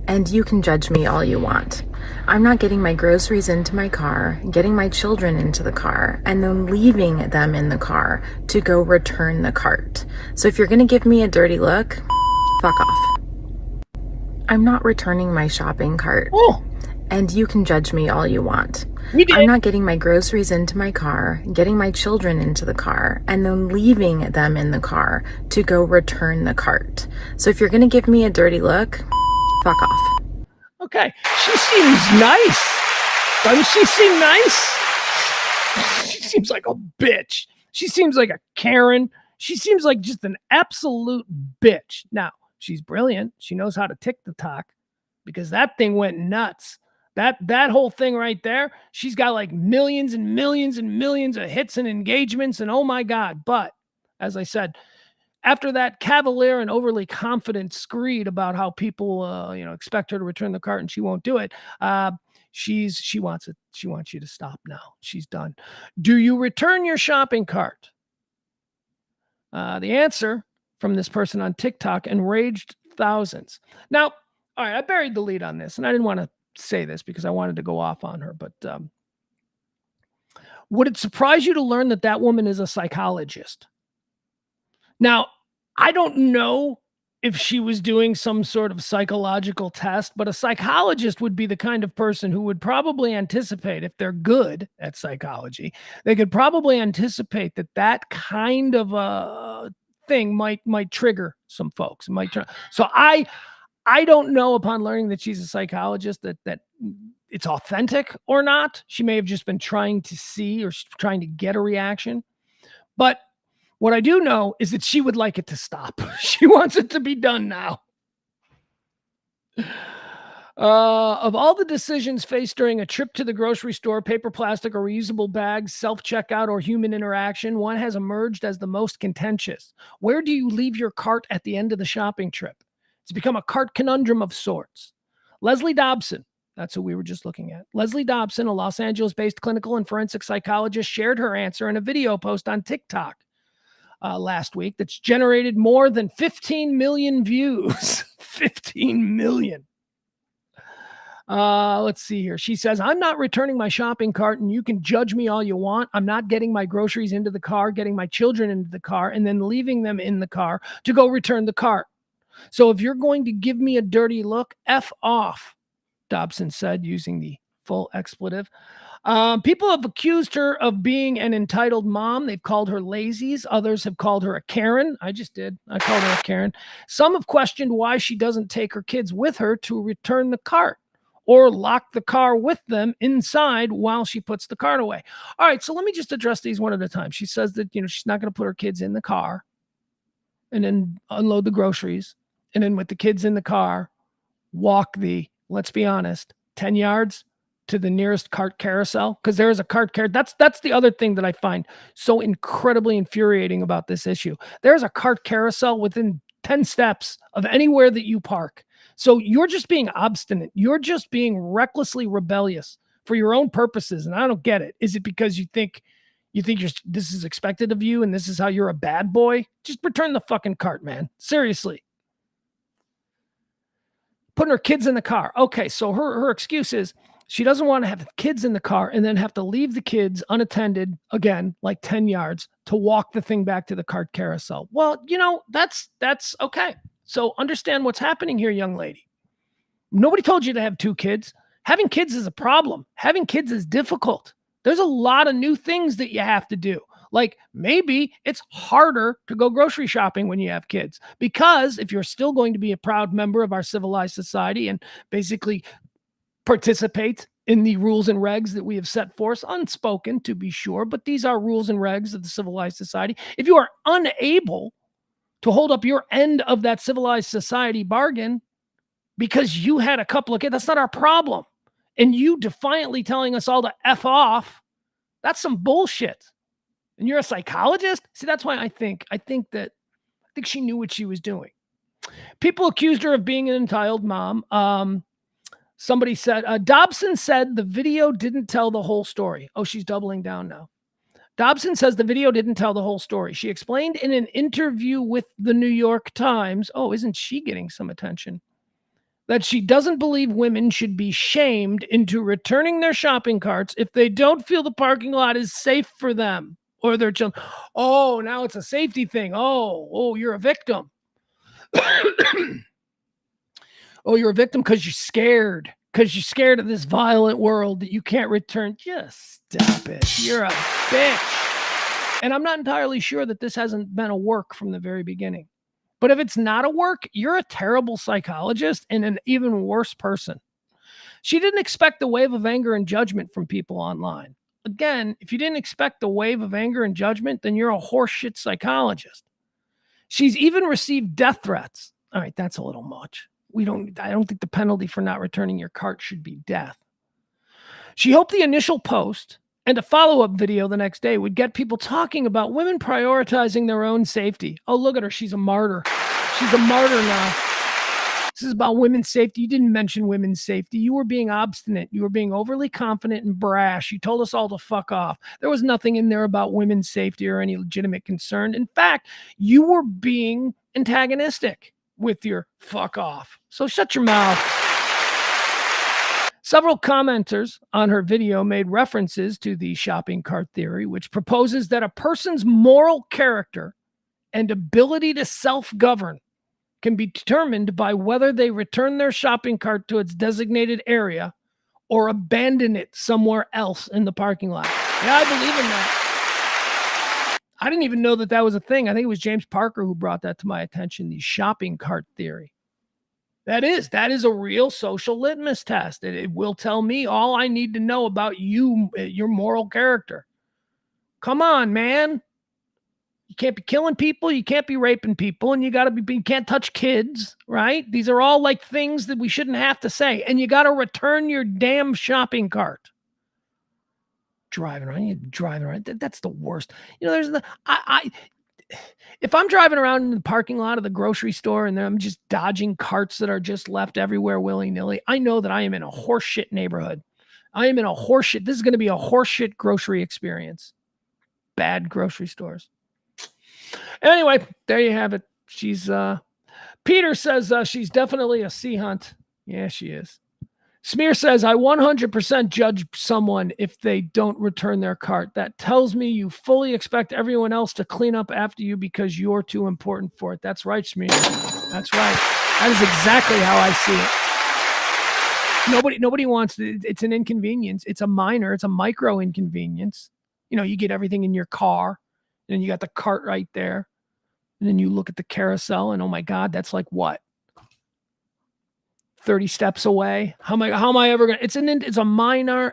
Speaker 5: And you can judge me all you want. I'm not getting my groceries into my car, getting my children into the car, and then leaving them in the car to go return the cart. So if you're gonna give me a dirty look, fuck off. I'm not returning my shopping cart.
Speaker 1: Oh,
Speaker 5: And you can judge me all you want.
Speaker 1: we did.
Speaker 5: I'm not getting my groceries into my car, getting my children into the car, and then leaving them in the car to go return the cart. So if you're gonna give me a dirty look, fuck off.
Speaker 1: Okay, she seems nice. Doesn't she seem nice? She seems like a bitch. She seems like a Karen. She seems like just an absolute bitch. Now, she's brilliant. She knows how to tick the talk, because that thing went nuts. That whole thing right there, she's got like millions and millions and millions of hits and engagements, and oh my God. But as I said, after that cavalier and overly confident screed about how people expect her to return the cart and she won't do it, she wants it. She wants you to stop now. She's done. Do you return your shopping cart? The answer from this person on TikTok enraged thousands. Now, all right, I buried the lead on this, and I didn't want to say this because I wanted to go off on her, but would it surprise you to learn that woman is a psychologist? Now, I don't know if she was doing some sort of psychological test, but a psychologist would be the kind of person who would probably anticipate, if they're good at psychology, they could probably anticipate that kind of a thing might trigger some folks. So I don't know, upon learning that she's a psychologist, that it's authentic or not. She may have just been trying to see or trying to get a reaction. But what I do know is that she would like it to stop. She wants it to be done now. Of all the decisions faced during a trip to the grocery store, paper, plastic, or reusable bags, self-checkout, or human interaction, one has emerged as the most contentious. Where do you leave your cart at the end of the shopping trip? It's become a cart conundrum of sorts. Leslie Dobson, that's who we were just looking at. Leslie Dobson, a Los Angeles-based clinical and forensic psychologist, shared her answer in a video post on TikTok last week that's generated more than 15 million views. 15 million. Let's see here. She says, I'm not returning my shopping cart, and you can judge me all you want. I'm not getting my groceries into the car, getting my children into the car, and then leaving them in the car to go return the cart. So if you're going to give me a dirty look, F off, Dobson said, using the full expletive. People have accused her of being an entitled mom. They've called her lazies. Others have called her a Karen. I just did. I called her a Karen. Some have questioned why she doesn't take her kids with her to return the cart or lock the car with them inside while she puts the cart away. All right, so let me just address these one at a time. She says that, she's not going to put her kids in the car and then unload the groceries, and then with the kids in the car, walk let's be honest, 10 yards to the nearest cart carousel, because there is a cart carousel. That's the other thing that I find so incredibly infuriating about this issue. There's a cart carousel within 10 steps of anywhere that you park. So you're just being obstinate. You're just being recklessly rebellious for your own purposes, and I don't get it. Is it because you think this is expected of you and this is how you're a bad boy? Just return the fucking cart, man. Seriously. Putting her kids in the car. Okay, so her excuse is she doesn't want to have kids in the car and then have to leave the kids unattended, again, like 10 yards, to walk the thing back to the cart carousel. Well, that's okay. So understand what's happening here, young lady. Nobody told you to have 2 kids. Having kids is a problem. Having kids is difficult. There's a lot of new things that you have to do. Like maybe it's harder to go grocery shopping when you have kids, because if you're still going to be a proud member of our civilized society and basically participate in the rules and regs that we have set forth, unspoken to be sure, but these are rules and regs of the civilized society. If you are unable to hold up your end of that civilized society bargain because you had a couple of kids, that's not our problem. And you defiantly telling us all to F off, that's some bullshit. And you're a psychologist? See, that's why I think she knew what she was doing. People accused her of being an entitled mom. Somebody said, Dobson said the video didn't tell the whole story. Oh, she's doubling down now. Dobson says the video didn't tell the whole story. She explained in an interview with the New York Times, oh, isn't she getting some attention, that she doesn't believe women should be shamed into returning their shopping carts if they don't feel the parking lot is safe for them or their children. Oh, now it's a safety thing. Oh, you're a victim. Oh, you're a victim because you're scared. Because you're scared of this violent world that you can't return. Just stop it. You're a bitch. And I'm not entirely sure that this hasn't been a work from the very beginning. But if it's not a work, you're a terrible psychologist and an even worse person. She didn't expect the wave of anger and judgment from people online. Again, if you didn't expect the wave of anger and judgment, then you're a horseshit psychologist. She's even received death threats. All right, that's a little much. I don't think the penalty for not returning your cart should be death. She hoped the initial post and a follow-up video the next day would get people talking about women prioritizing their own safety. Oh, look at her. She's a martyr. She's a martyr now. This is about women's safety. You didn't mention women's safety. You were being obstinate. You were being overly confident and brash. You told us all to fuck off. There was nothing in there about women's safety or any legitimate concern. In fact, you were being antagonistic with your fuck off. So shut your mouth. Several commenters on her video made references to the shopping cart theory, which proposes that a person's moral character and ability to self-govern can be determined by whether they return their shopping cart to its designated area or abandon it somewhere else in the parking lot. Yeah, I believe in that. I didn't even know that was a thing. I think it was James Parker who brought that to my attention, the shopping cart theory. That is a real social litmus test. It will tell me all I need to know about you, your moral character. Come on, man. You can't be killing people. You can't be raping people. And you can't touch kids, right? These are all like things that we shouldn't have to say. And you got to return your damn shopping cart. Driving around. That's the worst. There's if I'm driving around in the parking lot of the grocery store and I'm just dodging carts that are just left everywhere willy-nilly, I know that I am in a horseshit neighborhood. This is going to be a horseshit grocery experience. Bad grocery stores. Anyway, there you have it. Peter says she's definitely a sea hunt. Yeah, she is. Smear says, I 100% judge someone if they don't return their cart. That tells me you fully expect everyone else to clean up after you because you're too important for it. That's right, Smear. That's right. That is exactly how I see it. Nobody wants it. It's an inconvenience. It's a micro inconvenience. You get everything in your car, and then you got the cart right there. And then you look at the carousel and, oh my God, that's like what? 30 steps away. How am I ever going to, it's a minor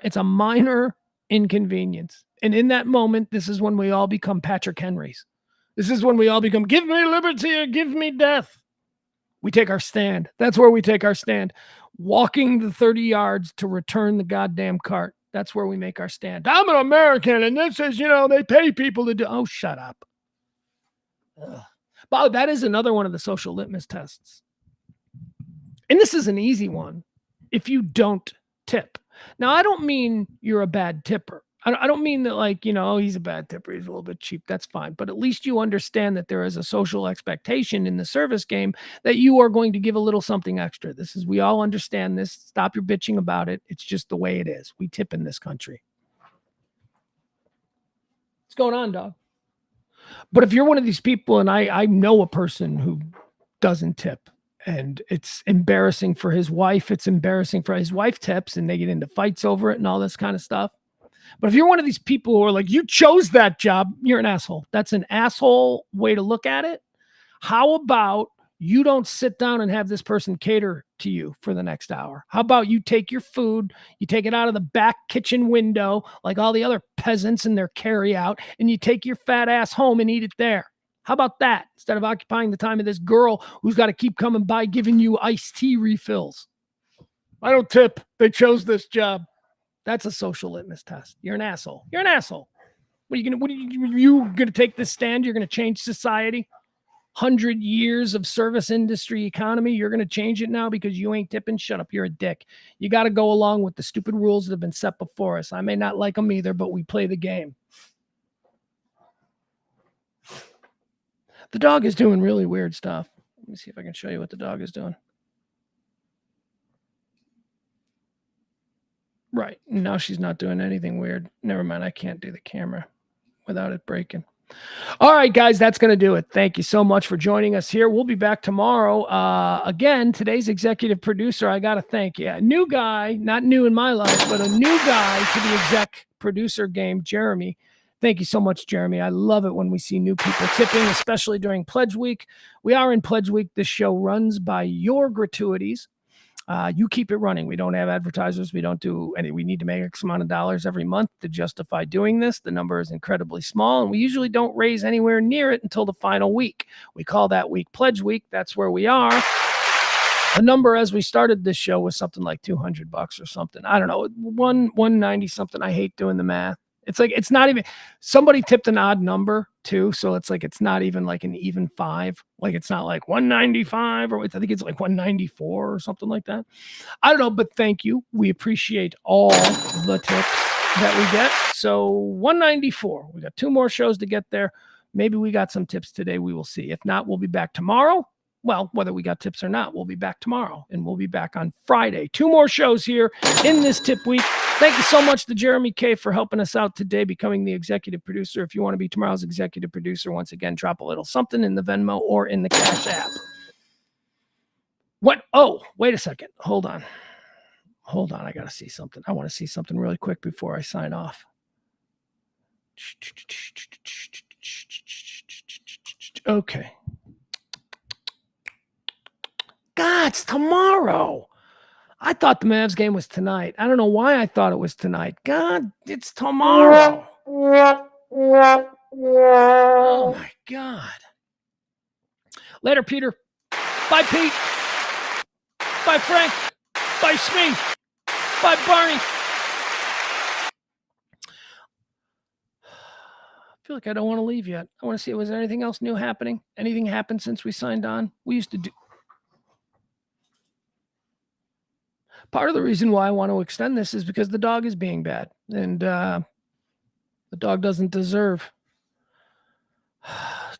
Speaker 1: inconvenience. And in that moment, this is when we all become Patrick Henrys. This is when we all become, give me liberty or give me death. We take our stand. That's where we take our stand. Walking the 30 yards to return the goddamn cart. That's where we make our stand. I'm an American, and this is, they pay people to do. Oh, shut up. Ugh. But that is another one of the social litmus tests. And this is an easy one if you don't tip. Now, I don't mean you're a bad tipper. I don't mean that he's a bad tipper. He's a little bit cheap. That's fine. But at least you understand that there is a social expectation in the service game that you are going to give a little something extra. We all understand this. Stop your bitching about it. It's just the way it is. We tip in this country. What's going on, dog? But if you're one of these people, and I know a person who doesn't tip, and it's embarrassing for his wife. It's embarrassing for his wife tips, and they get into fights over it and all this kind of stuff. But if you're one of these people who are like, you chose that job, you're an asshole. That's an asshole way to look at it. How about you don't sit down and have this person cater to you for the next hour? How about you take your food, you take it out of the back kitchen window like all the other peasants in their carry out, and you take your fat ass home and eat it there? How about that? Instead of occupying the time of this girl who's got to keep coming by giving you iced tea refills. I don't tip. They chose this job. That's a social litmus test. You're an asshole. You're an asshole. What are you gonna take this stand? You're gonna change society? 100 years of service industry economy. You're gonna change it now because you ain't tipping? Shut up. You're a dick. You got to go along with the stupid rules that have been set before us. I may not like them either, but we play the game. The dog is doing really weird stuff. Let me see if I can show you what the dog is doing. Right. Now she's not doing anything weird. Never mind. I can't do the camera without it breaking. All right, guys, that's going to do it. Thank you so much for joining us here. We'll be back tomorrow. Again, today's executive producer, I got to thank you. A new guy, not new in my life, but a new guy to the exec producer game, Jeremy. Thank you so much, Jeremy. I love it when we see new people tipping, especially during Pledge Week. We are in Pledge Week. This show runs by your gratuities. You keep it running. We don't have advertisers. We don't do any. We need to make X amount of dollars every month to justify doing this. The number is incredibly small, and we usually don't raise anywhere near it until the final week. We call that week Pledge Week. That's where we are. The number as we started this show was something like $200 or something. I don't know, 190 something. I hate doing the math. It's like, it's not even, somebody tipped an odd number too. So it's like, it's not even like an even five. Like, it's not like 195 or I think it's like 194 or something like that. I don't know, but thank you. We appreciate all the tips that we get. So 194, we got 2 more shows to get there. Maybe we got some tips today. We will see. If not, we'll be back tomorrow well, whether we got tips or not, we'll be back tomorrow, and we'll be back on Friday. 2 more shows here in this tip week. Thank you so much to Jeremy K for helping us out today, becoming the executive producer. If you want to be tomorrow's executive producer, once again, drop a little something in the Venmo or in the Cash App. What? Oh, wait a second. Hold on. I got to see something. I want to see something really quick before I sign off. Okay. God, it's tomorrow. I thought the Mavs game was tonight. I don't know why I thought it was tonight. God, it's tomorrow. Oh, my God. Later, Peter. Bye, Pete. Bye, Frank. Bye, Smee. Bye, Barney. I feel like I don't want to leave yet. I want to see, was there anything else new happening? Anything happened since we signed on? We used to do... Part of the reason why I want to extend this is because the dog is being bad. And the dog doesn't deserve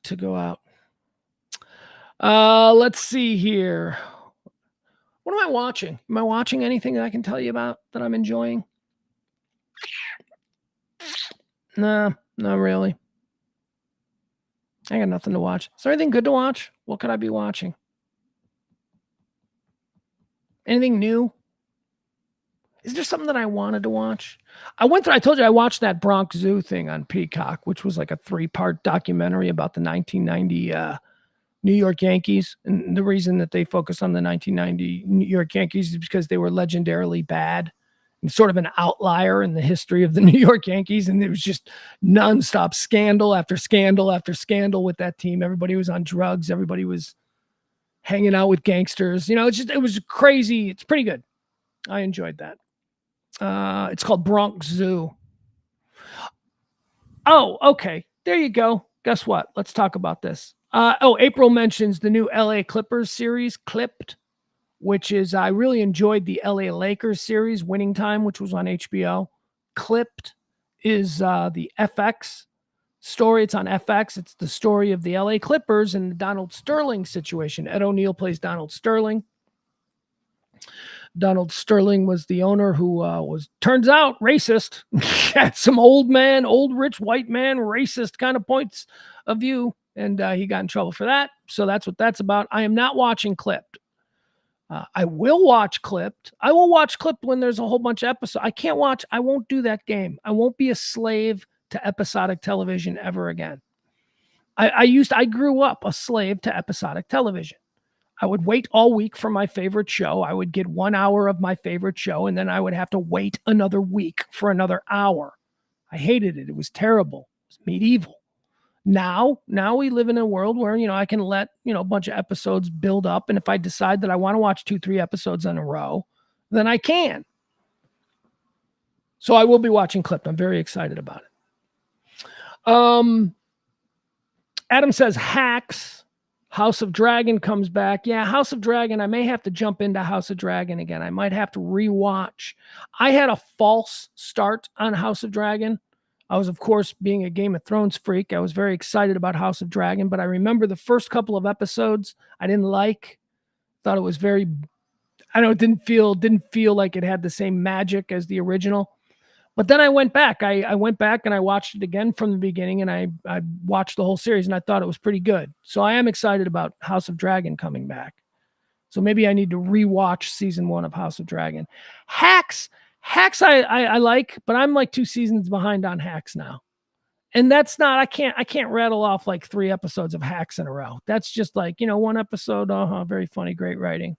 Speaker 1: to go out. Let's see here. What am I watching? Am I watching anything that I can tell you about that I'm enjoying? Nah, not really. I got nothing to watch. Is there anything good to watch? What could I be watching? Anything new? Is there something that I wanted to watch? I told you I watched that Bronx Zoo thing on Peacock, which was like a 3-part documentary about the 1990 New York Yankees. And the reason that they focused on the 1990 New York Yankees is because they were legendarily bad and sort of an outlier in the history of the New York Yankees. And it was just nonstop scandal after scandal after scandal with that team. Everybody was on drugs. Everybody was hanging out with gangsters. It was crazy. It's pretty good. I enjoyed that. It's called Bronx Zoo. Oh, okay. There you go. Guess what? Let's talk about this. April mentions the new LA Clippers series, Clipped, which is, I really enjoyed the LA Lakers series, Winning Time, which was on HBO. Clipped is the FX story. It's on FX. It's the story of the LA Clippers and the Donald Sterling situation. Ed O'Neill plays Donald Sterling. Donald Sterling was the owner who turns out, racist. Had some old rich white man, racist kind of points of view. And he got in trouble for that. So that's what that's about. I am not watching Clipped. I will watch Clipped. I will watch Clipped when there's a whole bunch of episodes. I won't do that game. I won't be a slave to episodic television ever again. I grew up a slave to episodic television. I would wait all week for my favorite show. I would get 1 hour of my favorite show, and then I would have to wait another week for another hour. I hated it. It was terrible. It was medieval. Now we live in a world where, I can let, a bunch of episodes build up. And if I decide that I want to watch 2-3 episodes in a row, then I can. So I will be watching Clipped. I'm very excited about it. Adam says Hacks. House of Dragon comes back. Yeah, House of Dragon. I may have to jump into House of Dragon again. I might have to rewatch. I had a false start on House of Dragon. I was, of course, being a Game of Thrones freak. I was very excited about House of Dragon, but I remember the first couple of episodes I didn't like. Thought it was very, it didn't feel like it had the same magic as the original. But then I went back. I went back and I watched it again from the beginning, and I watched the whole series, and I thought it was pretty good. So I am excited about House of Dragon coming back. So maybe I need to rewatch season 1 of House of Dragon. Hacks I like, but I'm like 2 seasons behind on Hacks now. And that's not, I can't rattle off like 3 episodes of Hacks in a row. That's just like, 1 episode. Very funny, great writing.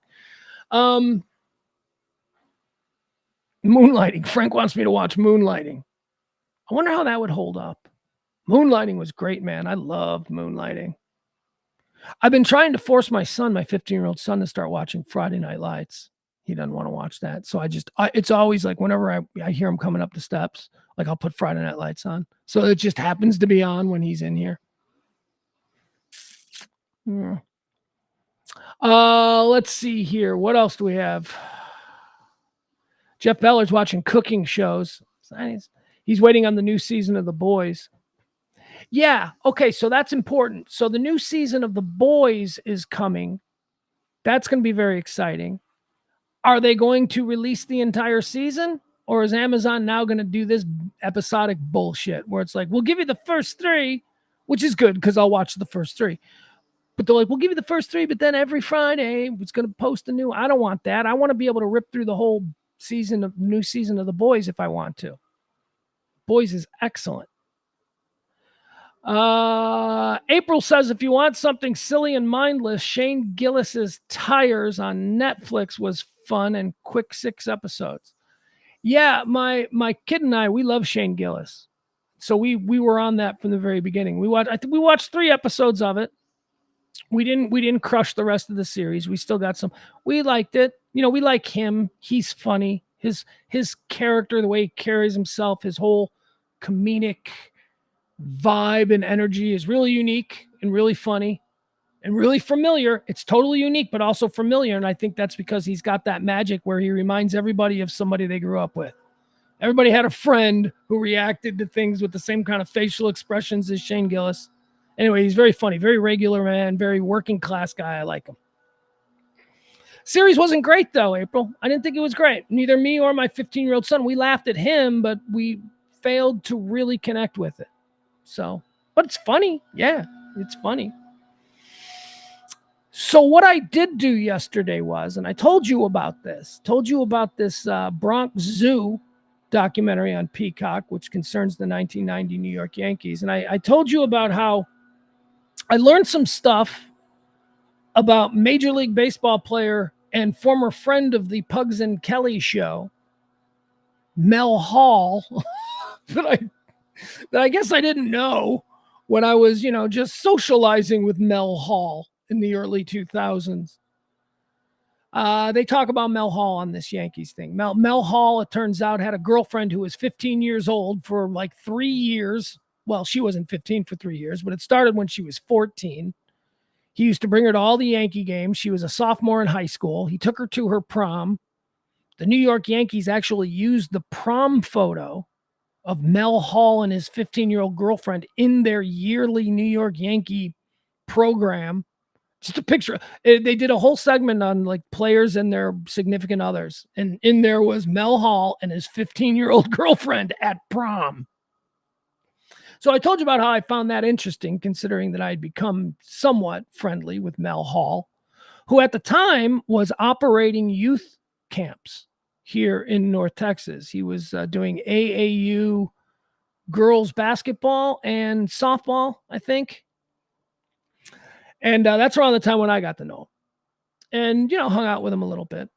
Speaker 1: Moonlighting. Frank wants me to watch Moonlighting. I wonder how that would hold up. Moonlighting was great, man. I loved Moonlighting. I've been trying to force my 15-year-old son, to start watching Friday Night Lights. He doesn't want to watch that. So it's always like whenever I hear him coming up the steps, like I'll put Friday Night Lights on. So it just happens to be on when he's in here. Yeah. Let's see here. What else do we have? Jeff Beller's watching cooking shows. He's waiting on the new season of The Boys. Yeah. Okay. So that's important. So the new season of The Boys is coming. That's going to be very exciting. Are they going to release the entire season? Or is Amazon now going to do this episodic bullshit where it's like, we'll give you the first 3, which is good because I'll watch the first 3. But they're like, we'll give you the first 3, but then every Friday it's going to post a new. I don't want that. I want to be able to rip through the whole new season of The Boys if I want to. Boys is excellent. April says, if you want something silly and mindless, Shane Gillis's Tires on Netflix was fun and quick 6 episodes. Yeah, my kid and I, we love Shane Gillis. So we were on that from the very beginning. I think we watched 3 episodes of it. We didn't crush the rest of the series. We still got some. We liked it. You know, we like him. He's funny. His character, the way he carries himself, his whole comedic vibe and energy is really unique and really funny and really familiar. It's totally unique, but also familiar. And I think that's because he's got that magic where he reminds everybody of somebody they grew up with. Everybody had a friend who reacted to things with the same kind of facial expressions as Shane Gillis. Anyway, he's very funny, very regular man, very working class guy. I like him. Series wasn't great though, April. I didn't think it was great. Neither me or my 15-year-old son. We laughed at him, but we failed to really connect with it. So, but it's funny. Yeah, it's funny. So what I did do yesterday was, and I told you about this Bronx Zoo documentary on Peacock, which concerns the 1990 New York Yankees. And I told you about how I learned some stuff about Major League Baseball player and former friend of the Pugs and Kelly show, Mel Hall, that I guess I didn't know when I was, just socializing with Mel Hall in the early 2000s. They talk about Mel Hall on this Yankees thing. Mel Hall, it turns out, had a girlfriend who was 15 years old for like 3 years. Well, she wasn't 15 for 3 years, but it started when she was 14. He used to bring her to all the Yankee games. She was a sophomore in high school. He took her to her prom. The New York Yankees actually used the prom photo of Mel Hall and his 15-year-old girlfriend in their yearly New York Yankee program. Just a picture. They did a whole segment on like players and their significant others. And in there was Mel Hall and his 15-year-old girlfriend at prom. So I told you about how I found that interesting, considering that I had become somewhat friendly with Mel Hall, who at the time was operating youth camps here in North Texas. He was doing AAU girls basketball and softball, I think. And that's around the time when I got to know him. And, hung out with him a little bit.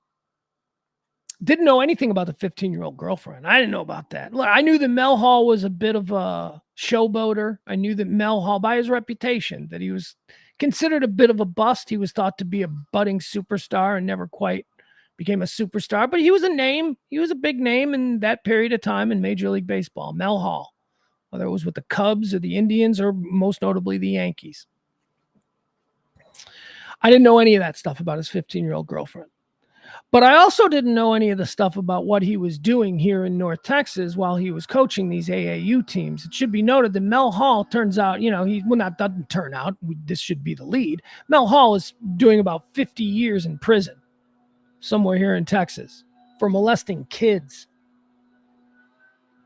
Speaker 1: Didn't know anything about the 15-year-old girlfriend. I didn't know about that. Look, I knew that Mel Hall was a bit of a showboater. I knew that Mel Hall, by his reputation, that he was considered a bit of a bust. He was thought to be a budding superstar and never quite became a superstar. But he was a name. He was a big name in that period of time in Major League Baseball. Mel Hall, whether it was with the Cubs or the Indians or most notably the Yankees. I didn't know any of that stuff about his 15-year-old girlfriend. But I also didn't know any of the stuff about what he was doing here in North Texas while he was coaching these AAU teams. It should be noted that Mel Hall turns out, doesn't turn out. This should be the lead. Mel Hall is doing about 50 years in prison somewhere here in Texas for molesting kids.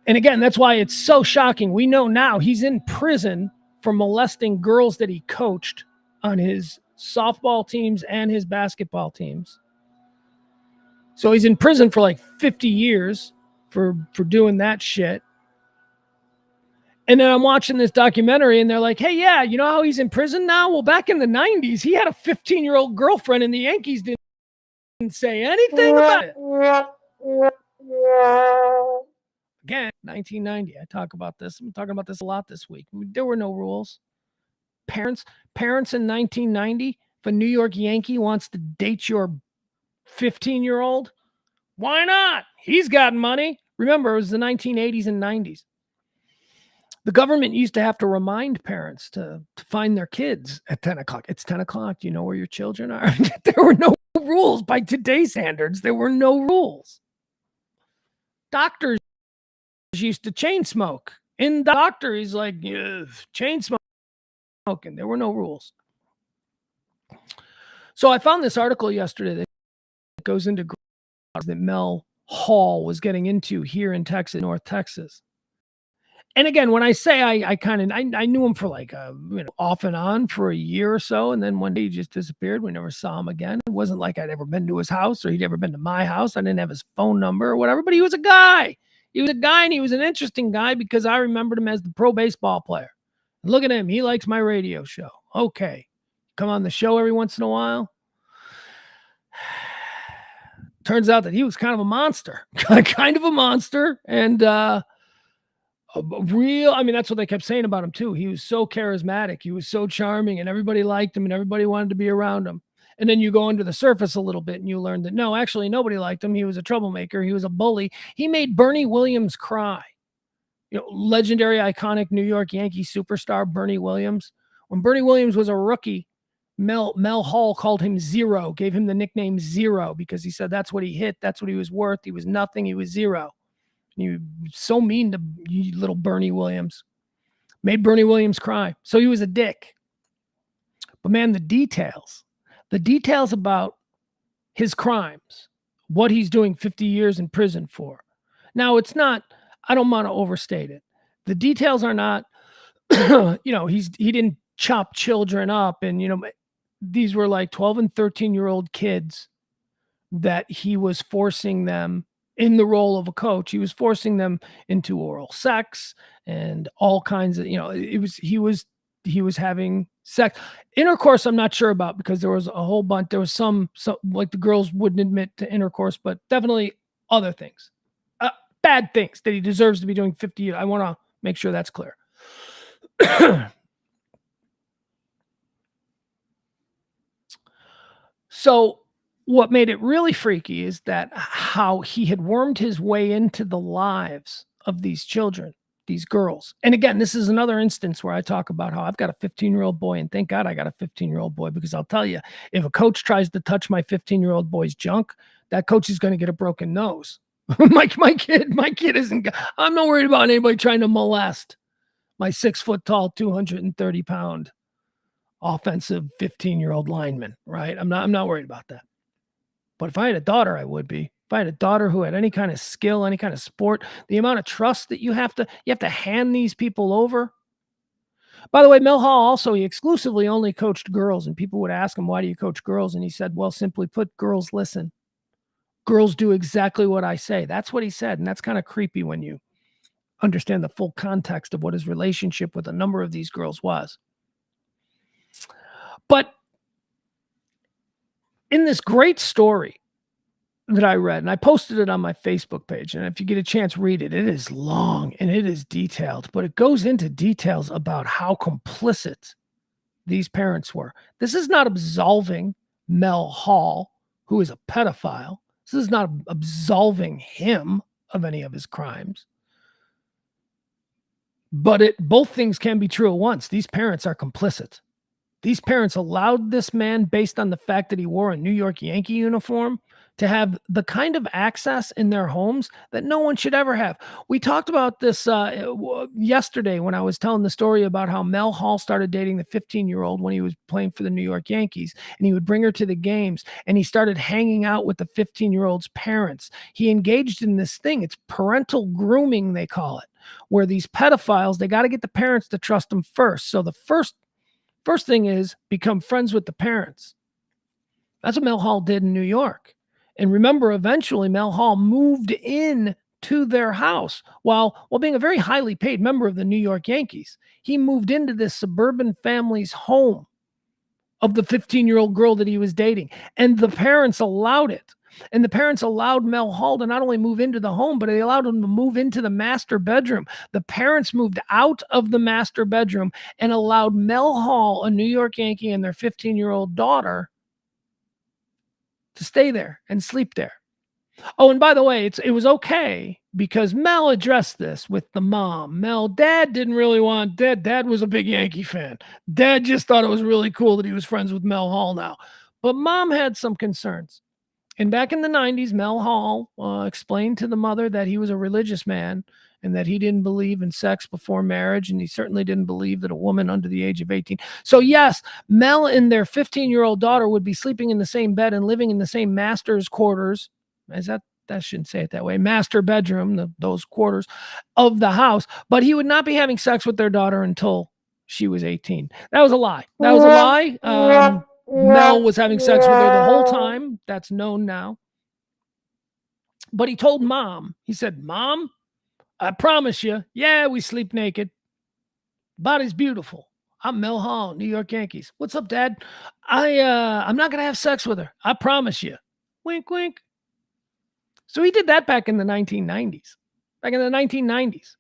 Speaker 1: And again, that's why it's so shocking. We know now he's in prison for molesting girls that he coached on his softball teams and his basketball teams. So he's in prison for like 50 years for doing that shit. And then I'm watching this documentary and they're like, hey, yeah, you know how he's in prison now? Well, back in the 90s, he had a 15-year-old girlfriend and the Yankees didn't say anything about it. Again, 1990. I talk about this. I'm talking about this a lot this week. There were no rules. Parents in 1990, if a New York Yankee wants to date your 15-year-old, why not? He's got money. Remember, it was the 1980s and 90s. The government used to have to remind parents to find their kids at 10 o'clock. It's 10 o'clock. Do you know where your children are? There were no rules by today's standards. There were no rules. Doctors used to chain smoke. In the doctor, he's like, chain smoking. There were no rules. So I found this article yesterday that goes into that Mel Hall was getting into here in Texas, North Texas. And again, when I say I knew him for like off and on for a year or so, and then one day he just disappeared. We never saw him again. It wasn't like I'd ever been to his house or he'd ever been to my house. I didn't have his phone number or whatever, but he was a guy. He was a guy, and he was an interesting guy because I remembered him as the pro baseball player. And look at him. He likes my radio show. Okay. Come on the show every once in a while. Turns out that he was kind of a monster. And that's what they kept saying about him too. He was so charismatic. He was so charming, and everybody liked him, and everybody wanted to be around him. And then you go under the surface a little bit and you learn that no, actually nobody liked him. He was a troublemaker. He was a bully. He made Bernie Williams cry. Legendary, iconic New York Yankee superstar Bernie Williams. When Bernie Williams was a rookie, Mel Hall called him Zero, gave him the nickname Zero because he said that's what he hit. That's what he was worth. He was nothing. He was zero. And he was so mean to you, little Bernie Williams. Made Bernie Williams cry. So he was a dick. But man, the details about his crimes, what he's doing 50 years in prison for. Now, it's not, I don't want to overstate it. The details are not, he didn't chop children up. And, these were like 12 and 13-year-old kids that he was forcing them in the role of a coach. He was forcing them into oral sex and all kinds of, he was having sex. Intercourse, I'm not sure about because there was a whole bunch. There was some like the girls wouldn't admit to intercourse, but definitely other things, bad things that he deserves to be doing 50 years. I want to make sure that's clear. So what made it really freaky is that how he had wormed his way into the lives of these children, these girls. And again, this is another instance where I talk about how I've got a 15-year-old boy, and thank God I got a 15-year-old boy, because I'll tell you, if a coach tries to touch my 15-year-old boy's junk, that coach is going to get a broken nose. my kid isn't, I'm not worried about anybody trying to molest my 6 foot tall, 230 pound offensive 15-year-old lineman, right? I'm not worried about that. But if I had a daughter, I would be. If I had a daughter who had any kind of skill, any kind of sport, the amount of trust that you have to hand these people over. By the way, Mel Hall also, he exclusively only coached girls, and people would ask him, why do you coach girls? And he said, well, simply put, girls listen. Girls do exactly what I say. That's what he said. And that's kind of creepy when you understand the full context of what his relationship with a number of these girls was. But in this great story that I read, and I posted it on my Facebook page, and if you get a chance, read it. It is long and it is detailed, but it goes into details about how complicit these parents were. This is not absolving Mel Hall, who is a pedophile. This is not absolving him of any of his crimes. But both things can be true at once. These parents are complicit. These parents allowed this man, based on the fact that he wore a New York Yankee uniform, to have the kind of access in their homes that no one should ever have. We talked about this yesterday when I was telling the story about how Mel Hall started dating the 15-year-old when he was playing for the New York Yankees, and he would bring her to the games, and he started hanging out with the 15-year-old's parents. He engaged in this thing. It's parental grooming, they call it, where these pedophiles, they got to get the parents to trust them first. So the first thing is become friends with the parents. That's what Mel Hall did in New York. And remember, eventually Mel Hall moved in to their house while being a very highly paid member of the New York Yankees. He moved into this suburban family's home of the 15-year-old girl that he was dating. And the parents allowed it. And the parents allowed Mel Hall to not only move into the home, but they allowed him to move into the master bedroom. The parents moved out of the master bedroom and allowed Mel Hall, a New York Yankee, and their 15-year-old daughter to stay there and sleep there. Oh, and by the way, it was okay because Mel addressed this with the mom. Dad didn't really want, Dad was a big Yankee fan. Dad just thought it was really cool that he was friends with Mel Hall now. But Mom had some concerns. And back in the 90s, Mel Hall explained to the mother that he was a religious man and that he didn't believe in sex before marriage, and he certainly didn't believe that a woman under the age of 18. So yes, Mel and their 15-year-old daughter would be sleeping in the same bed and living in the same master's quarters. That shouldn't say it that way. Master bedroom, those quarters of the house, but he would not be having sex with their daughter until she was 18. That was a lie. That was a lie. Mel was having sex with her the whole time. That's known now. But he told Mom, he said, Mom, I promise you, yeah, we sleep naked. Body's beautiful. I'm Mel Hall, New York Yankees. What's up, Dad? I'm not gonna have sex with her. I promise you. Wink, wink. So he did that back in the 1990s. Back in the 1990s.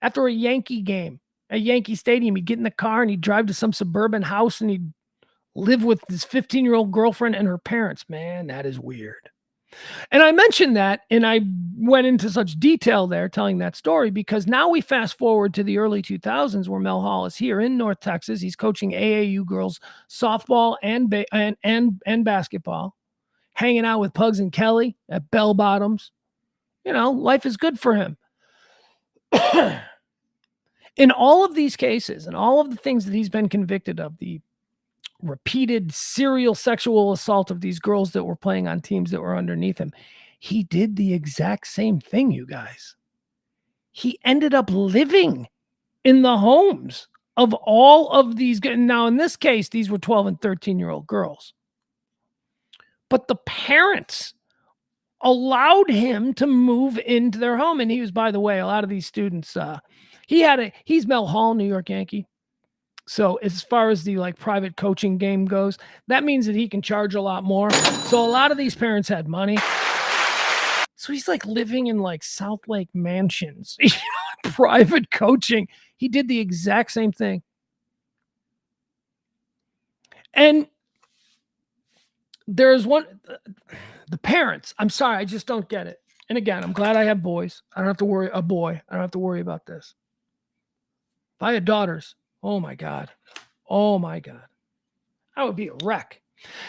Speaker 1: After a Yankee game at Yankee Stadium, he'd get in the car and he'd drive to some suburban house and he'd live with his 15-year-old girlfriend and her parents. Man, that is weird. And I mentioned that, and I went into such detail there telling that story because now we fast forward to the early 2000s where Mel Hall is here in North Texas. He's coaching AAU girls softball and basketball, hanging out with Pugs and Kelly at Bell Bottoms. You know, life is good for him. In all of these cases and all of the things that he's been convicted of, the repeated serial sexual assault of these girls that were playing on teams that were underneath him, he did the exact same thing, you guys. He ended up living in the homes of all of these. Now, in this case, these were 12 and 13-year-old girls. But the parents allowed him to move into their home. And he was, by the way, a lot of these students, he's Mel Hall, New York Yankee. So as far as the private coaching game goes, that means that he can charge a lot more. So a lot of these parents had money. So he's living in South Lake mansions, private coaching. He did the exact same thing. And there's the parents, I'm sorry, I just don't get it. And again, I'm glad I have boys. I don't have to worry, I don't have to worry about this. If I had daughters, oh my God, I would be a wreck.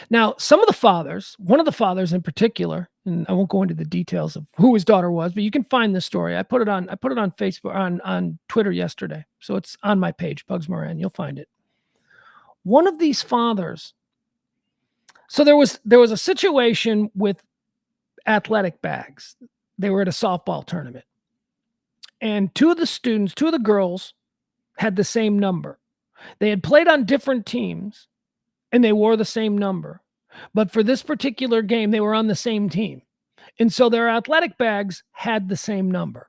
Speaker 1: Now, one of the fathers in particular, and I won't go into the details of who his daughter was, but you can find this story. I put it on Facebook, on Twitter yesterday. So it's on my page, Pugs Moran. You'll find it. One of these fathers. So there was a situation with athletic bags. They were at a softball tournament. And two of the girls had the same number. They had played on different teams and they wore the same number. But for this particular game, they were on the same team. And so their athletic bags had the same number.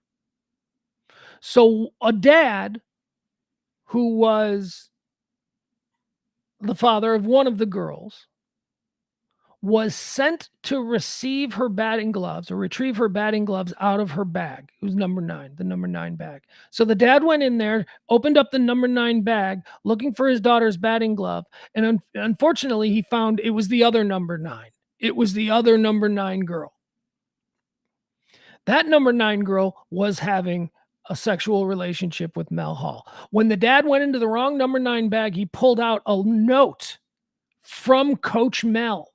Speaker 1: So a dad who was the father of one of the girls was sent to retrieve her batting gloves out of her bag. It was the number 9 bag. So the dad went in there, opened up the number 9 bag, looking for his daughter's batting glove. And unfortunately, he found it was the other number 9. It was the other number 9 girl. That number 9 girl was having a sexual relationship with Mel Hall. When the dad went into the wrong number 9 bag, he pulled out a note from Coach Mel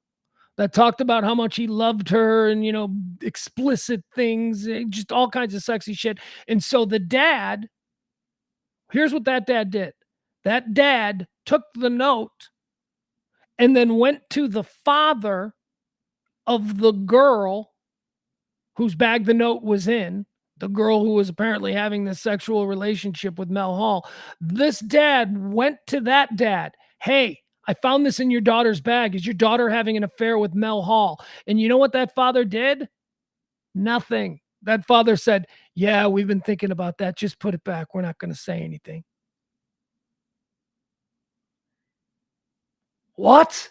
Speaker 1: that talked about how much he loved her and, explicit things, just all kinds of sexy shit. And so the dad, here's what that dad did. That dad took the note and then went to the father of the girl whose bag the note was in, the girl who was apparently having this sexual relationship with Mel Hall. This dad went to that dad. Hey, I found this in your daughter's bag. Is your daughter having an affair with Mel Hall? And you know what that father did? Nothing. That father said, yeah, we've been thinking about that. Just put it back. We're not going to say anything. What?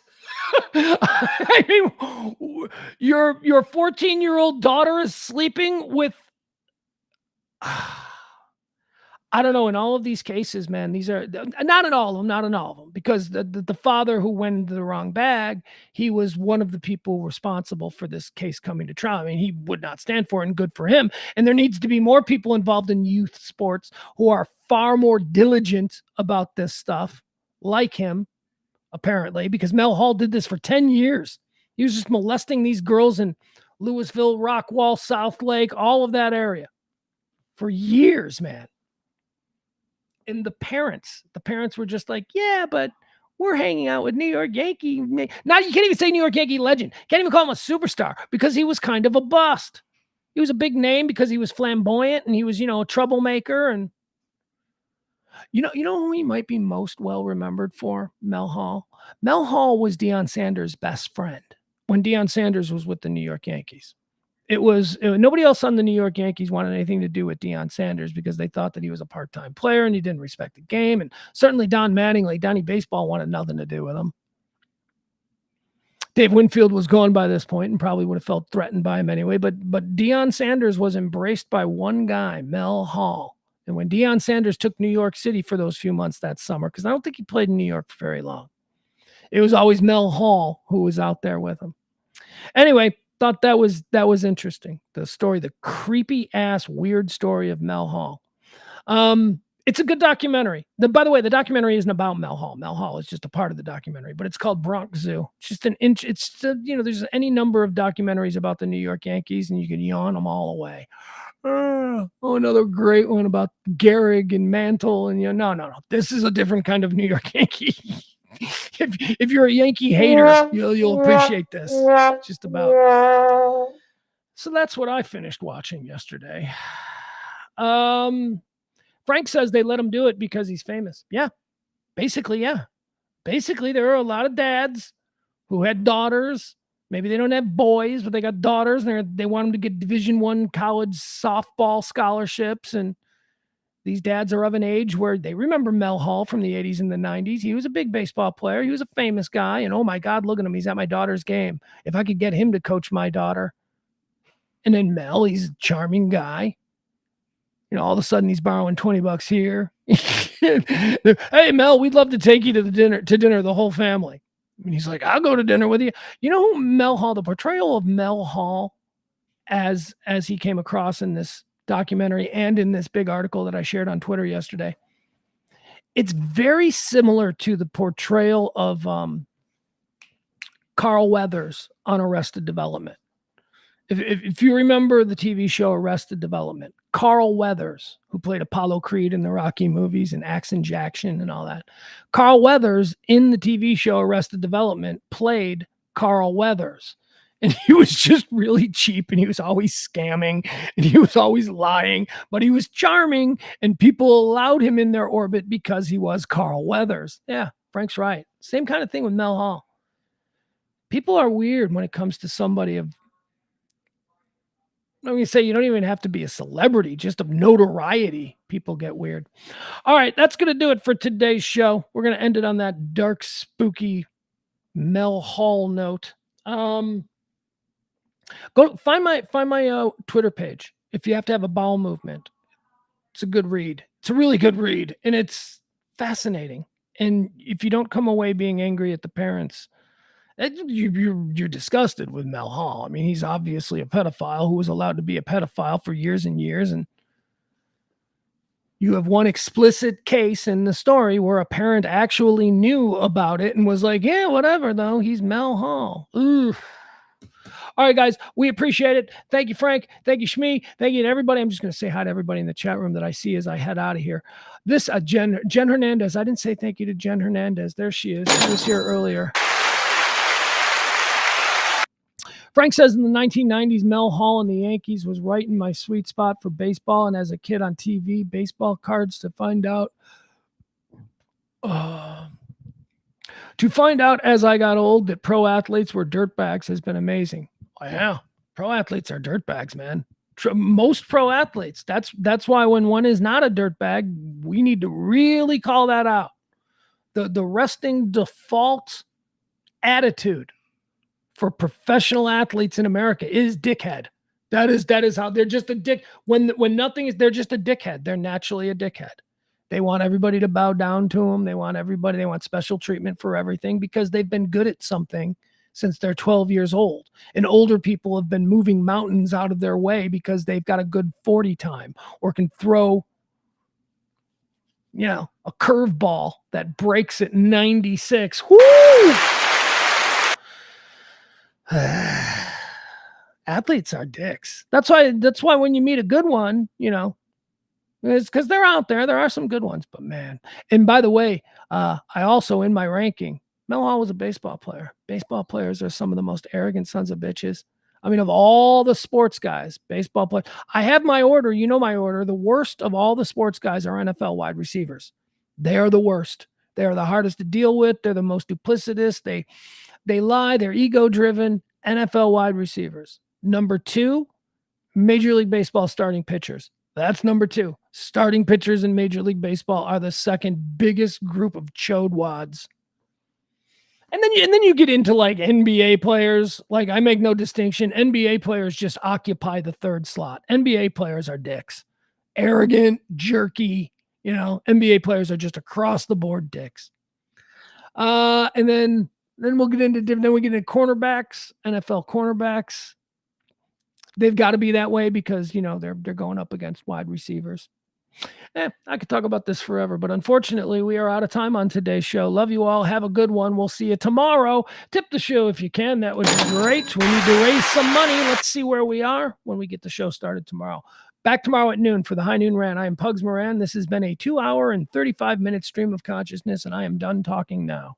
Speaker 1: I mean, your 14-year-old daughter is sleeping with... I don't know. In all of these cases, man, these are not in all of them, because the father who went into the wrong bag, he was one of the people responsible for this case coming to trial. I mean, he would not stand for it, and good for him. And there needs to be more people involved in youth sports who are far more diligent about this stuff, like him, apparently, because Mel Hall did this for 10 years. He was just molesting these girls in Louisville, Rockwall, South Lake, all of that area. for years, man. And the parents were just like, yeah, but we're hanging out with New York Yankee. Now you can't even say New York Yankee legend. Can't even call him a superstar because he was kind of a bust. He was a big name because he was flamboyant and he was, a troublemaker. And you know who he might be most well remembered for? Mel Hall. Mel Hall was Deion Sanders' best friend when Deion Sanders was with the New York Yankees. Nobody else on the New York Yankees wanted anything to do with Deion Sanders because they thought that he was a part-time player and he didn't respect the game. And certainly Don Mattingly, Donnie Baseball, wanted nothing to do with him. Dave Winfield was gone by this point and probably would have felt threatened by him anyway. But Deion Sanders was embraced by one guy, Mel Hall. And when Deion Sanders took New York City for those few months that summer, because I don't think he played in New York for very long, it was always Mel Hall who was out there with him. Anyway, thought that was interesting. The story, the creepy ass weird story of Mel Hall. It's a good documentary. By the way, the documentary isn't about Mel Hall. Mel Hall is just a part of the documentary, but it's called Bronx Zoo. It's just there's any number of documentaries about the New York Yankees and you can yawn them all away. Another great one about Gehrig and Mantle. And no. This is a different kind of New York Yankee. If you're a Yankee hater, you'll appreciate this. Just about. So that's what I finished watching yesterday. Frank says they let him do it because he's famous. Yeah. Basically, there are a lot of dads who had daughters. Maybe they don't have boys, but they got daughters, and they want them to get Division I college softball scholarships. And these dads are of an age where they remember Mel Hall from the 80s and the 90s. He was a big baseball player. He was a famous guy. And oh my God, look at him. He's at my daughter's game. If I could get him to coach my daughter. And then Mel, he's a charming guy. All of a sudden he's borrowing $20 here. Hey, Mel, we'd love to take you to dinner, the whole family. And he's like, I'll go to dinner with you. You know who Mel Hall, the portrayal of Mel Hall as he came across in this documentary and in this big article that I shared on Twitter yesterday, it's very similar to the portrayal of Carl Weathers on Arrested Development. If you remember the TV show Arrested Development, Carl Weathers, who played Apollo Creed in the Rocky movies and Action Jackson and all that, Carl Weathers in the TV show Arrested Development played Carl Weathers. And he was just really cheap and he was always scamming and he was always lying, but he was charming and people allowed him in their orbit because he was Carl Weathers. Yeah, Frank's right. Same kind of thing with Mel Hall. People are weird when it comes to somebody of, I'm going to say, you don't even have to be a celebrity, just of notoriety. People get weird. All right, that's going to do it for today's show. We're going to end it on that dark, spooky Mel Hall note. Go find my Twitter page. If you have to have a bowel movement, it's a good read. It's a really good read, and it's fascinating. And if you don't come away being angry at the parents, you're disgusted with Mel Hall. I mean, he's obviously a pedophile who was allowed to be a pedophile for years and years. And you have one explicit case in the story where a parent actually knew about it and was like, yeah, whatever, though. He's Mel Hall. Ooh. All right, guys, we appreciate it. Thank you, Frank. Thank you, Shmi. Thank you to everybody. I'm just going to say hi to everybody in the chat room that I see as I head out of here. This Jen Hernandez. I didn't say thank you to Jen Hernandez. There she is. She was here earlier. Frank says in the 1990s, Mel Hall and the Yankees was right in my sweet spot for baseball. And as a kid on TV, baseball cards to find out as I got old that pro athletes were dirtbags has been amazing. Oh, yeah, pro athletes are dirtbags, man. Most pro athletes. That's why when one is not a dirtbag, we need to really call that out. The resting default attitude for professional athletes in America is dickhead. That is how they're just a dick. When nothing is, they're just a dickhead. They're naturally a dickhead. They want everybody to bow down to them. They want special treatment for everything because they've been good at something since they're 12 years old. And older people have been moving mountains out of their way because they've got a good 40 time or can throw, a curveball that breaks at 96. Woo! Athletes are dicks. That's why when you meet a good one, It's because they're out there. There are some good ones, but man. And by the way, I also in my ranking, Mel Hall was a baseball player. Baseball players are some of the most arrogant sons of bitches. I mean, of all the sports guys, baseball players. I have my order. You know my order. The worst of all the sports guys are NFL wide receivers. They are the worst. They are the hardest to deal with. They're the most duplicitous. They lie. They're ego driven. NFL wide receivers. Number 2, Major League Baseball starting pitchers. That's number 2. Starting pitchers in Major League Baseball are the second biggest group of chode wads. And then you get into like NBA players. Like I make no distinction. NBA players just occupy the 3rd slot. NBA players are dicks. Arrogant, jerky, NBA players are just across the board dicks. And then we'll get into cornerbacks, NFL cornerbacks. They've got to be that way because, they're going up against wide receivers. I could talk about this forever, but unfortunately, we are out of time on today's show. Love you all. Have a good one. We'll see you tomorrow. Tip the show if you can. That would be great. We need to raise some money. Let's see where we are when we get the show started tomorrow. Back tomorrow at noon for the High Noon Rant. I am Pugs Moran. This has been a 2-hour and 35-minute stream of consciousness, and I am done talking now.